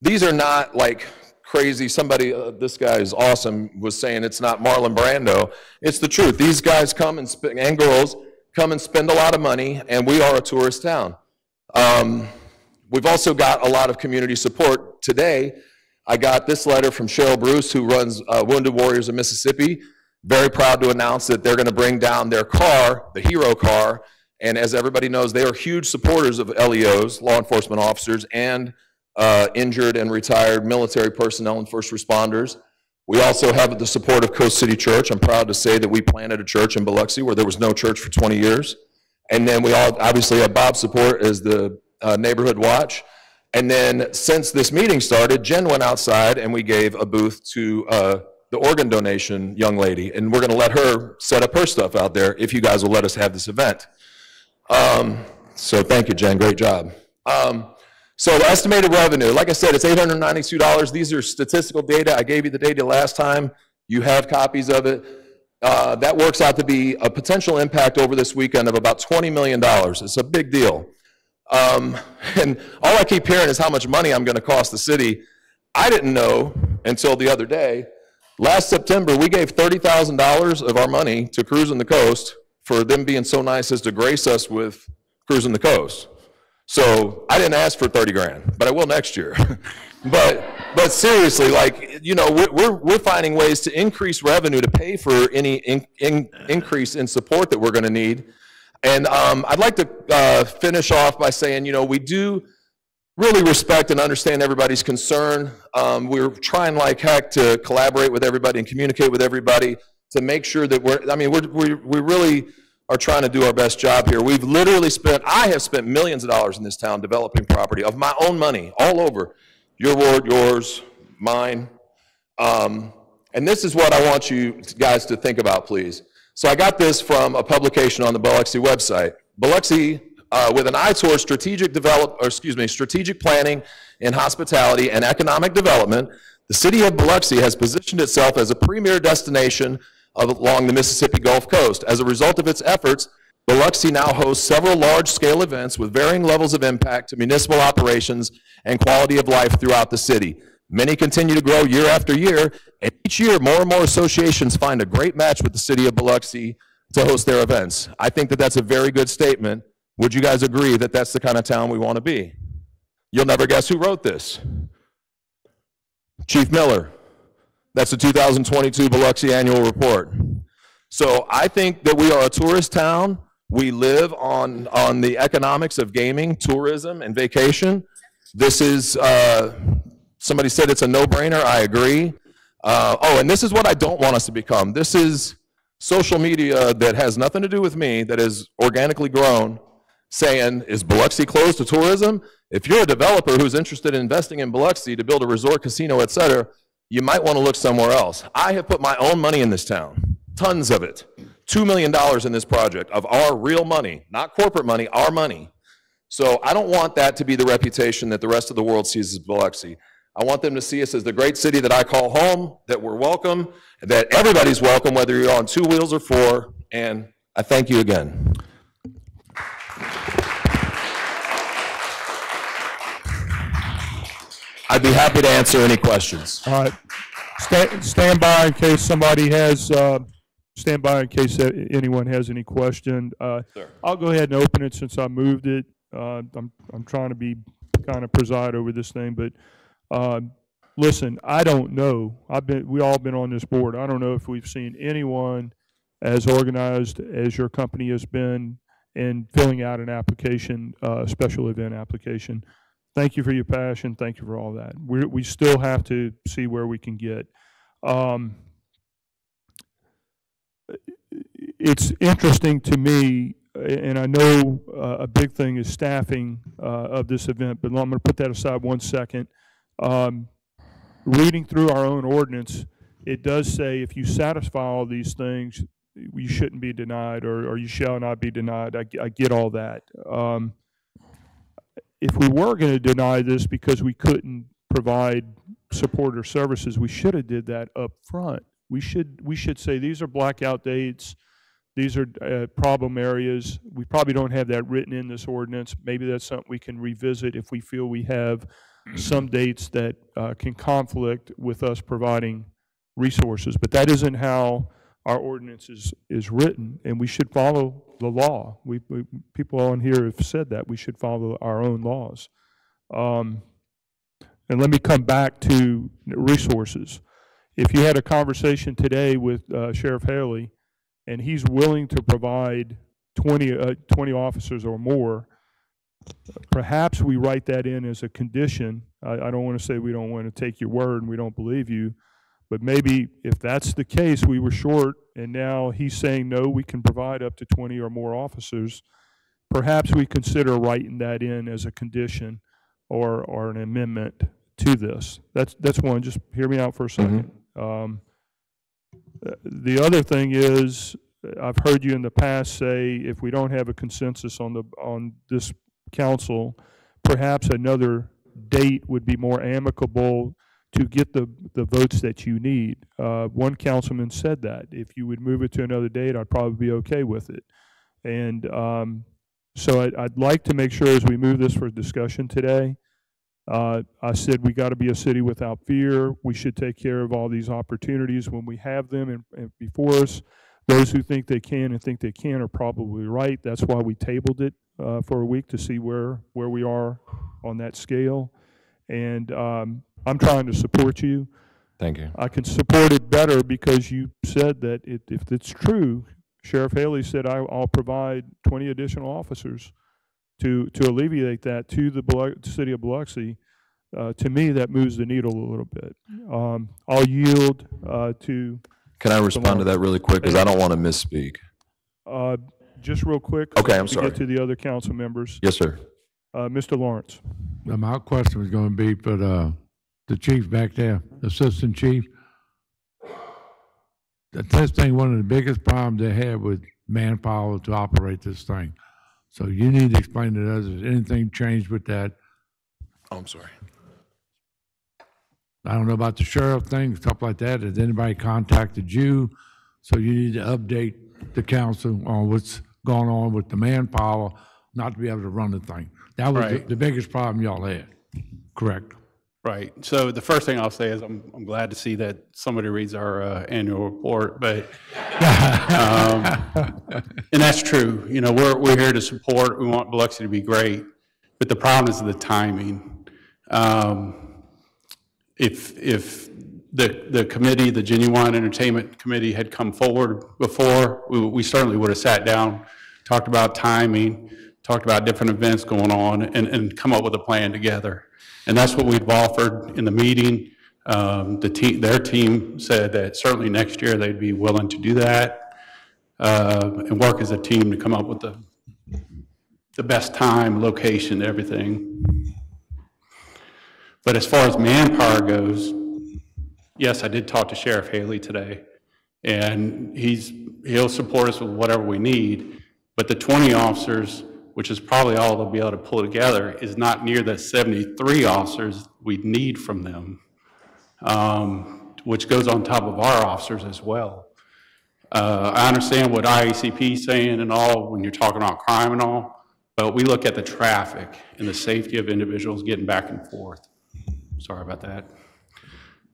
these are not like crazy, somebody, this guy is awesome, was saying it's not Marlon Brando. It's the truth. These guys come and girls come and spend a lot of money, and we are a tourist town. We've also got a lot of community support. Today, I got this letter from Cheryl Bruce, who runs Wounded Warriors of Mississippi. Very proud to announce that they're going to bring down their car, the Hero car, and as everybody knows, they are huge supporters of LEOs, law enforcement officers, and injured and retired military personnel and first responders. We also have the support of Coast City Church. I'm proud to say that we planted a church in Biloxi where there was no church for 20 years. And then we all obviously have Bob's support as the Neighborhood Watch. And then since this meeting started, Jen went outside and we gave a booth to the organ donation young lady. And we're going to let her set up her stuff out there if you guys will let us have this event. So thank you, Jen. Great job. So estimated revenue, like I said, it's $892. These are statistical data. I gave you the data last time. You have copies of it. That works out to be a potential impact over this weekend of about $20 million. It's a big deal. And all I keep hearing is how much money I'm going to cost the city. I didn't know until the other day. Last September, we gave $30,000 of our money to Cruising the Coast for them being so nice as to grace us with Cruising the Coast. So I didn't ask for 30 grand, but I will next year. but seriously, like, you know, we're finding ways to increase revenue to pay for any increase in support that we're going to need. And I'd like to finish off by saying, you know, we do really respect and understand everybody's concern. We're trying like heck to collaborate with everybody and communicate with everybody to make sure that we really are trying to do our best job here. We've literally I have spent millions of dollars in this town developing property of my own money all over. Your ward, yours, mine. And And this is what I want you guys to think about, please. So I got this from a publication on the Biloxi website. Biloxi, with an eye towards strategic planning in hospitality and economic development, the city of Biloxi has positioned itself as a premier destination along the Mississippi Gulf Coast. As a result of its efforts, Biloxi now hosts several large-scale events with varying levels of impact to municipal operations and quality of life throughout the city. Many continue to grow year after year, and each year more and more associations find a great match with the city of Biloxi to host their events. I think that that's a very good statement. Would you guys agree that that's the kind of town we want to be? You'll never guess who wrote this. Chief Miller. That's the 2022 Biloxi Annual Report. So I think that we are a tourist town. We live on the economics of gaming, tourism, and vacation. This is, somebody said it's a no-brainer. I agree. Oh, and this is what I don't want us to become. This is social media that has nothing to do with me, that is organically grown, saying, is Biloxi closed to tourism? If you're a developer who's interested in investing in Biloxi to build a resort, casino, et cetera, you might want to look somewhere else. I have put my own money in this town, tons of it. $2 million in this project of our real money, not corporate money, our money. So I don't want that to be the reputation that the rest of the world sees as Biloxi. I want them to see us as the great city that I call home, that we're welcome, that everybody's welcome, whether you're on 2 wheels or 4, and I thank you again. I'd be happy to answer any questions. All right. Stand by in case somebody has, stand by in case anyone has any question. I'll go ahead and open it since I moved it. I'm trying to be kind of preside over this thing, but listen, I don't know. We all been on this board. I don't know if we've seen anyone as organized as your company has been in filling out an application, special event application. Thank you for your passion. Thank you for all that. We still have to see where we can get. It's interesting to me, and I know a big thing is staffing of this event, but I'm going to put that aside 1 second. Reading through our own ordinance, it does say if you satisfy all these things, you shouldn't be denied, or you shall not be denied. I get all that. If we were going to deny this because we couldn't provide support or services, we should have did that up front. We should say these are blackout dates, these are problem areas. We probably don't have that written in this ordinance. Maybe that's something we can revisit if we feel we have some dates that can conflict with us providing resources. But that isn't how our ordinance is written, and we should follow the law. People on here have said that we should follow our own laws. And let me come back to resources. If you had a conversation today with Sheriff Haley, and he's willing to provide 20 officers or more, perhaps we write that in as a condition. I don't want to say we don't want to take your word and we don't believe you, but maybe if that's the case, we were short, and now he's saying, no, we can provide up to 20 or more officers. Perhaps we consider writing that in as a condition or an amendment to this. That's one. Just hear me out for a second. The other thing is, I've heard you in the past say, if we don't have a consensus on this council, perhaps another date would be more amicable to get the votes that you need. One councilman said that. If you would move it to another date, I'd probably be okay with it. And so I'd like to make sure as we move this for discussion today, I said we got to be a city without fear. We should take care of all these opportunities when we have them and before us. Those who think they can and think they can are probably right. That's why we tabled it for a week to see where we are on that scale. And I'm trying to support you. Thank you. I can support it better because you said that if it's true, Sheriff Haley said I'll provide 20 additional officers to alleviate that to the city of Biloxi. To me, that moves the needle a little bit. I'll yield to... Can I respond to that really quick, because I don't want to misspeak? Just real quick. Okay, I'm sorry. To get to the other council members. Yes, sir. Mr. Lawrence. My question was going to be for the chief back there, assistant chief. this thing, one of the biggest problems they have with manpower to operate this thing. So you need to explain to us, has anything changed with that? Oh, I'm sorry. I don't know about the sheriff thing, stuff like that. Has anybody contacted you? So you need to update the council on what's going on with the manpower, not to be able to run the thing. That was Right. the biggest problem y'all had, correct? Right. So the first thing I'll say is I'm glad to see that somebody reads our annual report, but and that's true. You know, we're here to support. We want Biloxi to be great, but the problem is the timing. If the committee, the Genuine Entertainment Committee, had come forward before, we certainly would have sat down, talked about timing, talked about different events going on, and come up with a plan together. And that's what we've offered in the meeting. Their team said that certainly next year they'd be willing to do that and work as a team to come up with the best time, location, everything. But as far as manpower goes, yes, I did talk to Sheriff Haley today, and he'll support us with whatever we need. But the 20 officers, which is probably all they'll be able to pull together, is not near the 73 officers we need from them, which goes on top of our officers as well. I understand what IACP is saying and all when you're talking about crime and all, but we look at the traffic and the safety of individuals getting back and forth. Sorry about that.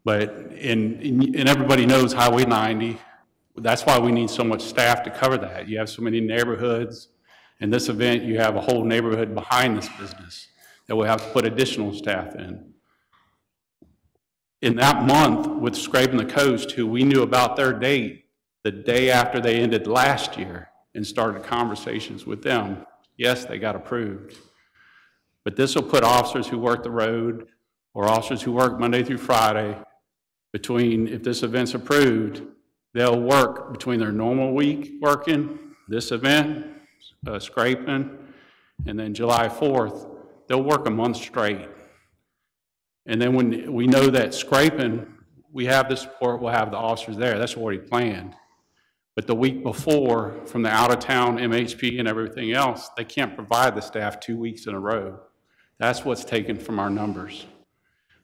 But, and everybody knows Highway 90. That's why we need so much staff to cover that. You have so many neighborhoods. In this event, you have a whole neighborhood behind this business that we'll have to put additional staff in. In that month, with Scraping the Coast, who we knew about their date the day after they ended last year and started conversations with them, yes, they got approved. But this will put officers who work the road or officers who work Monday through Friday between, if this event's approved, they'll work between their normal week working, this event, scraping, and then July 4th, they'll work a month straight. And then when we know that scraping, we have the support, we'll have the officers there, that's already planned. But the week before, from the out-of-town MHP and everything else, they can't provide the staff 2 weeks in a row. That's what's taken from our numbers.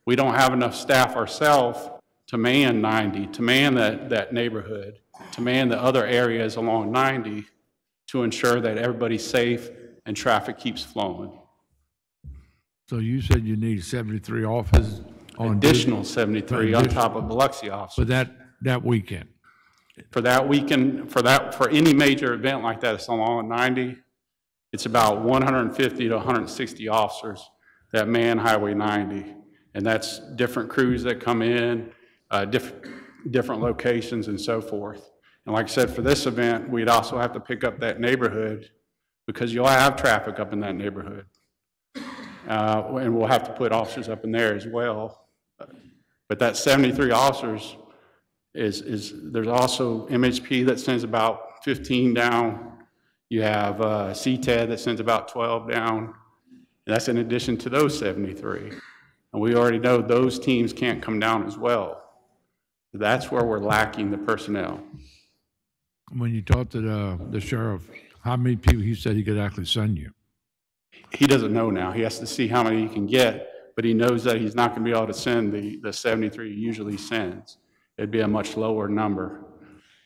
We don't have enough staff ourselves to man 90, to man that neighborhood, to man the other areas along 90 to ensure that everybody's safe and traffic keeps flowing. So you said you need 73 officers on additional 73 on top of Biloxi officers. For that weekend? For that weekend, for any major event like that, it's along 90, it's about 150 to 160 officers that man Highway 90. And that's different crews that come in, different locations and so forth. And like I said, for this event, we'd also have to pick up that neighborhood because you'll have traffic up in that neighborhood. And we'll have to put officers up in there as well. But that 73 officers there's also MHP that sends about 15 down. You have CTED that sends about 12 down. And that's in addition to those 73. And we already know those teams can't come down as well. That's where we're lacking the personnel. When you talked to the sheriff, how many people he said he could actually send you? He doesn't know now. He has to see how many he can get, but he knows that he's not going to be able to send the 73 he usually sends. It'd be a much lower number.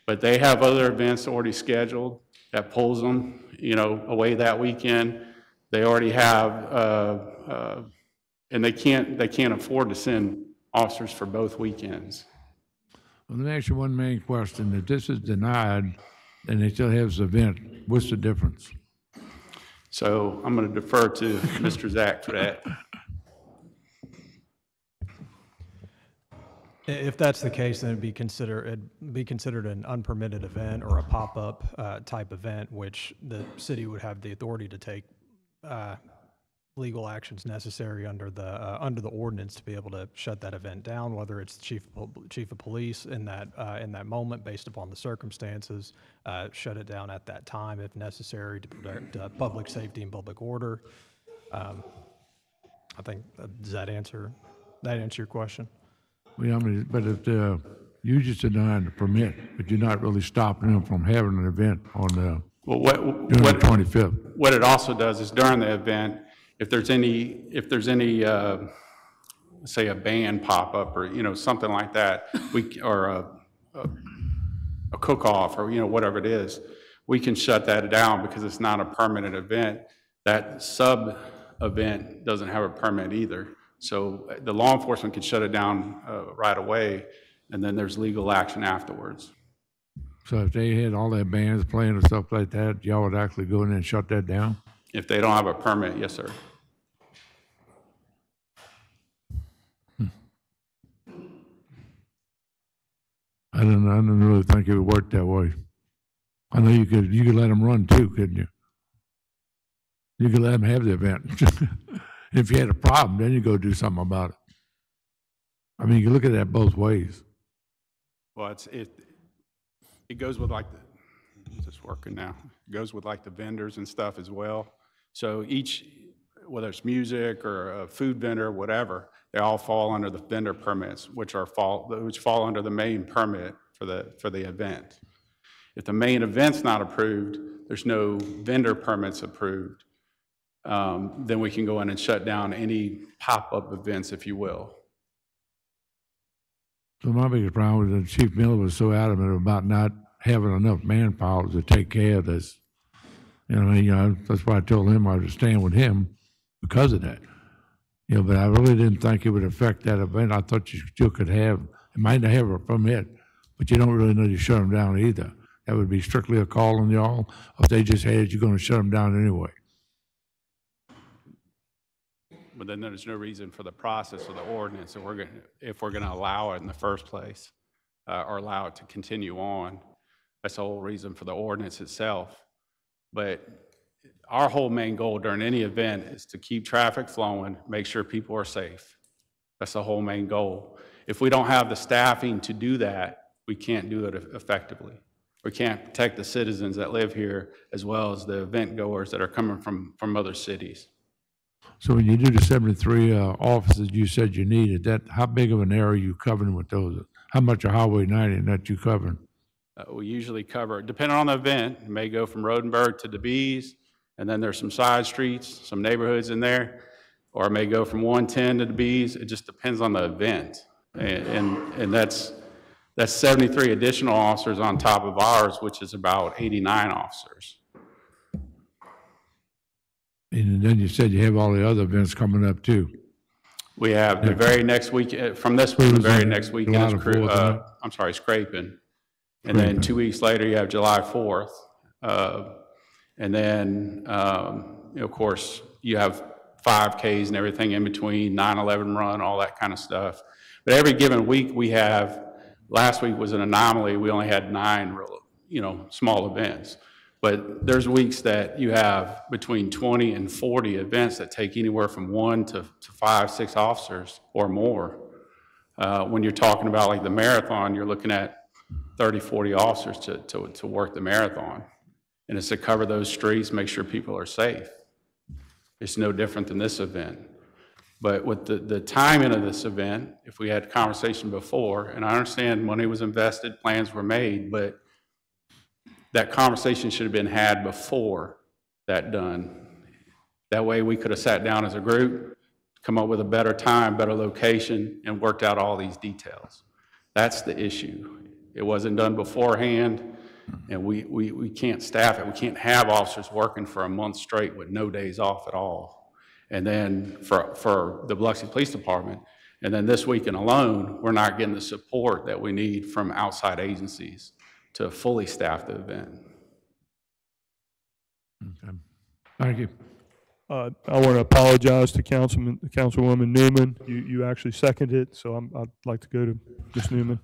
But they have other events already scheduled that pulls them, away that weekend. They already have, and they can't afford to send officers for both weekends. Well, let me ask you one main question. If this is denied and they still have this event, what's the difference? So I'm going to defer to Mr. Zach for that. If that's the case, then it'd be considered an unpermitted event or a pop-up type event, which the city would have the authority to take legal actions necessary under the ordinance to be able to shut that event down, whether it's chief of police in that moment based upon the circumstances, shut it down at that time if necessary to protect public safety and public order. I think does that answer your question? Well, but if You just denying the permit, but you're not really stopping them from having an event on the, during the 25th. What it also does is during the event, if there's any, say a band pop up or, you know, something like that, or a cook-off or, you know, whatever it is, we can shut that down because it's not a permanent event. That sub-event doesn't have a permit either. So the law enforcement can shut it down right away, and then there's legal action afterwards. So if they had all their bands playing and stuff like that, y'all would actually go in there and shut that down? If they don't have a permit, yes, sir. I didn't really think it would work that way. I know you could let them run too, couldn't you? You could let them have the event. If you had a problem, then you go do something about it. I mean, you can look at that both ways. Well, it goes with like is this working now? It goes with like the vendors and stuff as well. So each, whether it's music or a food vendor, whatever, they all fall under the vendor permits, which fall under the main permit for the event. If the main event's not approved, there's no vendor permits approved, then we can go in and shut down any pop-up events, if you will. So my biggest problem was that Chief Miller was so adamant about not having enough manpower to take care of this. You know, I mean, you know, that's why I told him I would stand with him because of that. You know, but I really didn't think it would affect that event. I thought you still could have, it might not have a permit, but you don't really need to shut them down either. That would be strictly a call on y'all. If they just had it, you're going to shut them down anyway. But then there's no reason for the process of the ordinance if we're going to allow it in the first place or allow it to continue on. That's the whole reason for the ordinance itself. But our whole main goal during any event is to keep traffic flowing, make sure people are safe. That's the whole main goal. If we don't have the staffing to do that, we can't do it effectively. We can't protect the citizens that live here as well as the event goers that are coming from other cities. So when you do the 73 offices you said you needed, how big of an area are you covering with those? How much of Highway 90 that you covering? We usually cover, depending on the event, it may go from Rodenberg to DeBees, and then there's some side streets, some neighborhoods in there, or it may go from 110 to DeBees. It just depends on the event. And that's 73 additional officers on top of ours, which is about 89 officers. And then you said you have all the other events coming up too. We have the very next week, from this week, the very next weekend is Scraping. And then 2 weeks later, you have July 4th. And then, of course, you have 5Ks and everything in between, 9/11 run, all that kind of stuff. But every given week we have, last week was an anomaly. We only had 9 real, small events. But there's weeks that you have between 20 and 40 events that take anywhere from 1 to 5, 6 officers or more. When you're talking about like the marathon, you're looking at 30, 40 officers to work the marathon. And it's to cover those streets, make sure people are safe. It's no different than this event. But with the timing of this event, if we had conversation before, and I understand money was invested, plans were made, but that conversation should have been had before that done. That way we could have sat down as a group, come up with a better time, better location, and worked out all these details. That's the issue. It wasn't done beforehand, and we can't staff it. We can't have officers working for a month straight with no days off at all. And then for the Biloxi Police Department, and then this weekend alone, we're not getting the support that we need from outside agencies to fully staff the event. Okay. Thank you. I want to apologize to Councilwoman Newman. You actually seconded it, so I'd like to go to Ms. Newman.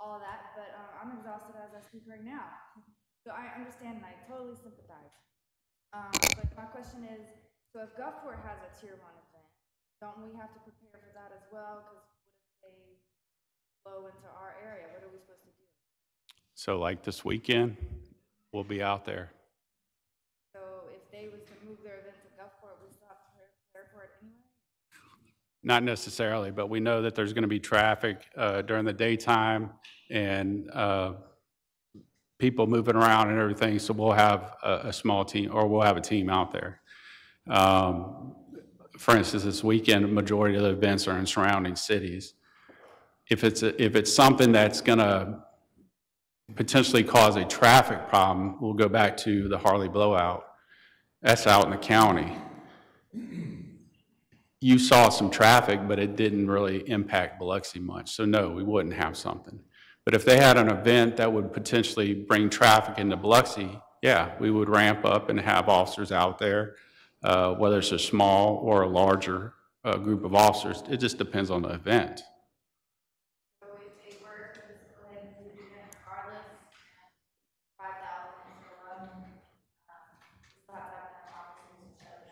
All of that, but I'm exhausted as I speak right now. So I understand and I totally sympathize. But my question is, so if Gulfport has a tier 1 event, don't we have to prepare for that as well? Because what if they blow into our area? What are we supposed to do? So like this weekend, we'll be out there. So if they was to move their event to Gulfport, we still have to prepare for it anyway? Not necessarily, but we know that there's going to be traffic during the daytime and people moving around and everything, so we'll have a small team, or we'll have a team out there. For instance, this weekend, the majority of the events are in surrounding cities. If it's something that's going to potentially cause a traffic problem, we'll go back to the Harley blowout. That's out in the county. You saw some traffic, but it didn't really impact Biloxi much. So no, we wouldn't have something. But if they had an event that would potentially bring traffic into Biloxi, yeah, we would ramp up and have officers out there, whether it's a small or a larger group of officers. It just depends on the event. So if they were to just go ahead and do the event regardless, 5,000 and 11, we still have to have enough officers to shut it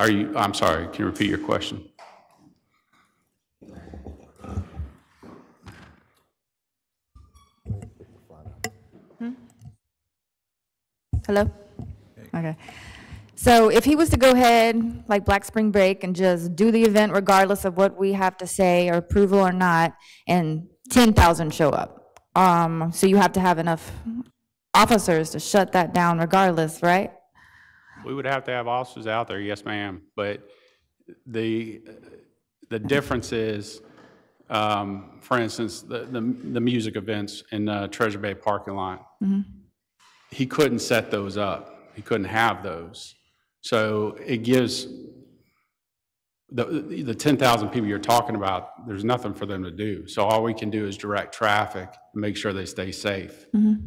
down. I'm sorry, can you repeat your question? Hello? Okay. So if he was to go ahead, like Black Spring Break, and just do the event regardless of what we have to say or approval or not, and 10,000 show up, so you have to have enough officers to shut that down regardless, right? We would have to have officers out there, yes, ma'am. But the difference is, for instance, the music events in Treasure Bay parking lot. Mm-hmm. He couldn't set those up. He couldn't have those. So it gives the 10,000 people you're talking about, there's nothing for them to do. So all we can do is direct traffic and make sure they stay safe. Mm-hmm.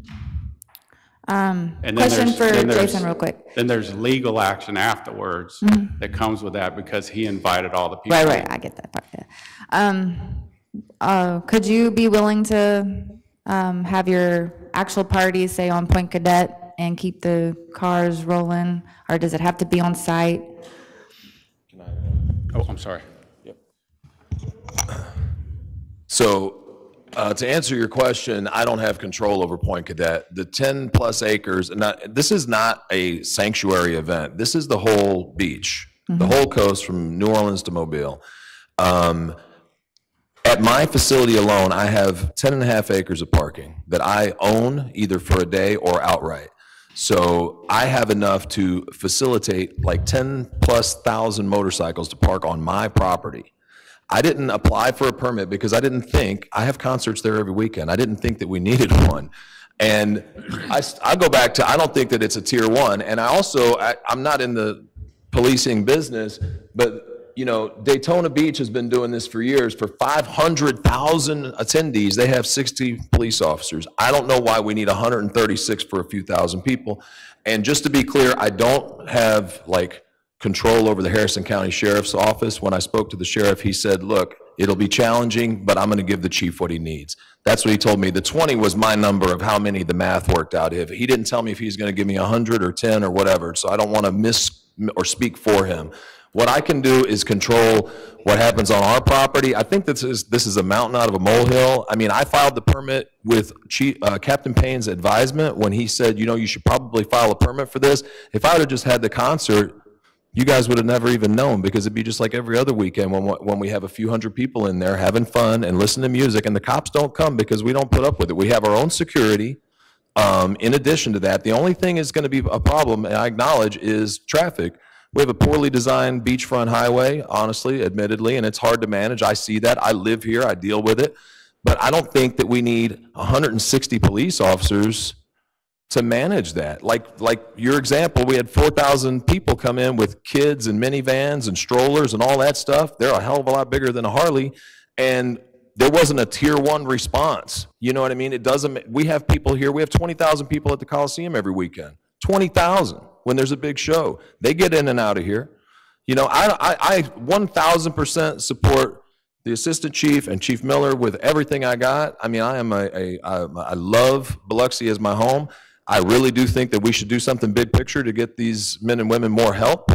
And question for Jason real quick. Then there's legal action afterwards that comes with that because he invited all the people. Right, I get that part, yeah. Could you be willing to have your actual parties, say on Point Cadet, and keep the cars rolling, or does it have to be on site? Oh, I'm sorry. Yep. So to answer your question, I don't have control over Point Cadet. The 10 plus acres, this is not a sanctuary event. This is the whole beach, the whole coast from New Orleans to Mobile. At my facility alone, I have 10.5 acres of parking that I own either for a day or outright. So I have enough to facilitate like 10,000+ motorcycles to park on my property. I didn't apply for a permit because I didn't think, I have concerts there every weekend. I didn't think that we needed one. And I go back to, I don't think that it's a tier 1. And I'm not in the policing business, but you know, Daytona Beach has been doing this for years. For 500,000 attendees, they have 60 police officers. I don't know why we need 136 for a few thousand people. And just to be clear, I don't have like control over the Harrison County Sheriff's Office. When I spoke to the sheriff, he said, look, it'll be challenging, but I'm going to give the chief what he needs. That's what he told me. The 20 was my number of how many the math worked out. If he didn't tell me if he's going to give me 100 or 10 or whatever, so I don't want to miss or speak for him. What I can do is control what happens on our property. I think this is a mountain out of a molehill. I mean, I filed the permit with Captain Payne's advisement when he said, you know, you should probably file a permit for this. If I would have just had the concert, you guys would have never even known, because it'd be just like every other weekend when we have a few hundred people in there having fun and listening to music, and the cops don't come because we don't put up with it. We have our own security. In addition to that, the only thing is going to be a problem, and I acknowledge, is traffic. We have a poorly designed beachfront highway, honestly, admittedly, and it's hard to manage. I see that. I live here. I deal with it. But I don't think that we need 160 police officers to manage that. Like your example, we had 4,000 people come in with kids and minivans and strollers and all that stuff. They're a hell of a lot bigger than a Harley. And there wasn't a tier 1 response. You know what I mean? It doesn't, we have people here. We have 20,000 people at the Coliseum every weekend. 20,000. When there's a big show, they get in and out of here. You know, I 1,000% support the assistant chief and Chief Miller with everything I got. I mean, I love Biloxi as my home. I really do think that we should do something big picture to get these men and women more help.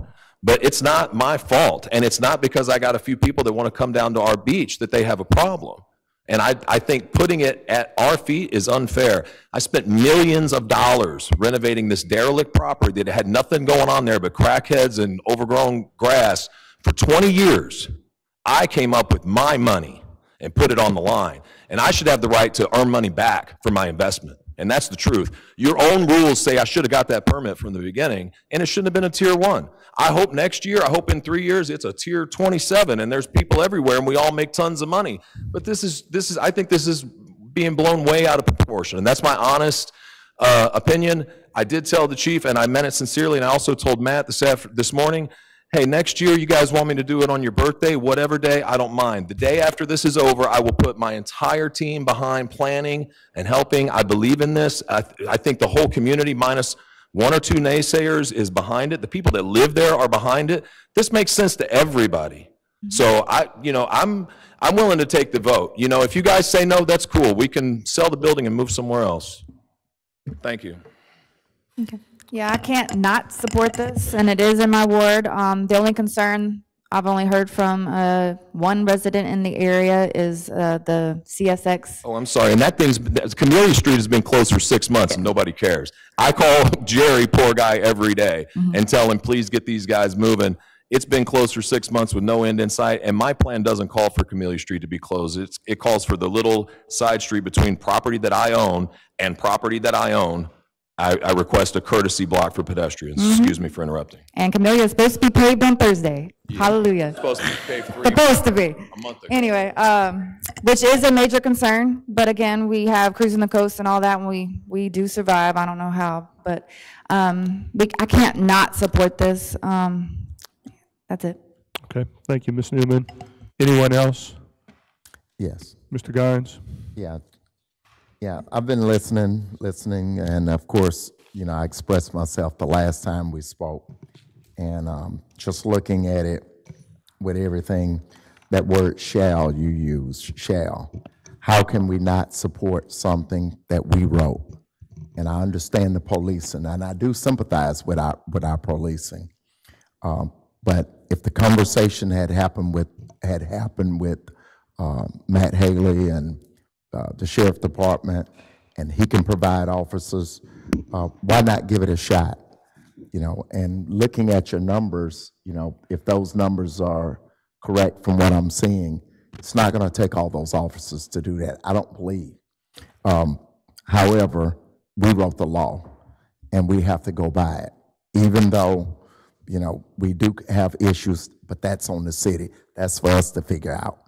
But it's not my fault, and it's not because I got a few people that want to come down to our beach that they have a problem. And I think putting it at our feet is unfair. I spent millions of dollars renovating this derelict property that had nothing going on there but crackheads and overgrown grass for 20 years. I came up with my money and put it on the line. And I should have the right to earn money back for my investment. And that's the truth. Your own rules say I should have got that permit from the beginning, and it shouldn't have been a tier 1. I hope next year, I hope in 3 years, it's a tier 27, and there's people everywhere, and we all make tons of money. But I think this is being blown way out of proportion, and that's my honest opinion. I did tell the chief, and I meant it sincerely, and I also told Matt this morning, hey, next year you guys want me to do it on your birthday, whatever day, I don't mind. The day after this is over, I will put my entire team behind planning and helping. I believe in this. I think the whole community, minus 1 or 2 naysayers, is behind it. The people that live there are behind it. This makes sense to everybody. So I'm willing to take the vote. If you guys say no, that's cool. We can sell the building and move somewhere else. Thank you. Okay. Yeah, I can't not support this, and it is in my ward. The only concern I've only heard from one resident in the area is the CSX. Oh, I'm sorry. And Camellia Street has been closed for 6 months and nobody cares. I call Jerry, poor guy, every day and tell him, please get these guys moving. It's been closed for 6 months with no end in sight, and my plan doesn't call for Camellia Street to be closed. It calls for the little side street between property that I own and property that I own. I request a courtesy block for pedestrians. Excuse me for interrupting. And Camellia is supposed to be paved on Thursday. Yeah. Hallelujah. It's supposed to be paved supposed to be. A month ago. Anyway, which is a major concern. But again, we have Cruising the Coast and all that, and we do survive. I don't know how, but I can't not support this. That's it. Okay, thank you, Ms. Newman. Anyone else? Yes. Mr. Gines? Yeah, I've been listening, and of course, I expressed myself the last time we spoke, and just looking at it with everything, that word shall you use, shall. How can we not support something that we wrote? And I understand the policing, and I do sympathize with our policing. But if the conversation had happened with Matt Haley and the sheriff department, and he can provide officers, why not give it a shot? And looking at your numbers, if those numbers are correct from what I'm seeing, it's not going to take all those officers to do that. I don't believe. However, we wrote the law, and we have to go by it, even though, we do have issues, but that's on the city. That's for us to figure out,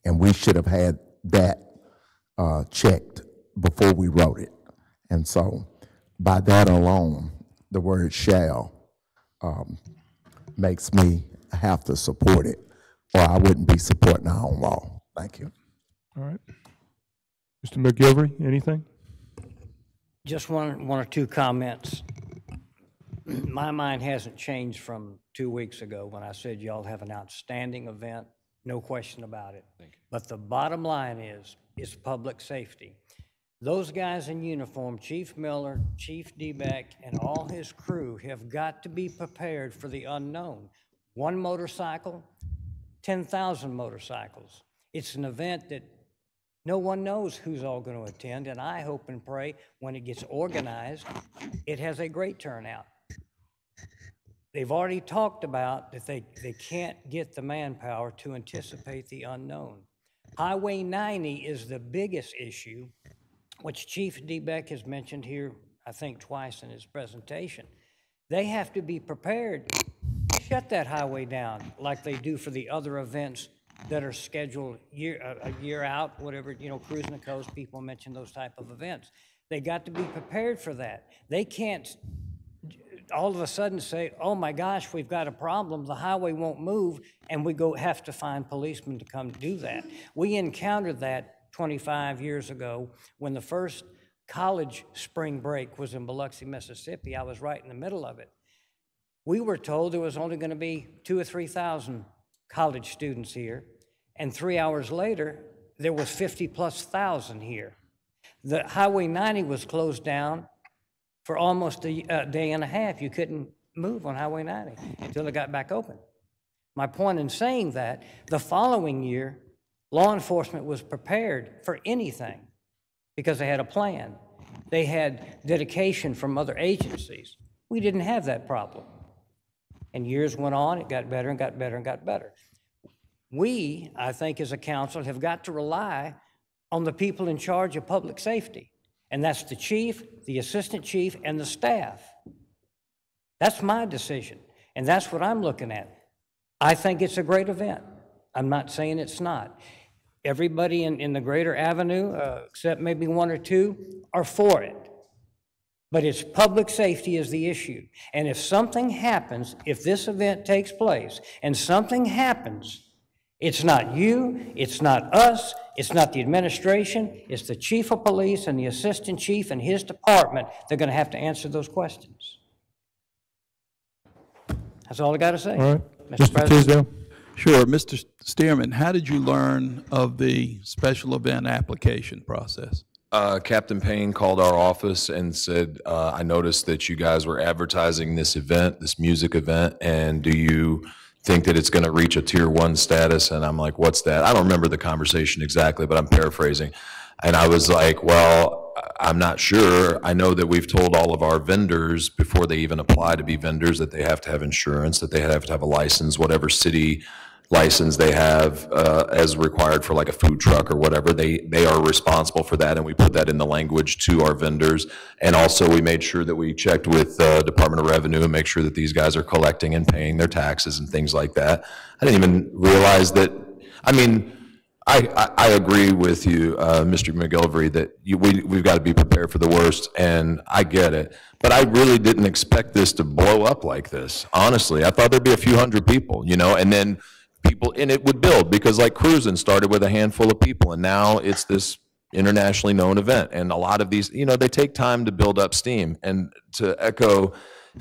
and we should have had that checked before we wrote it. And so by that alone, the word shall makes me have to support it, or I wouldn't be supporting our own law. Thank you. All right. Mr. McGilvery, anything? Just one or two comments. My mind hasn't changed from 2 weeks ago when I said y'all have an outstanding event, no question about it. But the bottom line is public safety. Those guys in uniform, Chief Miller, Chief Debeck, and all his crew have got to be prepared for the unknown. 1 motorcycle, 10,000 motorcycles. It's an event that no one knows who's all going to attend, and I hope and pray when it gets organized, it has a great turnout. They've already talked about that they can't get the manpower to anticipate the unknown. Highway 90 is the biggest issue, which Chief Debeck has mentioned here, I think twice in his presentation. They have to be prepared to shut that highway down like they do for the other events that are scheduled a year out, whatever, Cruising the Coast, people mention those type of events. They got to be prepared for that. They can't all of a sudden say, oh my gosh, we've got a problem, the highway won't move, and we have to find policemen to come do that. We encountered that 25 years ago when the first college spring break was in Biloxi, Mississippi. I was right in the middle of it. We were told there was only going to be 2,000 or 3,000 college students here, and 3 hours later, there was 50,000+ here. The Highway 90 was closed down for almost a day and a half. You couldn't move on Highway 90 until it got back open. My point in saying that, the following year, law enforcement was prepared for anything because they had a plan. They had dedication from other agencies. We didn't have that problem. And years went on, it got better and got better and got better. We, I think, as a council, have got to rely on the people in charge of public safety, and that's the chief, the assistant chief, and the staff. That's my decision, and that's what I'm looking at. I think it's a great event. I'm not saying it's not. Everybody in the greater avenue, except maybe one or two, are for it. But it's public safety is the issue. And if something happens, if this event takes place, and something happens, it's not you, it's not us, it's not the administration, it's the chief of police and the assistant chief and his department. They're going to have to answer those questions. That's all I got to say. All right. Mr. President. Tisdale. Sure. Mr. Stearman, how did you learn of the special event application process? Captain Payne called our office and said, I noticed that you guys were advertising this event, this music event, and do you think that it's going to reach a tier 1 status? And I'm like, what's that? I don't remember the conversation exactly, but I'm paraphrasing. And I was like, well, I'm not sure. I know that we've told all of our vendors before they even apply to be vendors that they have to have insurance, that they have to have a license, whatever city license they have as required for like a food truck or whatever. They are responsible for that, and we put that in the language to our vendors. And also we made sure that we checked with Department of Revenue and make sure that these guys are collecting and paying their taxes and things like that. I didn't even realize that. I mean, I agree with you, Mr. McGillivray, that we've got to be prepared for the worst, and I get it. But I really didn't expect this to blow up like this, honestly. I thought there'd be a few hundred people, you know, and then people, and it would build, because like cruising started with a handful of people, and now it's this internationally known event. And a lot of these, you know, they take time to build up steam. And to echo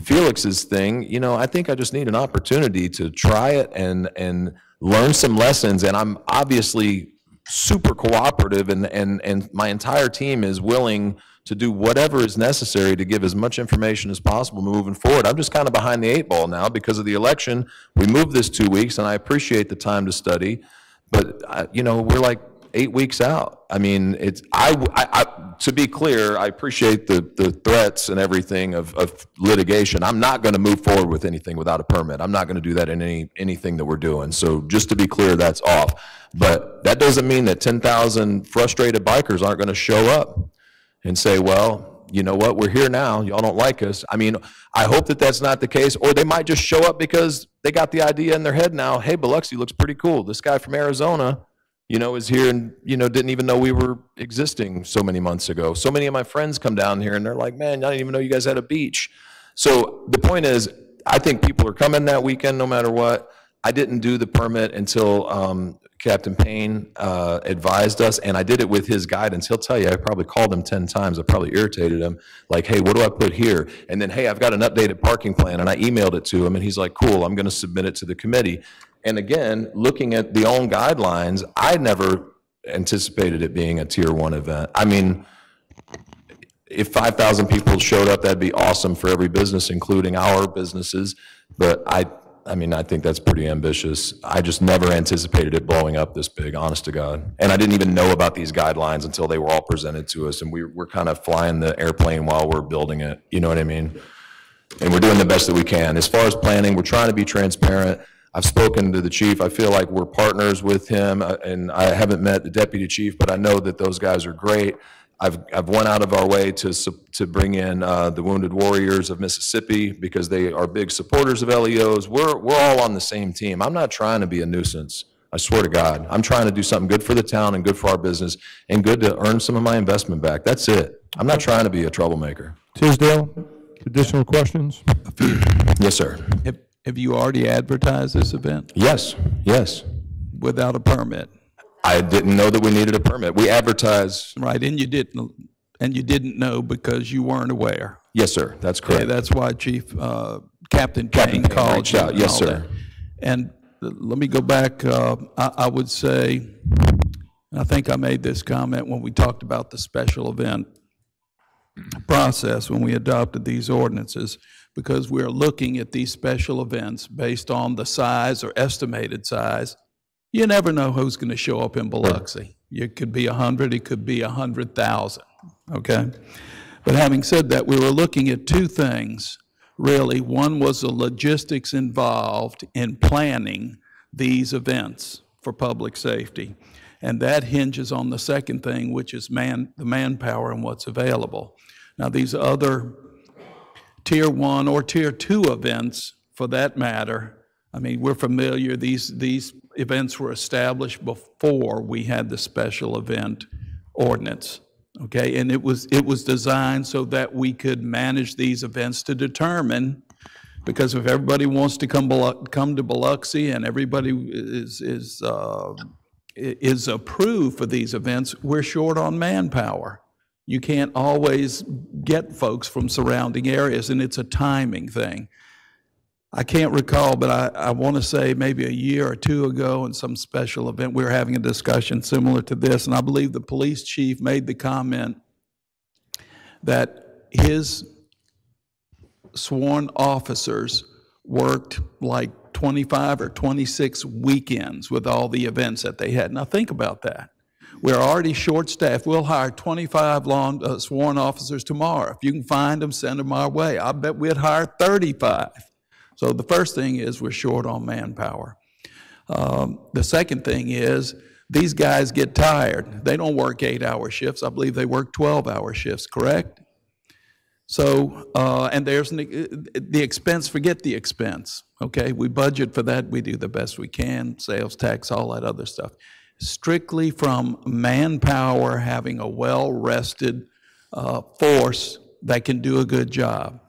Felix's thing, you know, I think I just need an opportunity to try it and learn some lessons. And I'm obviously super cooperative, and my entire team is willing to do whatever is necessary to give as much information as possible moving forward. I'm just kind of behind the 8 ball now because of the election. We moved this 2 weeks, and I appreciate the time to study, but you know, we're like 8 weeks out. I mean, it's, to be clear, I appreciate the threats and everything of litigation. I'm not going to move forward with anything without a permit. I'm not going to do that in anything that we're doing. So just to be clear, that's off. But that doesn't mean that 10,000 frustrated bikers aren't going to show up and say, well, you know what, we're here now, y'all don't like us. I mean, I hope that that's not the case, or they might just show up because they got the idea in their head now, hey, Biloxi looks pretty cool. This guy from Arizona, you know, is here and, you know, didn't even know we were existing so many months ago. So many of my friends come down here and they're like, man, I didn't even know you guys had a beach. So the point is, I think people are coming that weekend no matter what. I didn't do the permit until Captain Payne advised us, and I did it with his guidance. He'll tell you, I probably called him 10 times. I probably irritated him, like, hey, what do I put here? And then, hey, I've got an updated parking plan, and I emailed it to him, and he's like, cool, I'm going to submit it to the committee. And again, looking at the own guidelines, I never anticipated it being a tier 1 event. I mean, if 5,000 people showed up, that'd be awesome for every business, including our businesses. But I mean, I think that's pretty ambitious. I just never anticipated it blowing up this big, honest to God. And I didn't even know about these guidelines until they were all presented to us, and we're kind of flying the airplane while we're building it. You know what I mean? And we're doing the best that we can. As far as planning, we're trying to be transparent. I've spoken to the chief. I feel like we're partners with him, and I haven't met the deputy chief, but I know that those guys are great. I've went out of our way to bring in the Wounded Warriors of Mississippi because they are big supporters of LEOs. We're all on the same team. I'm not trying to be a nuisance. I swear to God. I'm trying to do something good for the town and good for our business and good to earn some of my investment back. That's it. I'm not trying to be a troublemaker. Tisdale, additional questions? Yes, sir. Have you already advertised this event? Yes, yes. Without a permit? I didn't know that we needed a permit. We advertised. Right, and you didn't know because you weren't aware. Yes, sir. That's correct. Okay, that's why Captain Payne called you. Out. Yes, sir. And let me go back. I would say, I think I made this comment when we talked about the special event process when we adopted these ordinances. because we're looking at these special events based on the size or estimated size. You never know who's going to show up in Biloxi. It could be 100, it could be 100,000, okay? But having said that, we were looking at two things, really. One was the logistics involved in planning these events for public safety. And that hinges on the second thing, which is the manpower and what's available. Now, these other Tier 1 or Tier 2 events, for that matter, I mean, we're familiar, these events were established before we had the special event ordinance, okay? And it was designed so that we could manage these events to determine, because if everybody wants to come to Biloxi and everybody is approved for these events, we're short on manpower. You can't always get folks from surrounding areas, and it's a timing thing. I can't recall, but I want to say maybe a year or two ago in some special event, we were having a discussion similar to this, and I believe the police chief made the comment that his sworn officers worked like 25 or 26 weekends with all the events that they had. Now think about that. We're already short-staffed. We'll hire 25 sworn officers tomorrow. If you can find them, send them our way. I bet we'd hire 35. So the first thing is we're short on manpower. The second thing is these guys get tired. They don't work 8-hour shifts. I believe they work 12-hour shifts, correct? So, and there's the expense, forget the expense, okay? We budget for that. We do the best we can, sales tax, all that other stuff. Strictly from manpower having a well-rested force that can do a good job.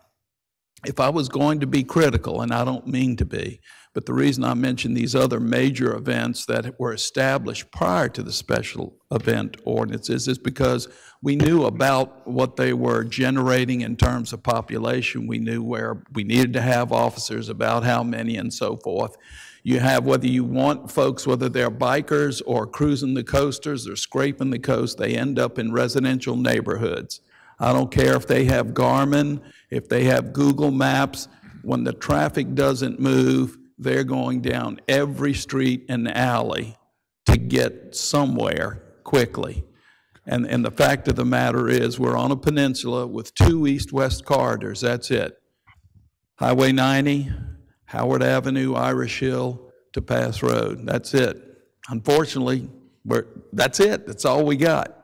If I was going to be critical, and I don't mean to be, but the reason I mentioned these other major events that were established prior to the special event ordinances is because we knew about what they were generating in terms of population. We knew where we needed to have officers, about how many, and so forth. You have, whether you want folks, whether they're bikers or cruising the coasters or scraping the coast, they end up in residential neighborhoods. I don't care if they have Garmin, if they have Google Maps. When the traffic doesn't move, they're going down every street and alley to get somewhere quickly. And the fact of the matter is we're on a peninsula with 2 east-west corridors. That's it. Highway 90, Howard Avenue, Irish Hill to Pass Road. That's it. Unfortunately, that's it. That's all we got.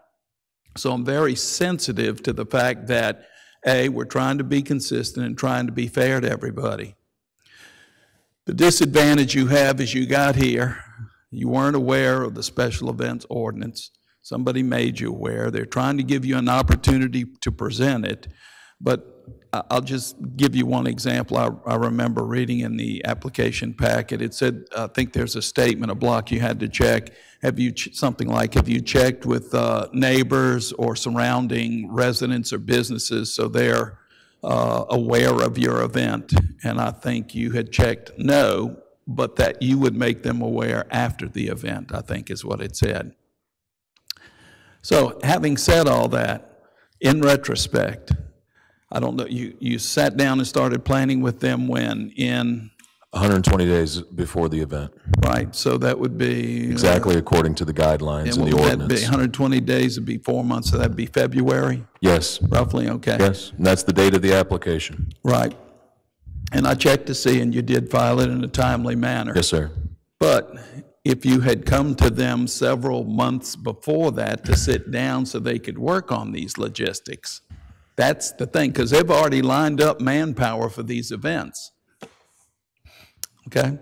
So I'm very sensitive to the fact that, A, we're trying to be consistent and trying to be fair to everybody. The disadvantage you have is you got here, you weren't aware of the special events ordinance. Somebody made you aware. They're trying to give you an opportunity to present it, but I'll just give you one example. I remember reading in the application packet, it said, I think there's a statement, a block you had to check. Have you, something like, have you checked with neighbors or surrounding residents or businesses so they're aware of your event? And I think you had checked no, but that you would make them aware after the event, I think is what it said. So having said all that, in retrospect, I don't know, you sat down and started planning with them when? In 120 days before the event. Right, so that would be exactly according to the guidelines in the ordinance. That'd be 120 days would be 4 months, so that'd be February? Yes. Roughly, okay. Yes, and that's the date of the application. Right. And I checked to see, and you did file it in a timely manner. Yes, sir. But if you had come to them several months before that to sit down so they could work on these logistics, that's the thing, because they've already lined up manpower for these events. Okay?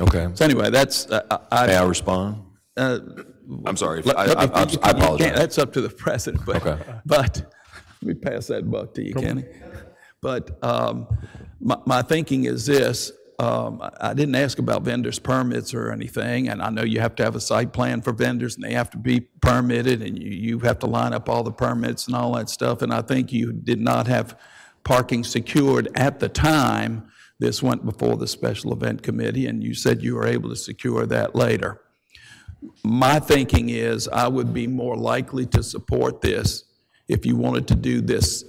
Okay. So anyway, that's... May I respond? I'm sorry. I apologize. That's up to the president. But, okay. But let me pass that buck to you, Kenny. But my thinking is this. I didn't ask about vendors' permits or anything, and I know you have to have a site plan for vendors, and they have to be permitted, and you have to line up all the permits and all that stuff, and I think you did not have parking secured at the time this went before the special event committee, and you said you were able to secure that later. My thinking is I would be more likely to support this if you wanted to do this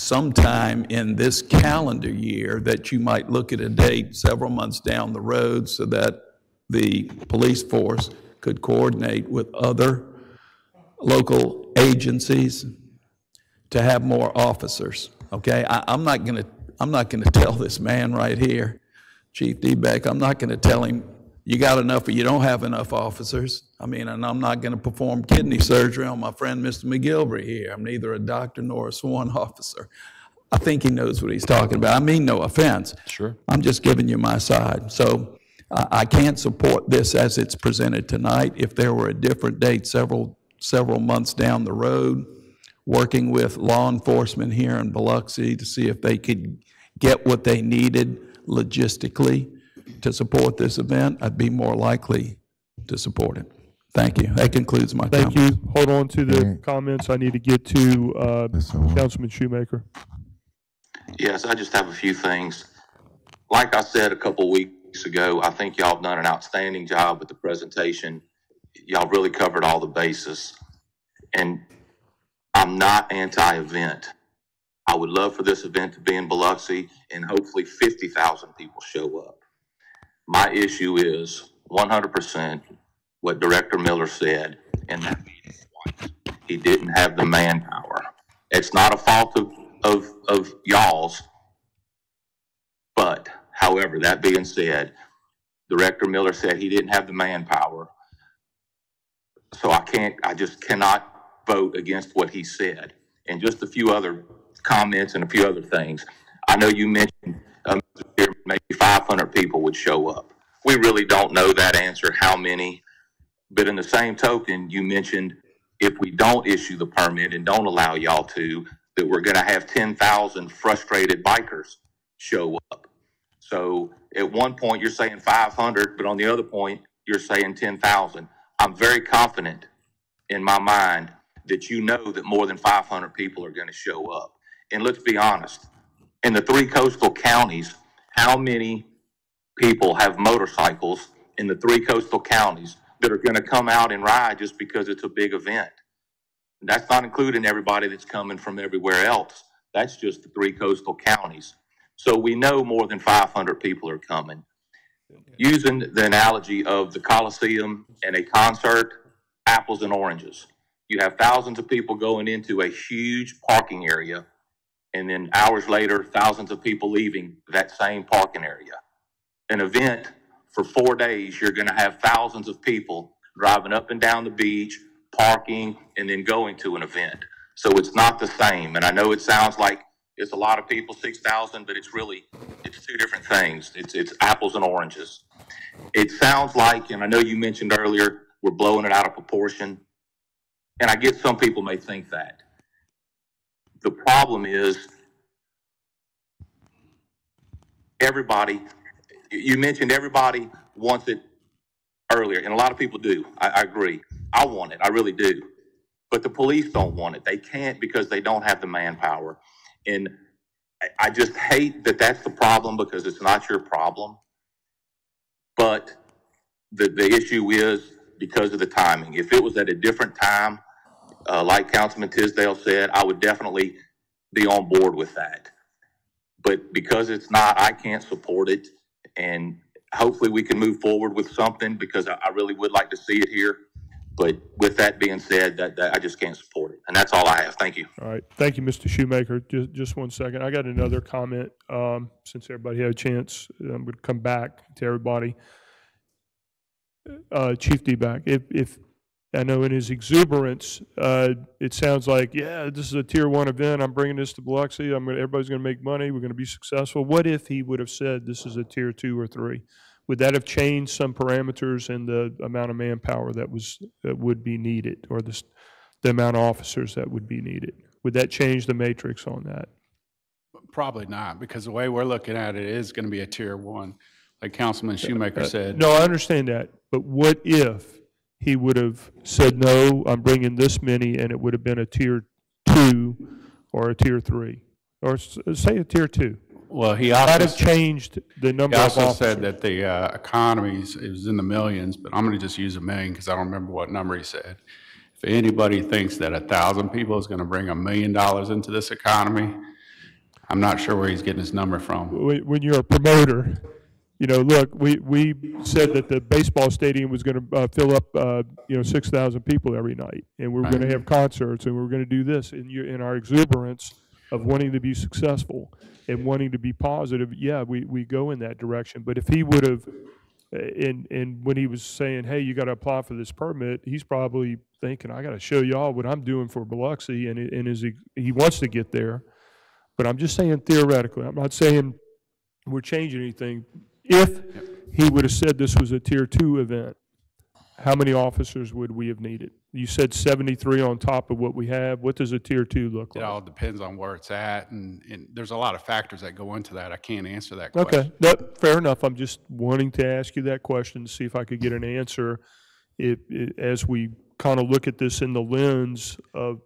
sometime in this calendar year that you might look at a date several months down the road so that the police force could coordinate with other local agencies to have more officers, okay? I'm not gonna tell this man right here, Chief D-Beck, I'm not gonna tell him you got enough or you don't have enough officers. I mean, and I'm not gonna perform kidney surgery on my friend Mr. McGilvery here. I'm neither a doctor nor a sworn officer. I think he knows what he's talking about. I mean no offense. Sure. I'm just giving you my side. So I can't support this as it's presented tonight. If there were a different date several months down the road, working with law enforcement here in Biloxi to see if they could get what they needed logistically to support this event, I'd be more likely to support it. Thank you. That concludes my comments. Thank you. Hold on to the comments. I need to get to Councilman Shoemaker. Yes, I just have a few things. Like I said a couple weeks ago, I think y'all have done an outstanding job with the presentation. Y'all really covered all the bases. And I'm not anti-event. I would love for this event to be in Biloxi and hopefully 50,000 people show up. My issue is 100% what Director Miller said in that meeting twice. He didn't have the manpower. It's not a fault of y'all's, but however, that being said, Director Miller said he didn't have the manpower. So I just cannot vote against what he said. And just a few other comments and a few other things. I know you mentioned maybe 500 people would show up. We really don't know that answer, how many. But in the same token, you mentioned if we don't issue the permit and don't allow y'all to, that we're going to have 10,000 frustrated bikers show up. So at one point you're saying 500, but on the other point you're saying 10,000. I'm very confident in my mind that you know that more than 500 people are going to show up. And let's be honest, in the 3 coastal counties, how many people have motorcycles in the 3 coastal counties that are going to come out and ride just because it's a big event? That's not including everybody that's coming from everywhere else. That's just the 3 coastal counties. So we know more than 500 people are coming. Using the analogy of the Coliseum and a concert, apples and oranges. You have thousands of people going into a huge parking area, and then hours later, thousands of people leaving that same parking area. An event for 4 days, you're going to have thousands of people driving up and down the beach, parking, and then going to an event. So it's not the same. And I know it sounds like it's a lot of people, 6,000, but it's 2 different things. It's apples and oranges. It sounds like, and I know you mentioned earlier, we're blowing it out of proportion. And I get some people may think that. The problem is everybody, you mentioned everybody wants it earlier, and a lot of people do. I agree. I want it. I really do. But the police don't want it. They can't because they don't have the manpower. And I just hate that that's the problem because it's not your problem. But the issue is because of the timing. If it was at a different time, like Councilman Tisdale said, I would definitely be on board with that. But because it's not, I can't support it. And hopefully we can move forward with something because I really would like to see it here. But with that being said, that I just can't support it. And that's all I have. Thank you. All right. Thank you, Mr. Shoemaker. Just 1 second. I got another comment. Since everybody had a chance, I'm going to come back to everybody. Chief D-Back, if I know in his exuberance, it sounds like, yeah, this is a tier 1 event. I'm bringing this to Biloxi. Everybody's going to make money. We're going to be successful. What if he would have said this is a tier 2 or 3? Would that have changed some parameters in the amount of manpower that would be needed, or the amount of officers that would be needed? Would that change the matrix on that? Probably not, because the way we're looking at it is going to be a tier 1, like Councilman Shoemaker said. No, I understand that. But what if he would have said, no, I'm bringing this many, and it would have been a tier 2 or a tier 3, or say a tier 2? Well, he also might have changed the number of officers. He also said that the economy is in the millions, but I'm going to just use $1 million because I don't remember what number he said. If anybody thinks that 1,000 people is going to bring $1 million into this economy, I'm not sure where he's getting his number from. When you're a promoter, you know, look, we said that the baseball stadium was going to fill up, 6,000 people every night, and we were going to have concerts, and we were going to do this. In our exuberance of wanting to be successful and wanting to be positive, yeah, we go in that direction. But if he would have, and when he was saying, hey, you got to apply for this permit, he's probably thinking, I got to show y'all what I'm doing for Biloxi, and he wants to get there. But I'm just saying theoretically. I'm not saying we're changing anything. If he would have said this was a Tier 2 event, how many officers would we have needed? You said 73 on top of what we have. What does a Tier 2 look like? It all depends on where it's at, and there's a lot of factors that go into that. I can't answer that question. Okay, no, fair enough. I'm just wanting to ask you that question to see if I could get an answer as we kind of look at this in the lens of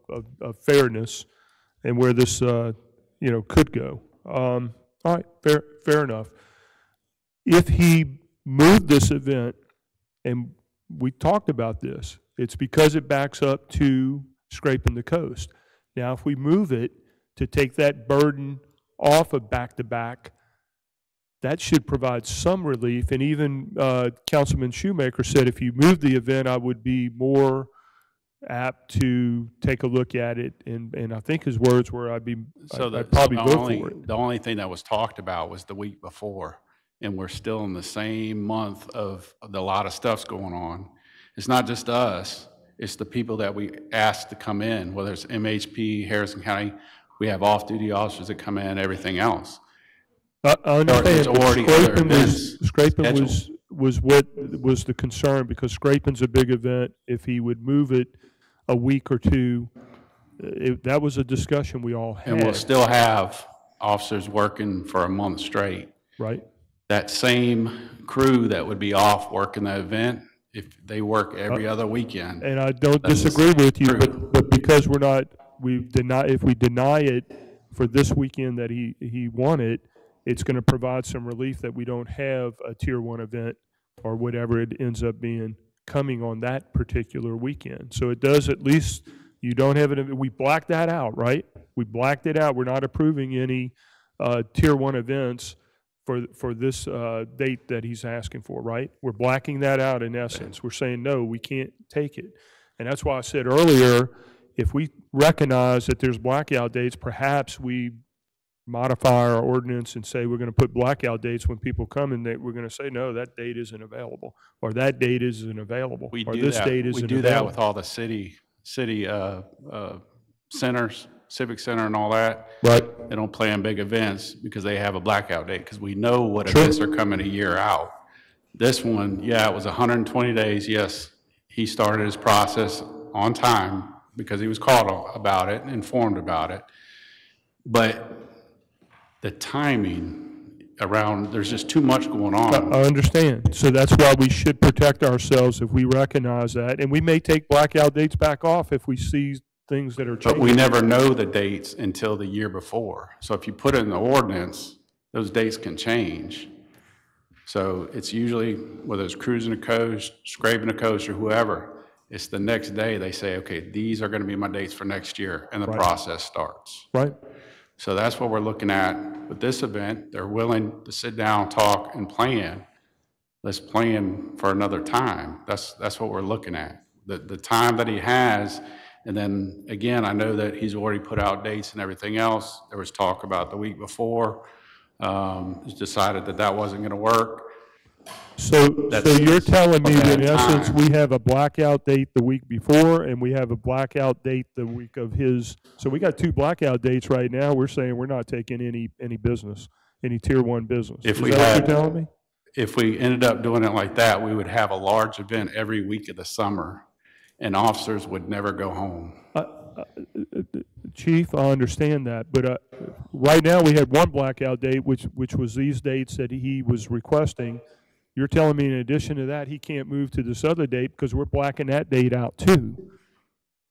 fairness and where this could go. All right, fair enough. If he moved this event, and we talked about this, it's because it backs up to scraping the coast. Now, if we move it to take that burden off of back-to-back, that should provide some relief. And even Councilman Shoemaker said if you move the event, I would be more apt to take a look at it. And I think his words were, I'd probably vote for it. The only thing that was talked about was the week before. And we're still in the same month of a lot of stuff's going on. It's not just us, it's the people that we asked to come in, whether it's MHP, Harrison County, we have off-duty officers that come in, everything else. I understand, scraping was what was the concern, because scraping's a big event. If he would move it a week or two, that was a discussion we all had. And we'll still have officers working for a month straight. Right. That same crew that would be off working the event, if they work every other weekend. And I don't disagree with you, but because if we deny it for this weekend that he wanted, it's going to provide some relief that we don't have a Tier 1 event or whatever it ends up being coming on that particular weekend. So it does, at least you don't have it. We blacked that out, right? We blacked it out. We're not approving any Tier 1 events for this date that he's asking for, right? We're blacking that out in essence. We're saying, no, we can't take it. And that's why I said earlier, if we recognize that there's blackout dates, perhaps we modify our ordinance and say we're going to put blackout dates when people come, and we're going to say, no, that date isn't available, or that date isn't available, or this date isn't available. We do that with all the city centers, civic center and all that. Right. They don't plan big events because they have a blackout date, because we know what events are coming a year out. This one, yeah, it was 120 days. Yes, he started his process on time because he was called about it, informed about it. But the timing around, there's just too much going on. I understand. So that's why we should protect ourselves if we recognize that. And we may take blackout dates back off if we see things that are changing. But we never know the dates until the year before. So if you put it in the ordinance, those dates can change. So it's usually, whether it's cruising the coast, scraping the coast, or whoever, it's the next day they say, okay, these are going to be my dates for next year, and the process starts. Right. So that's what we're looking at with this event. They're willing to sit down, talk, and plan. Let's plan for another time. That's what we're looking at. The time that he has. And then, again, I know that he's already put out dates and everything else. There was talk about the week before. It was decided that wasn't going to work. So you're telling me that in essence we have a blackout date the week before, and we have a blackout date the week of his. So we got two blackout dates right now. We're saying we're not taking any business, any Tier 1 business. Is that what you're telling me? If we ended up doing it like that, we would have a large event every week of the summer, and officers would never go home. Chief, I understand that, but right now we had one blackout date, which was these dates that he was requesting. You're telling me in addition to that, he can't move to this other date because we're blacking that date out too.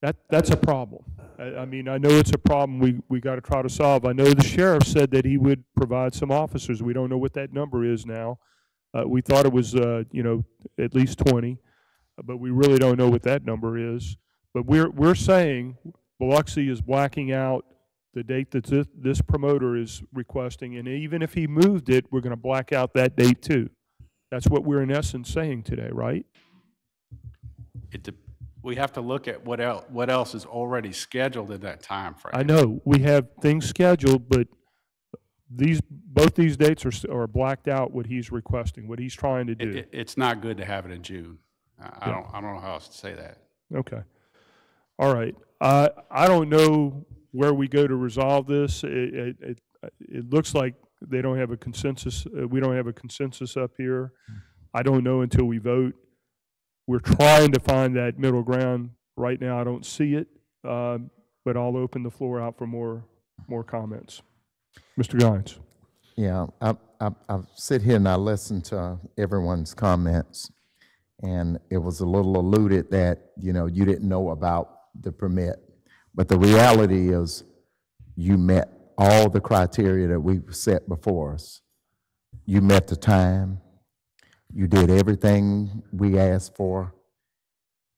That's a problem. I mean, I know it's a problem we got to try to solve. I know the sheriff said that he would provide some officers. We don't know what that number is now. We thought it was, at least 20, but we really don't know what that number is. But we're saying Biloxi is blacking out the date that this promoter is requesting, and even if he moved it, we're going to black out that date too. That's what we're in essence saying today, right? We have to look at what else is already scheduled in that time frame. I know we have things scheduled, but both these dates are blacked out. What he's requesting, what he's trying to do. It's not good to have it in June. I don't know how else to say that. Okay. All right. I don't know where we go to resolve this. It looks like they don't have a consensus. We don't have a consensus up here. I don't know until we vote. We're trying to find that middle ground. Right now, I don't see it, but I'll open the floor out for more comments. Mr. Gines. Yeah, I sit here and I listen to everyone's comments, and it was a little alluded that, you didn't know about the permit. But the reality is you met all the criteria that we set before us. You met the time. You did everything we asked for.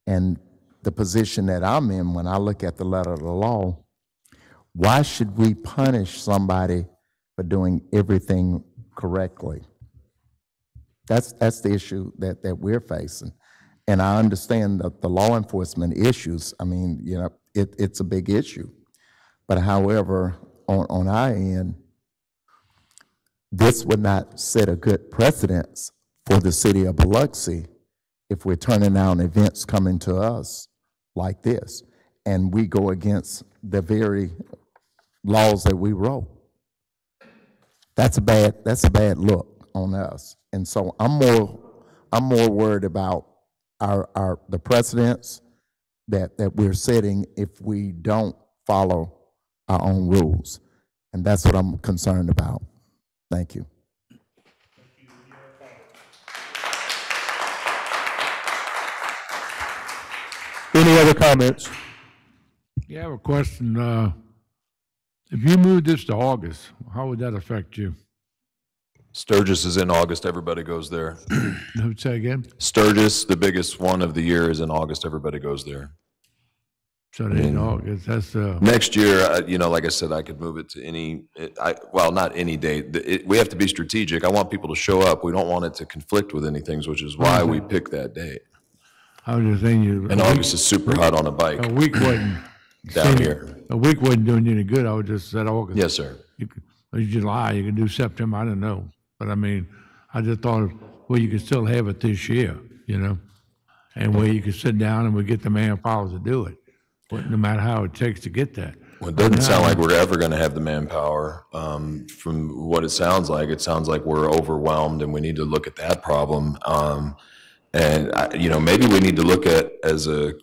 And the position that I'm in when I look at the letter of the law, why should we punish somebody for doing everything correctly? That's the issue that we're facing. And I understand the law enforcement issues. I mean, it's a big issue. But however, on our end, this would not set a good precedence for the city of Biloxi if we're turning down events coming to us like this, and we go against the very laws that we wrote. That's a bad look on us. And so I'm more worried about the precedents that we're setting if we don't follow our own rules. And that's what I'm concerned about. Thank you. Any other comments? Yeah, I have a question. If you moved this to August, how would that affect you? Sturgis is in August, everybody goes there. Say again? Sturgis, the biggest one of the year, is in August, everybody goes there. So they in August, that's... Next year, like I said, I could move it to not any date. We have to be strategic. I want people to show up. We don't want it to conflict with anything, which is why we picked that date. I was just saying And August is super hot on a bike. A week wasn't... down here. A week wasn't doing you any good. I would just said August. Yes, sir. July, you can do September, I don't know. But I mean, I just thought, well, you could still have it this year, and where you could sit down and we get the manpower to do it, but no matter how it takes to get that. Well, it doesn't sound like we're ever going to have the manpower. From what it sounds like we're overwhelmed and we need to look at that problem. Maybe we need to look at, as a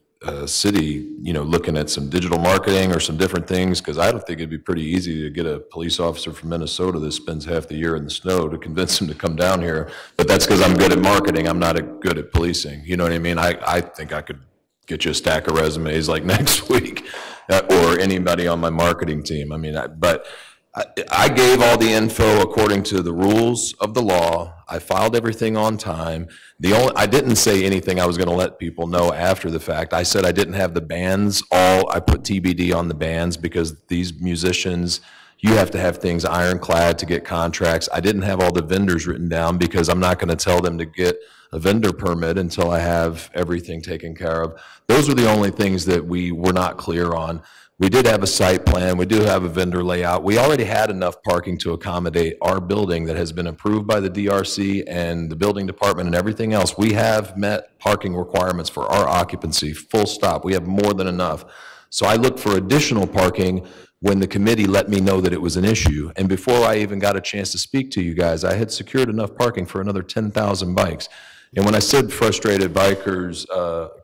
city, looking at some digital marketing or some different things, because I don't think it'd be pretty easy to get a police officer from Minnesota that spends half the year in the snow to convince him to come down here. But that's because I'm good at marketing. I'm not good at policing. You know what I mean? I think I could get you a stack of resumes like next week, or anybody on my marketing team. I mean, I gave all the info according to the rules of the law. I filed everything on time. I didn't say anything I was going to let people know after the fact. I said I didn't have the bands I put TBD on the bands because these musicians, you have to have things ironclad to get contracts. I didn't have all the vendors written down because I'm not going to tell them to get a vendor permit until I have everything taken care of. Those are the only things that we were not clear on. We did have a site plan. We do have a vendor layout. We already had enough parking to accommodate our building that has been approved by the DRC and the building department and everything else. We have met parking requirements for our occupancy, full stop. We have more than enough. So I looked for additional parking when the committee let me know that it was an issue. And before I even got a chance to speak to you guys, I had secured enough parking for another 10,000 bikes. And when I said frustrated bikers,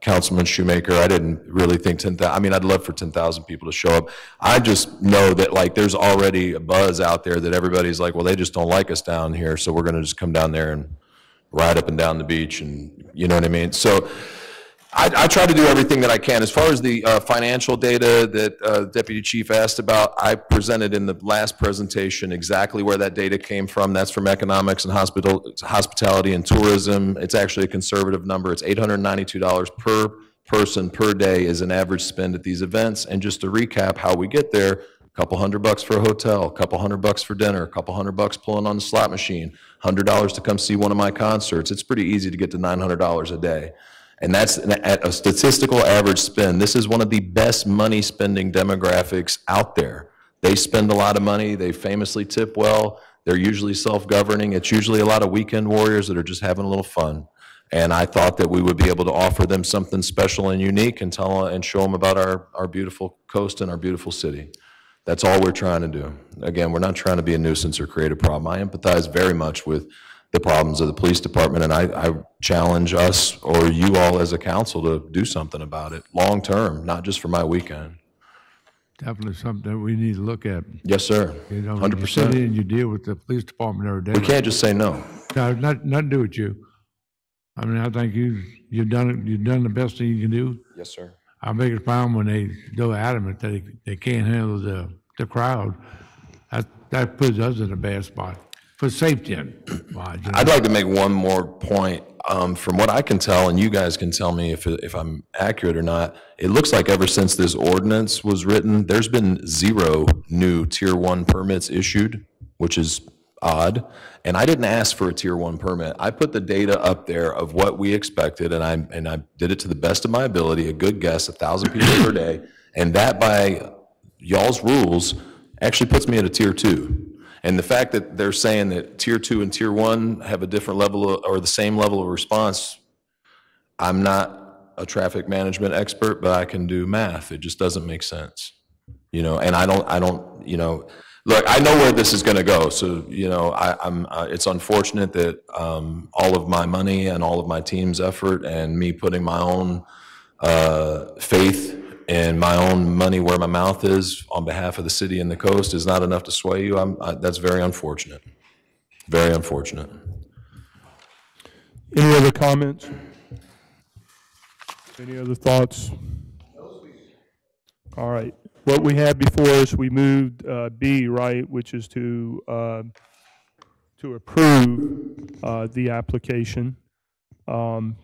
Councilman Shoemaker, I didn't really think 10,000. I mean, I'd love for 10,000 people to show up. I just know that there's already a buzz out there that everybody's like, well, they just don't like us down here, so we're going to just come down there and ride up and down the beach, and you know what I mean? So I try to do everything that I can. As far as the financial data that Deputy Chief asked about, I presented in the last presentation exactly where that data came from. That's from economics and hospitality and tourism. It's actually a conservative number. It's $892 per person per day is an average spend at these events. And just to recap how we get there, couple $100 for a hotel, couple $100 for dinner, couple $100 pulling on the slot machine, $100 to come see one of my concerts. It's pretty easy to get to $900 a day. And that's at a statistical average spend. This is one of the best money spending demographics out there. They spend a lot of money. They famously tip well. They're usually self-governing. It's usually a lot of weekend warriors that are just having a little fun. And I thought that we would be able to offer them something special and unique and show them about our beautiful coast and our beautiful city. That's all we're trying to do. Again, we're not trying to be a nuisance or create a problem. I empathize very much with the problems of the police department, and I challenge us or you all as a council to do something about it long-term, not just for my weekend. Definitely something that we need to look at. Yes, sir. You know, 100%. You sit in and you deal with the police department every day. We can't just say no. No, nothing to do with you. I mean, I think you've done the best thing you can do. Yes, sir. Our biggest problem when they go adamant that they can't handle the crowd, that puts us in a bad spot. For safety wise, you know. I'd like to make one more point. From what I can tell, and you guys can tell me if I'm accurate or not, it looks like ever since this ordinance was written, there's been 0 new Tier 1 permits issued, which is odd. And I didn't ask for a Tier 1 permit. I put the data up there of what we expected, and I did it to the best of my ability, a good guess, 1,000 people per day. And that, by y'all's rules, actually puts me at a Tier 2. And the fact that they're saying that Tier 2 and Tier 1 have a different level or the same level of response, I'm not a traffic management expert, but I can do math. It just doesn't make sense, you know. And I don't, you know. Look, I know where this is going to go. So, you know, it's unfortunate that all of my money and all of my team's effort and me putting my own faith and my own money where my mouth is on behalf of the city and the coast is not enough to sway you. That's very unfortunate. Very unfortunate. Any other comments? Any other thoughts? All right. What we have before us, we moved B, right, which is to approve the application. The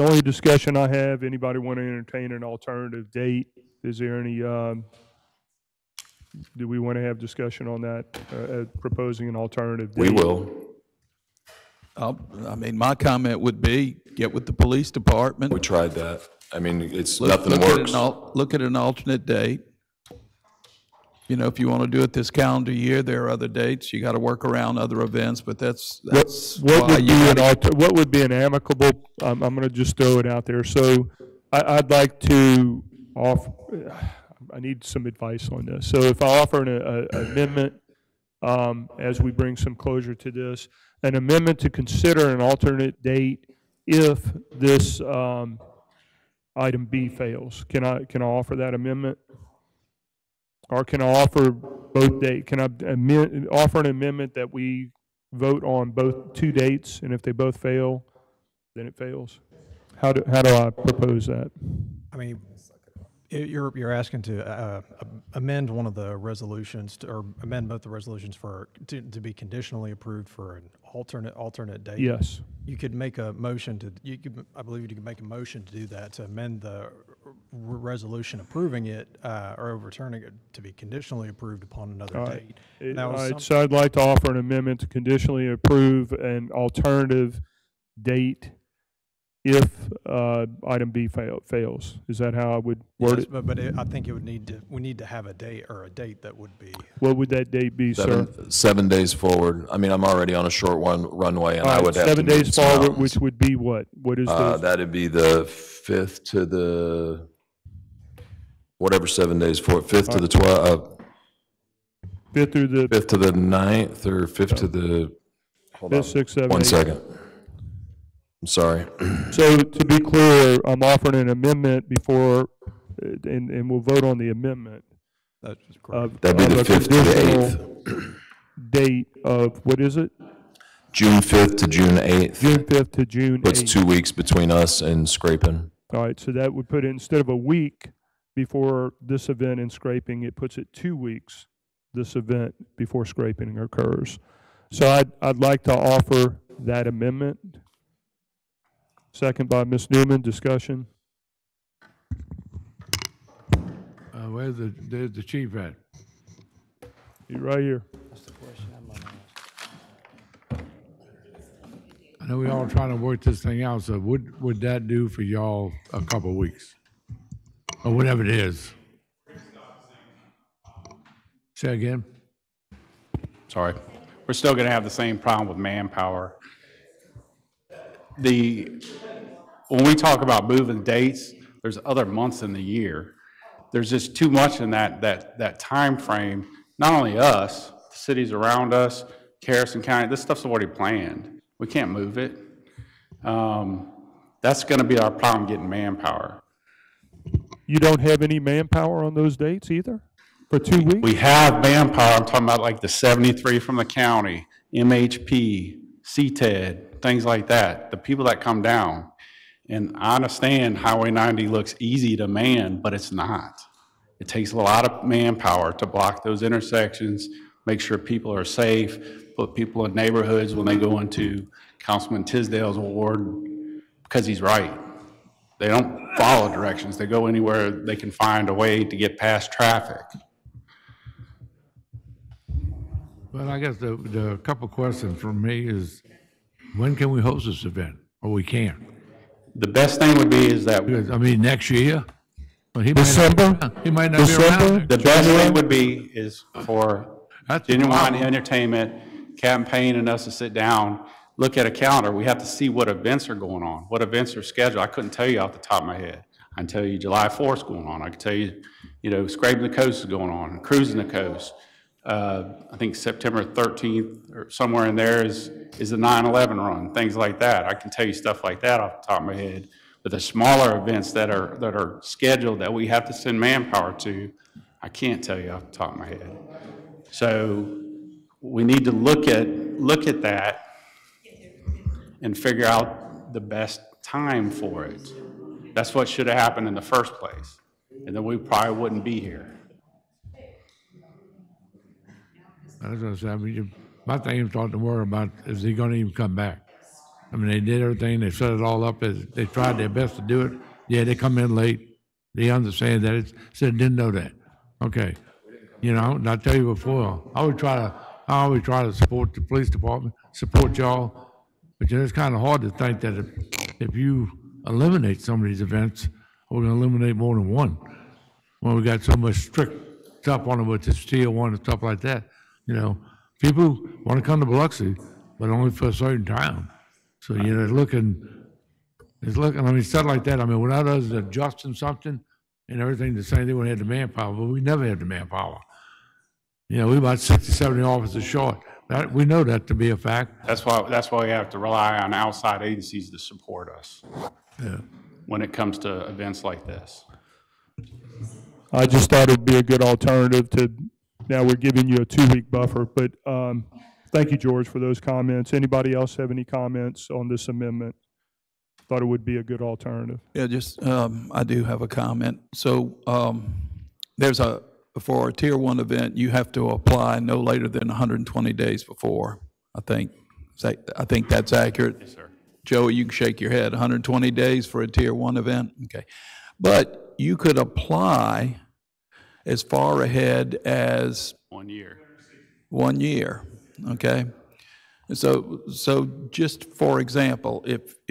only discussion I have, anybody want to entertain an alternative date? Is there any, do we want to have discussion on that, proposing an alternative date? We will. I mean, my comment would be, get with the police department. We tried that. I mean, it's nothing works. Look at an alternate date. You know, if you want to do it this calendar year, there are other dates. You got to work around other events, but that's what would be an amicable? I'm going to just throw it out there. So, I'd like to offer. I need some advice on this. So, if I offer an amendment, as we bring some closure to this, an amendment to consider an alternate date if this item B fails, can I offer that amendment? Or can I offer both dates? Can I offer an amendment that we vote on both 2 dates, and if they both fail, then it fails? How do I propose that? I mean, you're asking to amend one of the resolutions, or amend both the resolutions to be conditionally approved for an alternate date. Yes. You could make a motion to. I believe you could make a motion to do that, to amend the resolution approving it or overturning it to be conditionally approved upon another date. So I'd like to offer an amendment to conditionally approve an alternative date if item B fails. Is that how I would word it? But I think we need to have a date that would be. What would that date be, sir? 7 days forward. I mean, I'm already on a short runway, and I would have 7 days forward, which would be what? What is the? That'd be the 5th to the, whatever 7 days forward, 5th to the 12th. 5th through the. 5th to the 9th, or 5th to the. Hold 5th, on. 6th, 7th. 1 second. I'm sorry. So to be clear, I'm offering an amendment before, and we'll vote on the amendment. That's correct. That'd be the 5th to the 8th. Date of, what is it? June 5th to June 8th. June 5th to June 8th. Puts 2 weeks between us and scraping. All right, so that would put it, instead of a week before this event and scraping, it puts it 2 weeks, this event, before scraping occurs. So I'd like to offer that amendment. Second by Ms. Newman. Discussion. where's the chief at? He's right here. I know we all trying to work this thing out, so what would that do for y'all a couple of weeks? Or whatever it is. Say again? Sorry. We're still going to have the same problem with manpower. When we talk about moving dates, there's other months in the year. There's just too much in that time frame. Not only us, the cities around us, Harrison County, this stuff's already planned. We can't move it. That's going to be our problem getting manpower. You don't have any manpower on those dates either for 2 weeks? We have manpower. I'm talking about like the 73 from the county, MHP, CTED, things like that, the people that come down. And I understand Highway 90 looks easy to man, but it's not. It takes a lot of manpower to block those intersections, make sure people are safe, put people in neighborhoods when they go into Councilman Tisdale's ward, because he's right. They don't follow directions. They go anywhere they can find a way to get past traffic. Well, I guess the couple questions from me is, when can we host this event? Or we can't? The best thing would be is that... Because, I mean, next year? Well, December? He might not be around. The best thing would be is for Genuine Entertainment campaign and us to sit down, look at a calendar. We have to see what events are going on, what events are scheduled. I couldn't tell you off the top of my head. I can tell you July 4th is going on. I can tell you, Scraping the Coast is going on, Cruising the Coast. I think September 13th or somewhere in there is the 9/11 run, things like that. I can tell you stuff like that off the top of my head. But the smaller events that are scheduled that we have to send manpower to, I can't tell you off the top of my head. So we need to look at that and figure out the best time for it. That's what should have happened in the first place, and then we probably wouldn't be here. I was gonna say, I mean, my thing is starting to worry about, is he gonna even come back? I mean, they did everything, they set it all up, they tried their best to do it. Yeah, they come in late, they understand that, said didn't know that. Okay, and I tell you before, I always try to support the police department, support y'all, but it's kind of hard to think that if you eliminate some of these events, we're gonna eliminate more than one. When we got so much strict stuff on it with the steel one and stuff like that. People want to come to Biloxi, but only for a certain time. So, it's looking, I mean, stuff like that. I mean, without us adjusting something and everything the same, they would have the manpower, but we never had the manpower. We're about 60, 70 officers short. We know that to be a fact. That's why we have to rely on outside agencies to support us when it comes to events like this. I just thought it'd be a good alternative to, now we're giving you a 2-week buffer, but thank you, George, for those comments. Anybody else have any comments on this amendment? Thought it would be a good alternative. Yeah, I do have a comment. So for a Tier 1 event, you have to apply no later than 120 days before, I think. I think that's accurate. Yes, sir. Joey, you can shake your head. 120 days for a Tier 1 event? Okay. But you could apply as far ahead as 1 year. 1 year, okay? So just for example, if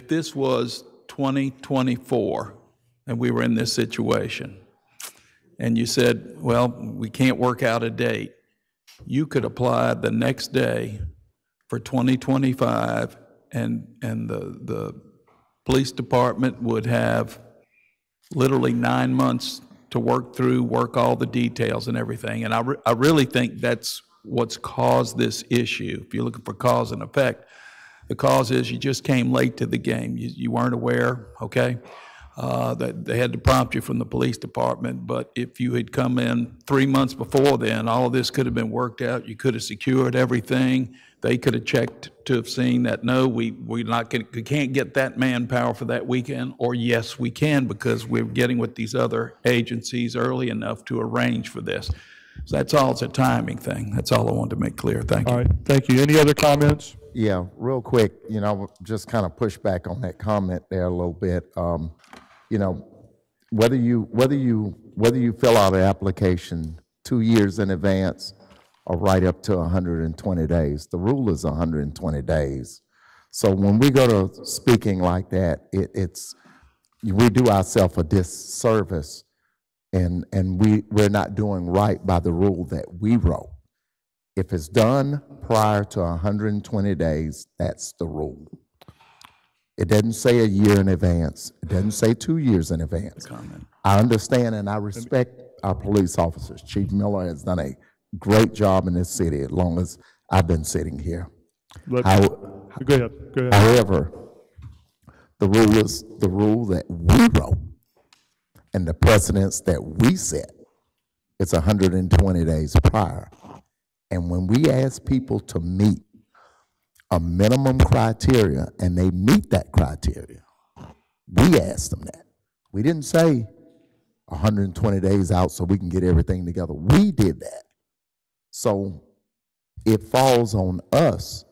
this was 2024 and we were in this situation and you said, well, we can't work out a date, you could apply the next day for 2025 and the police department would have literally 9 months to work all the details and everything. And I really think that's what's caused this issue. If you're looking for cause and effect, the cause is you just came late to the game. You weren't aware, okay? That they had to prompt you from the police department. But if you had come in 3 months before then, all of this could have been worked out. You could have secured everything. They could have checked to have seen that, no, we can't get that manpower for that weekend, or yes, we can because we're getting with these other agencies early enough to arrange for this. So that's all. It's a timing thing. That's all I wanted to make clear. Thank you. All right. Thank you. Any other comments? Yeah, real quick, just kind of push back on that comment there a little bit. whether you fill out an application 2 years in advance or right up to 120 days, the rule is 120 days. So when we go to speaking like that, we do ourselves a disservice, and we're not doing right by the rule that we wrote. If it's done prior to 120 days, that's the rule. It doesn't say a year in advance. It doesn't say 2 years in advance. I understand and I respect our police officers. Chief Miller has done a great job in this city as long as I've been sitting here. Go ahead. However, the rule is the rule that we wrote and the precedents that we set. It's 120 days prior. And when we ask people to meet a minimum criteria and they meet that criteria, we asked them that. We didn't say 120 days out so we can get everything together. We did that. So it falls on us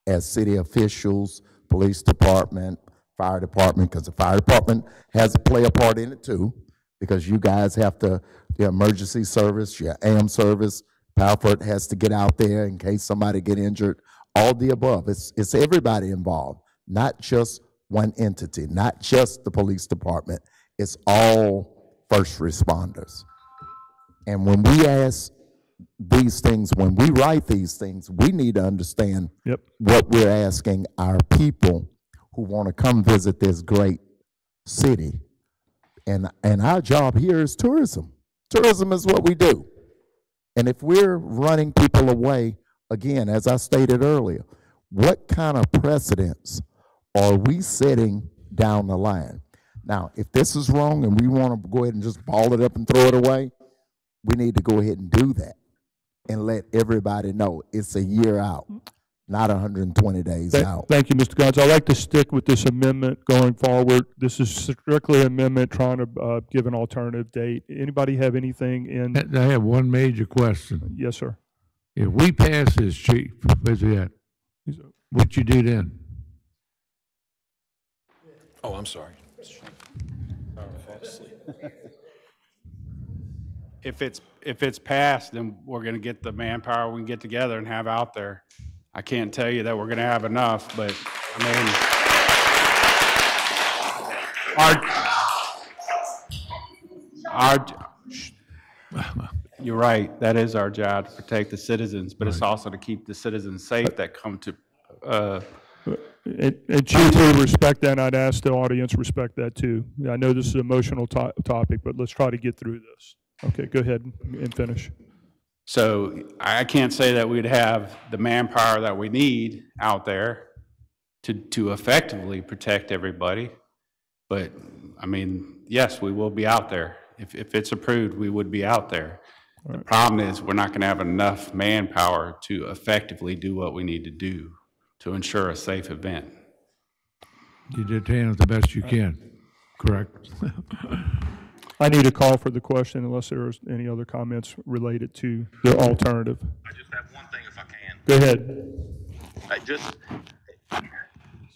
as city officials, police department, fire department, because the fire department has to play a part in it too, because you guys have to, the emergency service, your AM service, Powerford has to get out there in case somebody get injured, all the above. It's everybody involved, not just one entity, not just the police department. It's all first responders. And when we ask these things, when we write these things, we need to understand what we're asking our people who want to come visit this great city. And our job here is tourism. Tourism is what we do. And if we're running people away, again, as I stated earlier, what kind of precedents are we setting down the line? Now, if this is wrong and we want to go ahead and just ball it up and throw it away, we need to go ahead and do that and let everybody know it's a year out, not 120 days out. Thank you, Mr. Gons. I'd like to stick with this amendment going forward. This is strictly an amendment trying to give an alternative date. Anybody have anything in? I have one major question. Yes, sir. If we pass this, Chief, where's he at? What you do then? Oh, I'm sorry. If it's passed, then we're going to get the manpower we can get together and have out there. I can't tell you that we're going to have enough, but I mean, you're right. That is our job, to protect the citizens, but it's also to keep the citizens safe that come to. And Chief, we respect that, and I'd ask the audience respect that too. I know this is an emotional topic, but let's try to get through this. Okay, go ahead and finish. So I can't say that we'd have the manpower that we need out there to effectively protect everybody. But I mean, yes, we will be out there. If it's approved, we would be out there. The problem is we're not going to have enough manpower to effectively do what we need to do to ensure a safe event. You did handle it the best you can, correct? I need a call for the question unless there's any other comments related to the alternative. I just have one thing if I can. Go ahead.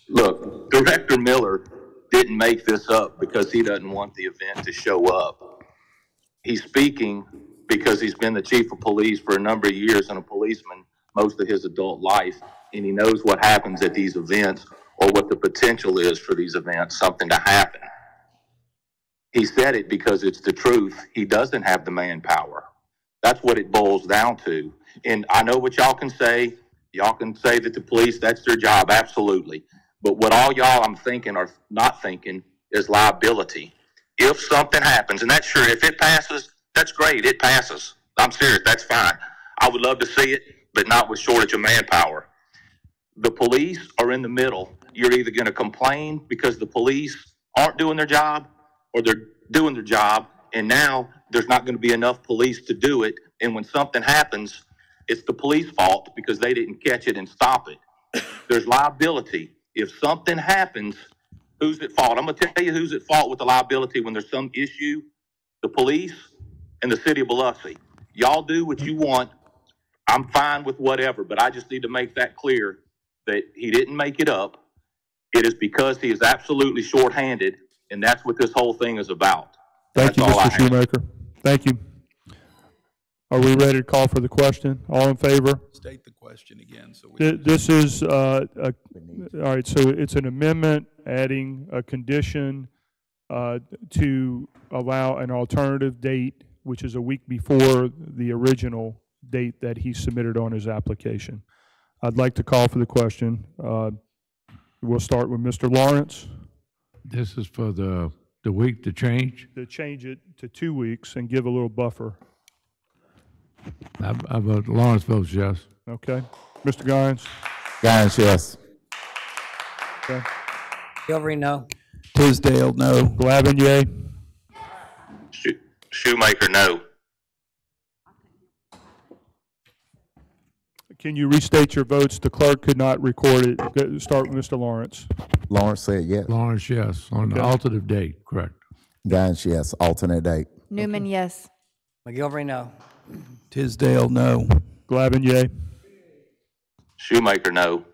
Look, Director Miller didn't make this up because he doesn't want the event to show up. He's speaking because he's been the chief of police for a number of years and a policeman most of his adult life, and he knows what happens at these events or what the potential is for these events, something to happen. He said it because it's the truth. He doesn't have the manpower. That's what it boils down to. And I know what y'all can say. Y'all can say that the police, that's their job, absolutely. But what all y'all I'm thinking or not thinking is liability. If something happens, and that's sure, if it passes, that's great, it passes. I'm serious, that's fine. I would love to see it, but not with shortage of manpower. The police are in the middle. You're either going to complain because the police aren't doing their job, or they're doing their job, and now there's not going to be enough police to do it. And when something happens, it's the police fault because they didn't catch it and stop it. There's liability. If something happens, who's at fault? I'm going to tell you who's at fault with the liability when there's some issue. The police and the city of Biloxi. Y'all do what you want. I'm fine with whatever, but I just need to make that clear that he didn't make it up. It is because he is absolutely shorthanded, and that's what this whole thing is about. Thank you, That's all I Mr. have. Shoemaker. Thank you. Are we ready to call for the question? All in favor? State the question again, so we. This is, all right, so it's an amendment adding a condition to allow an alternative date, which is a week before the original date that he submitted on his application. I'd like to call for the question. We'll start with Mr. Lawrence. This is for the week to change? To change it to 2 weeks and give a little buffer. I vote, Lawrence votes yes. Okay. Mr. Guines? Guys, yes. Okay. Gilvery, no. Tisdale, no. Glavin, yea. Shoemaker, no. Can you restate your votes? The clerk could not record it. Start with Mr. Lawrence. Lawrence said yes. Lawrence, yes, on the alternative date, correct. Guys, yes. Alternate date. Newman, yes. McGilvery, no. Tisdale, no. Glavin, yea. Shoemaker, no.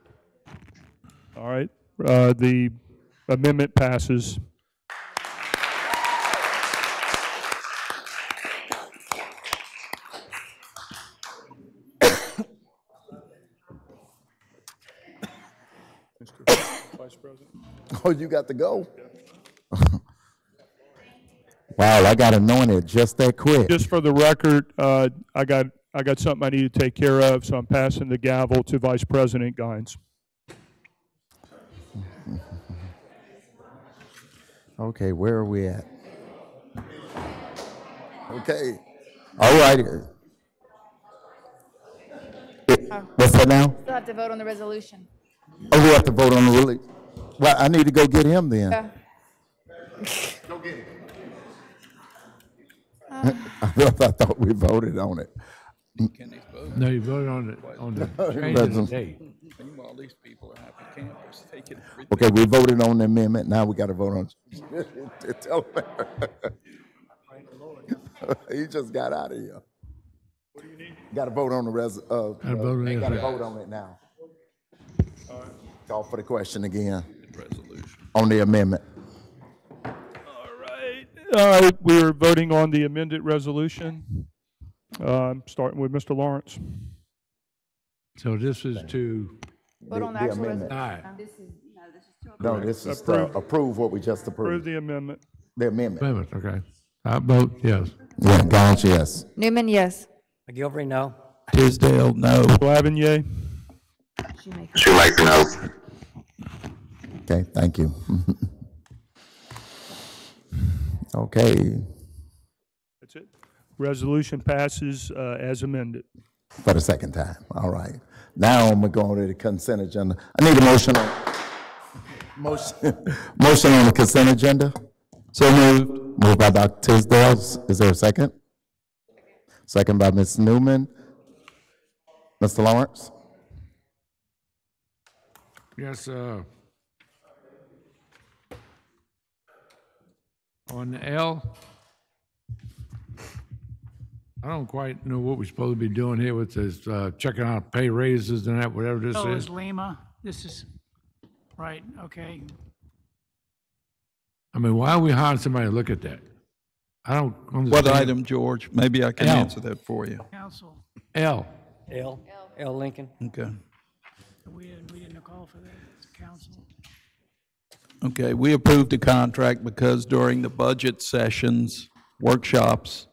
All right. The amendment passes. Vice President. Oh, you got to go? Wow, I got anointed just that quick. Just for the record, I got something I need to take care of, so I'm passing the gavel to Vice President Guines. Okay, where are we at? Okay. All right. What's that now? Still have to vote on the resolution. Oh, we have to vote on the release. Well, I need to go get him then. Yeah. Go get him. I thought we voted on it. Can they vote? No, you voted on the change of the date. All these people are happy campers. They can everything. Okay, we voted on the amendment. Now we got to vote on. Tell him. He just got out of here. What do you need? Got to vote on the got to vote on it now. Call for the question again. Resolution. On the amendment. All right, we're voting on the amended resolution, starting with Mr. Lawrence. So this is to Vote on the actual amendment. resolution. No, this is to approve what we just Approve approved. the amendment. The amendment. amendment, okay. I vote yes. Yeah, Gons, yes. Newman, yes. McGilvery, no. Tisdale, no. Glavin, yea. Shoemaker, no. Okay, thank you. Okay, That's it. Resolution passes as amended. for the second time. All right. Now I'm going to the consent agenda. I need a motion on motion on the consent agenda. So moved. Moved by Dr. Tisdale. Is there a second? Second by Ms. Newman. Mr. Lawrence? Yes, on the L, I don't quite know what we're supposed to be doing here with this, checking out pay raises and that, whatever this Oh, is. is Lima, this is, right, okay. I mean, why are we hiring somebody to look at that? I don't understand. What item, George? Maybe I can L. answer that for you. Council, L. L. Lincoln. Okay. we didn't call for that, it's council. Okay, we approved the contract because during the budget sessions, workshops,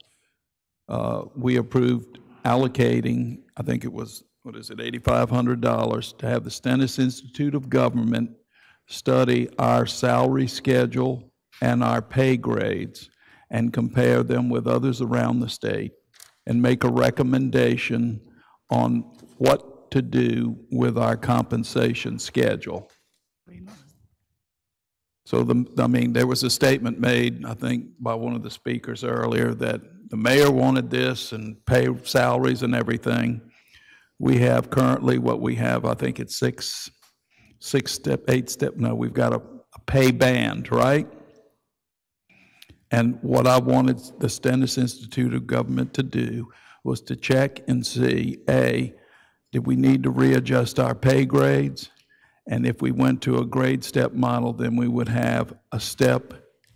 we approved allocating, I think it was, $8,500 to have the Stennis Institute of Government study our salary schedule and our pay grades and compare them with others around the state and make a recommendation on what to do with our compensation schedule. So there was a statement made, I think, by one of the speakers earlier that the mayor wanted this and pay salaries and everything. We have currently what we have, I think it's we've got a pay band, right? And what I wanted the Stennis Institute of Government to do was to check and see, A, did we need to readjust our pay grades? And if we went to a grade step model, then we would have a step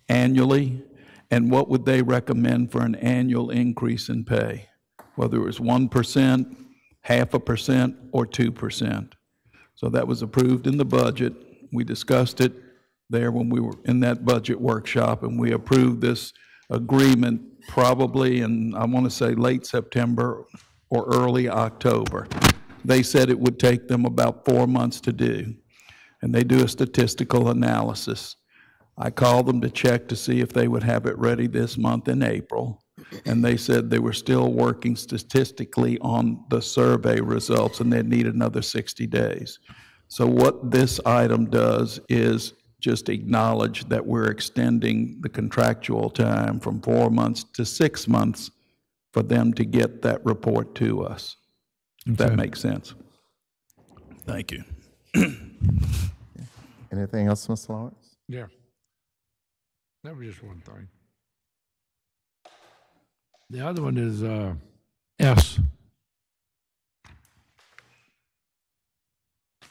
annually, and what would they recommend for an annual increase in pay, whether it was 1%, 0.5%, or 2%. So that was approved in the budget. We discussed it there when we were in that budget workshop, and we approved this agreement probably in, I want to say, late September or early October. They said it would take them about 4 months to do, and they do a statistical analysis. I called them to check to see if they would have it ready this month in April, and they said they were still working statistically on the survey results and they'd need another 60 days. So what this item does is just acknowledge that we're extending the contractual time from 4 months to 6 months for them to get that report to us. If that makes sense. Thank you. Anything else, Mr. Lawrence? Yeah. That was just one thing. The other one is S.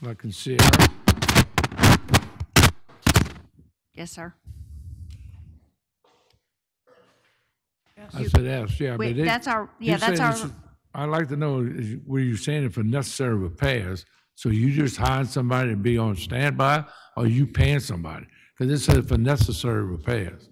I can see it. Yes, sir. I said S, yeah. Wait, but that's our, yeah, that's our. I'd like to know, were you saying it for necessary repairs? So you just hired somebody to be on standby, or you paying somebody? Because it says for necessary repairs.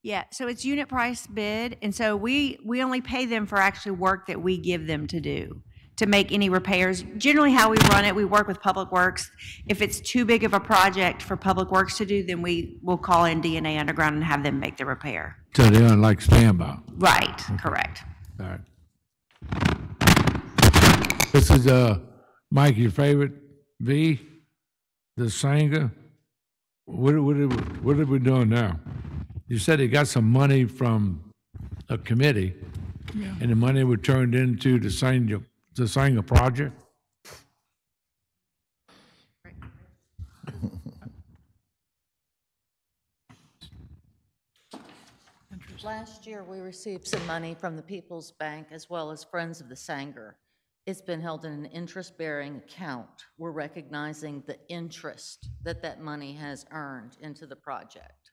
Yeah, so it's unit price bid, and so we only pay them for actually work that we give them to do, to make any repairs. Generally, how we run it, we work with Public Works. If it's too big of a project for Public Works to do, then we will call in DNA Underground and have them make the repair. So they're on like standby. Right, Okay. correct. All right. This is Mike, your favorite V, the singer. What are we doing now? You said he got some money from a committee, and the money was turned into the singer project. Last year, we received some money from the People's Bank as well as Friends of the Sanger. It's been held in an interest-bearing account. We're recognizing the interest that that money has earned into the project.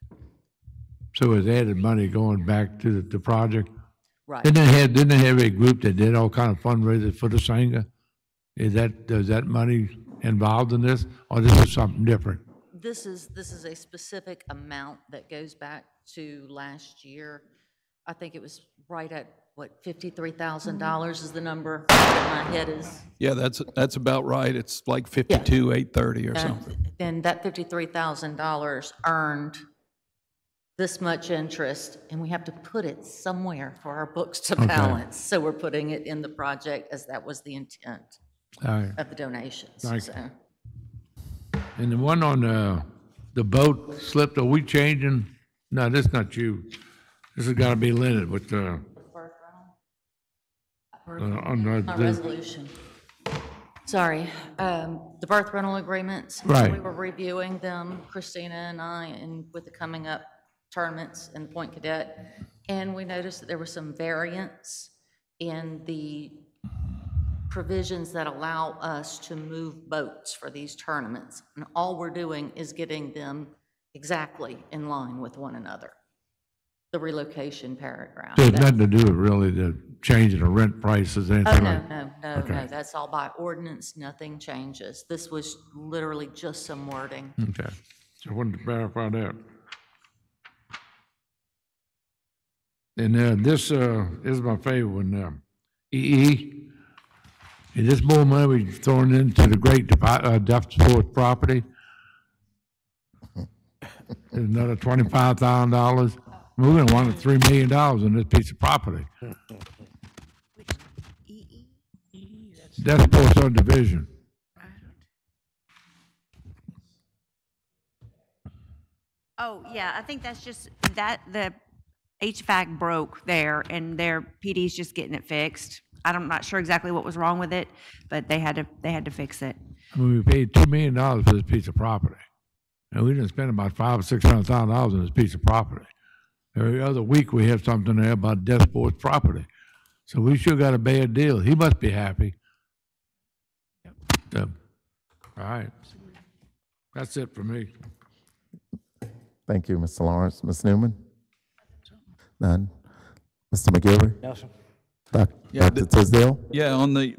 So it's added money going back to the project? Right. Didn't they have a group that did all kind of fundraisers for the singer? Is that money involved in this, or this is something different? This is a specific amount that goes back to last year. I think it was right at, what, $53,000 is the number that my head is. Yeah, that's about right. It's like 52,830 or something. And that $53,000 earned this much interest, and we have to put it somewhere for our books to balance. So we're putting it in the project as that was the intent of the donations. Thank So. And the one on the boat slipped, are we changing? No, this is not you. This has got to be Leonard with the. My resolution. Sorry, the birth rental agreements. Right. We were reviewing them, Christina and I, and with the coming up tournaments in Point Cadet, and we noticed that there was some variance in the provisions that allow us to move boats for these tournaments. And all we're doing is getting them exactly in line with one another. The relocation paragraph. So it's nothing to do with really the changing the rent prices, anything like? No, that's all by ordinance, nothing changes. This was literally just some wording. Okay, so I wanted to verify that. And this is my favorite one, EE. Is this more money we throwing into the great deficit property? There's another $25,000. We're going to want $3 million on this piece of property. That's post subdivision. Oh, yeah, I think that's just, that the HVAC broke there, and their PD's just getting it fixed. I'm not sure exactly what was wrong with it, but they had to fix it. I mean, we paid $2 million for this piece of property, and we didn't spend about $500,000 or $600,000 on this piece of property. Every other week we have something there about Desport's property, so we sure got a bad deal. He must be happy. All right, that's it for me. Thank you, Mr. Lawrence. Ms. Newman? None. Mr. McGilvery? No, sir. Dr. Tisdale? Yeah, on the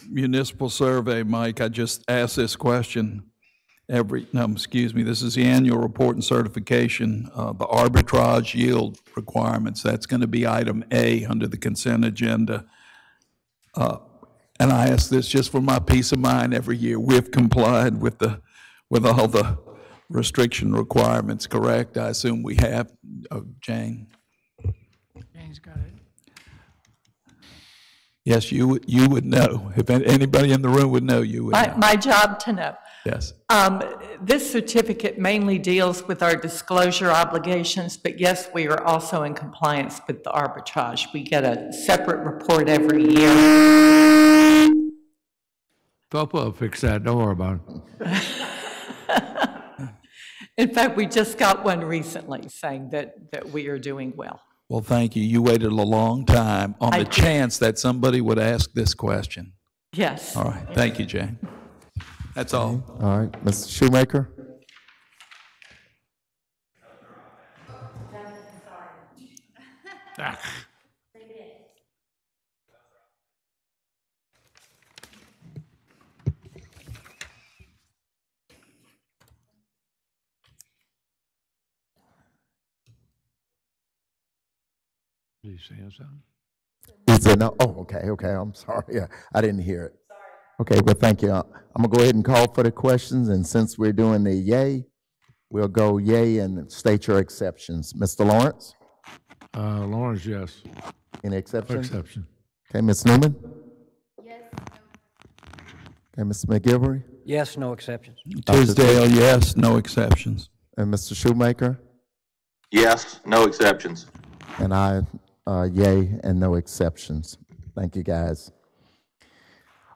municipal survey, Mike, I just asked this question this is the annual report and certification, the arbitrage yield requirements. That's going to be item A under the consent agenda. And I ask this just for my peace of mind every year. We've complied with all the restriction requirements, correct? I assume we have. Jane? Jane's got it. Yes, you would know. If anybody in the room would know, you would know. My job to know. Yes. This certificate mainly deals with our disclosure obligations, but yes, we are also in compliance with the arbitrage. We get a separate report every year. Papa will fix that, don't worry about it. In fact, we just got one recently saying that we are doing well. Well, thank you. You waited a long time on the chance that somebody would ask this question. Yes. All right. Thank you, Jane. That's all. All right. Mr. Shoemaker? Did you say something? He said no. Oh, okay. I'm sorry. Yeah, I didn't hear it. Sorry. Okay, well, thank you. I'm going to go ahead and call for the questions, and since we're doing the yay, we'll go yay and state your exceptions. Mr. Lawrence? Lawrence, yes. Any exceptions? Exception. Okay, Ms. Newman? Yes. Okay, Mr. McGilvery? Yes, no exceptions. Tisdale, yes, no exceptions. And Mr. Shoemaker? Yes, no exceptions. And I, yay and no exceptions. Thank you, guys.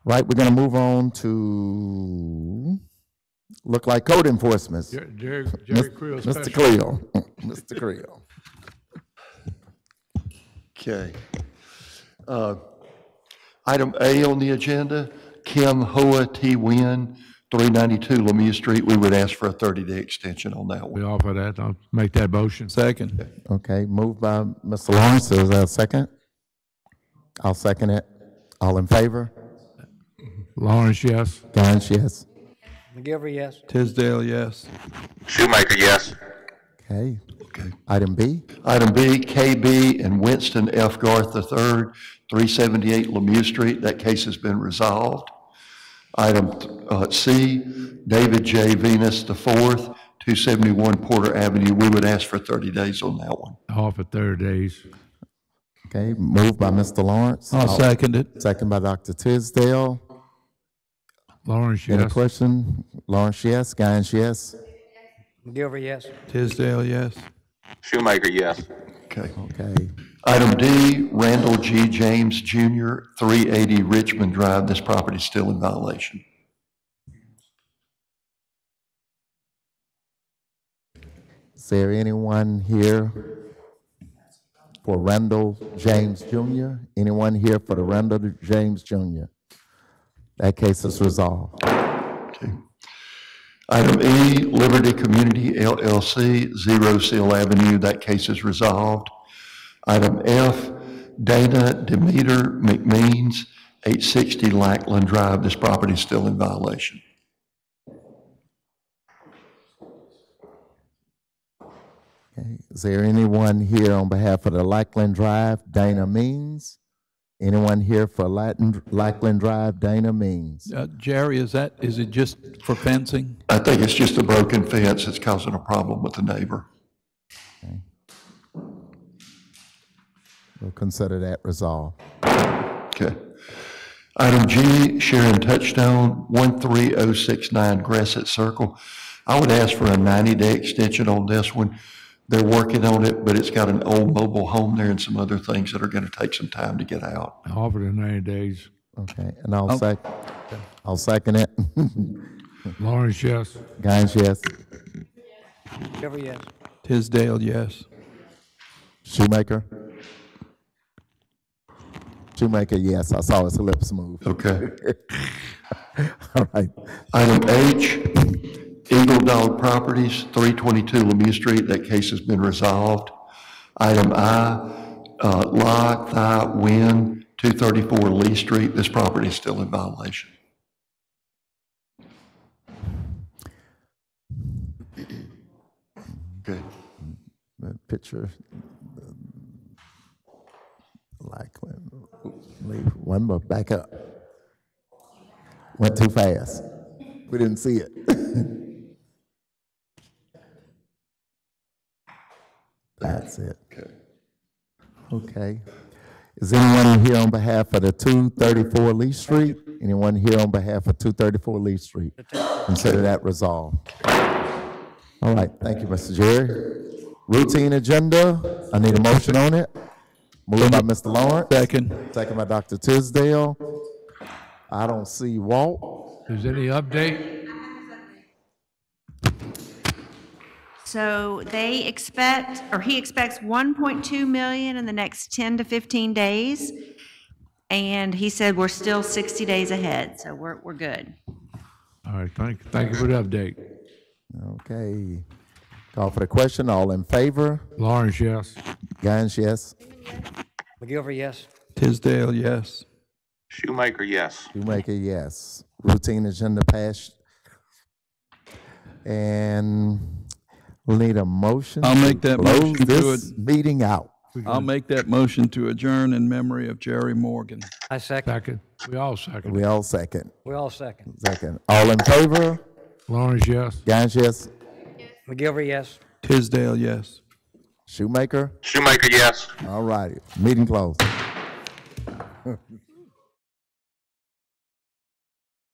Right, we're going to move on to look like code enforcement. Jerry Creel Mr. special. Creel. Mr. Creel. Okay. Item A on the agenda, Kim Hoa T. Wynn, 392 Lemieux Street. We would ask for a 30-day extension on that one. We offer that. I'll make that motion. Second. Okay, moved by Mr. Lawrence. Is there a second? I'll second it. All in favor? Lawrence, yes. Gaines, yes. McGilvery, yes. Tisdale, yes. Shoemaker, yes. Okay. Item B. Item B, KB and Winston F. Garth III, 378 Lemieux Street. That case has been resolved. Item C, David J. Venus IV, 271 Porter Avenue. We would ask for 30 days on that one. Offer 30 days. Okay, moved by Mr. Lawrence. I'll second it. Second by Dr. Tisdale. Lawrence, yes. Any question? Lawrence, yes. Gaines, yes. McGilvery, yes. Tisdale, yes. Shoemaker, yes. Okay. Okay. Item D, Randall G. James Jr., 380 Richmond Drive. This property is still in violation. Is there anyone here for Randall James Jr.? Anyone here for the Randall James Jr.? That case is resolved. Okay. Item E, Liberty Community LLC, 0 Seal Avenue. That case is resolved. Item F, Dana Demeter McMeans, 860 Lackland Drive. This property is still in violation. Okay. Is there anyone here on behalf of the Lackland Drive, Dana Means? Anyone here for Lackland Drive, Dana Means? Jerry, is it just for fencing? I think it's just a broken fence that's causing a problem with the neighbor. Okay. We'll consider that resolved. Okay. Item G, Sharon Touchstone, 13069 Grasset Circle. I would ask for a 90-day extension on this one. They're working on it, but it's got an old mobile home there and some other things that are going to take some time to get out. Offer the 90 days. Okay, and I'll second it. Lawrence, yes. Gaines, yes. McGilvery, yes. Tisdale, yes. Shoemaker? Shoemaker, yes. I saw his lips move. Okay. All right. Item H, Eagle Dog Properties, 322 Lemieux Street. That case has been resolved. Item I, La Thai Win, 234 Lee Street. This property is still in violation. Okay. Picture. One more, back up. Went too fast. We didn't see it. That's it. Okay. Is anyone here on behalf of the 234 Lee Street? Anyone here on behalf of 234 Lee Street? Consider that resolved. All right, thank you, Mr. Jerry. Routine agenda, I need a motion on it. Moved by Mr. Lawrence. Second. Second by Dr. Tisdale. I don't see Walt. Is there any update? So they expect, or he expects 1.2 million in the next 10 to 15 days. And he said we're still 60 days ahead, so we're good. All right, thank you for the update. Okay. Call for the question. All in favor? Lawrence, yes. Gaines, yes. McGilvery, yes. Tisdale, yes. Shoemaker, yes. Shoemaker, yes. Routine agenda passed. And we'll need a motion. I'll make that motion to this meeting out. I'll make that motion to adjourn in memory of Jerry Morgan. I second. Second. We all second. We all second. We all second. Second. All in favor? Lawrence, yes. Gaines, yes. McGilvery, yes. Tisdale, yes. Shoemaker? Shoemaker, yes. All righty. Meeting closed.